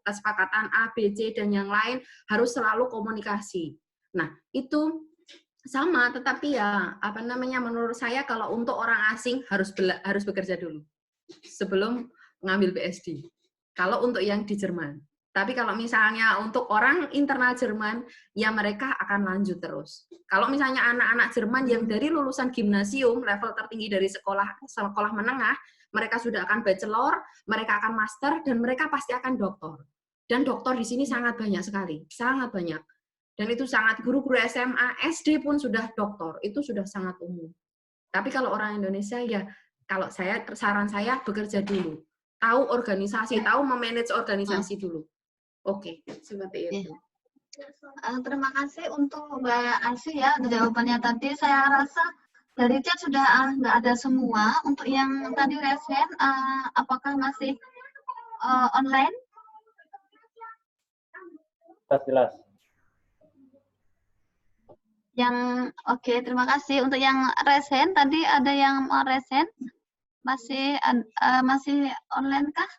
kesepakatan A, B, C dan yang lain harus selalu komunikasi. Nah, itu sama, tetapi menurut saya kalau untuk orang asing harus bekerja dulu sebelum ngambil PhD. Kalau untuk yang di Jerman. Tapi kalau misalnya untuk orang internal Jerman, ya mereka akan lanjut terus. Kalau misalnya anak-anak Jerman yang dari lulusan gimnasium, level tertinggi dari sekolah menengah, mereka sudah akan bachelor, mereka akan master, dan mereka pasti akan doktor. Dan doktor di sini sangat banyak sekali, sangat banyak. Dan itu sangat, guru-guru SMA, SD pun sudah doktor, itu sudah sangat umum. Tapi kalau orang Indonesia, ya kalau saran saya bekerja dulu. Tahu organisasi, tahu memanage organisasi dulu. Oke, seperti itu. Terima kasih untuk Mbak Asih ya jawabannya tadi. Saya rasa dari chat sudah nggak ada semua. Untuk yang tadi resen, apakah masih online? Jelas. Terima kasih. Untuk yang resen tadi ada yang mau resen, masih online kah?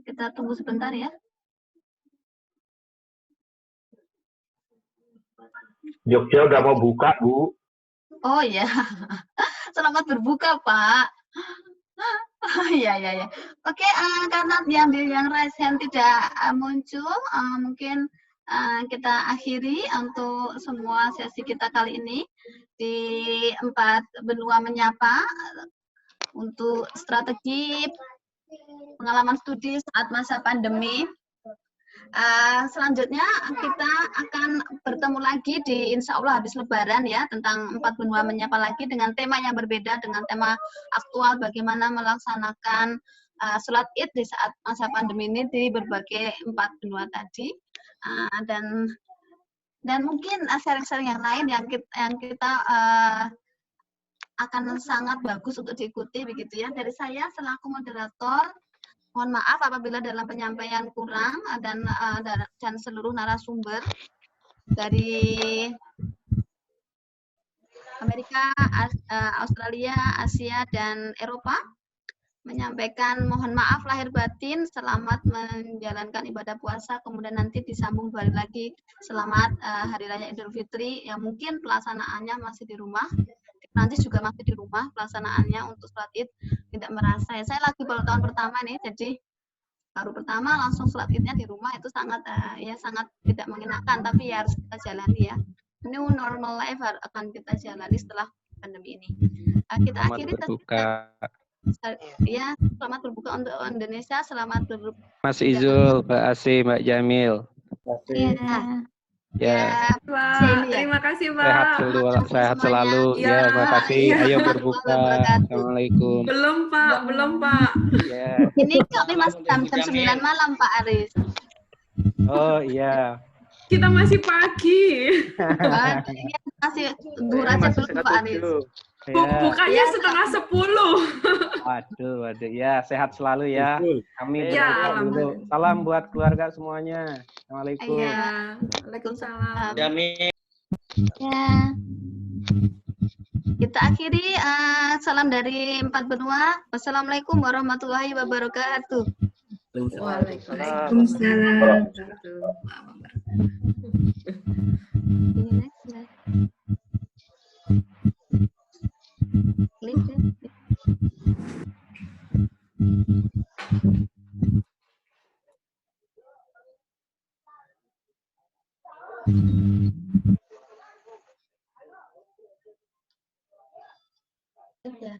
Kita tunggu sebentar ya. Jogja udah mau buka, Bu. Oh ya, selamat berbuka Pak. Iya, iya, iya. Oke, karena yang raise hand tidak muncul, mungkin kita akhiri untuk semua sesi kita kali ini di 4 benua menyapa untuk strategi pengalaman studi saat masa pandemi. Selanjutnya kita akan bertemu lagi di insya Allah habis Lebaran ya, tentang 4 benua menyapa lagi dengan tema yang berbeda, dengan tema aktual bagaimana melaksanakan sholat id di saat masa pandemi ini di berbagai 4 benua tadi. Dan mungkin sharing-sharing yang lain yang kita akan sangat bagus untuk diikuti begitu ya. Dari saya selaku moderator, mohon maaf apabila dalam penyampaian kurang dan seluruh narasumber dari Amerika, Australia, Asia, dan Eropa menyampaikan mohon maaf lahir batin, selamat menjalankan ibadah puasa, kemudian nanti disambung balik lagi selamat Hari Raya Idul Fitri, yang mungkin pelaksanaannya masih di rumah. Nanti juga masih di rumah pelaksanaannya untuk sholat id, tidak merasa ya saya lagi baru tahun pertama nih, jadi baru pertama langsung sholat idnya di rumah itu sangat sangat tidak mengenakan, tapi ya harus kita jalani ya. New normal life akan kita jalani setelah pandemi ini. Kita akhiri berbuka. Ya, selamat berbuka untuk Indonesia, selamat berbuka. Mas Izul, Mbak Asi, Mbak Jamil. Ya, Pak. Terima kasih, Pak. Sehat selalu. Ya, terima kasih. Ayo berbuka. Assalamualaikum. Belum, Pak. Belum, Pak. Ya. Ini kami masih jam 9 malam, Pak Aris. Oh, iya. Kita masih pagi. Masih duhur aja belum, Pak Aris. Bukanya setengah 10. Waduh. Ya, sehat selalu ya. Kami ya, berbuka dulu. Salam buat keluarga semuanya. Assalamualaikum. Ya, waalaikumsalam. Jamil. Ya. Kita akhiri salam dari 4 benua. Wassalamualaikum warahmatullahi wabarakatuh. Waalaikumsalam. Ya.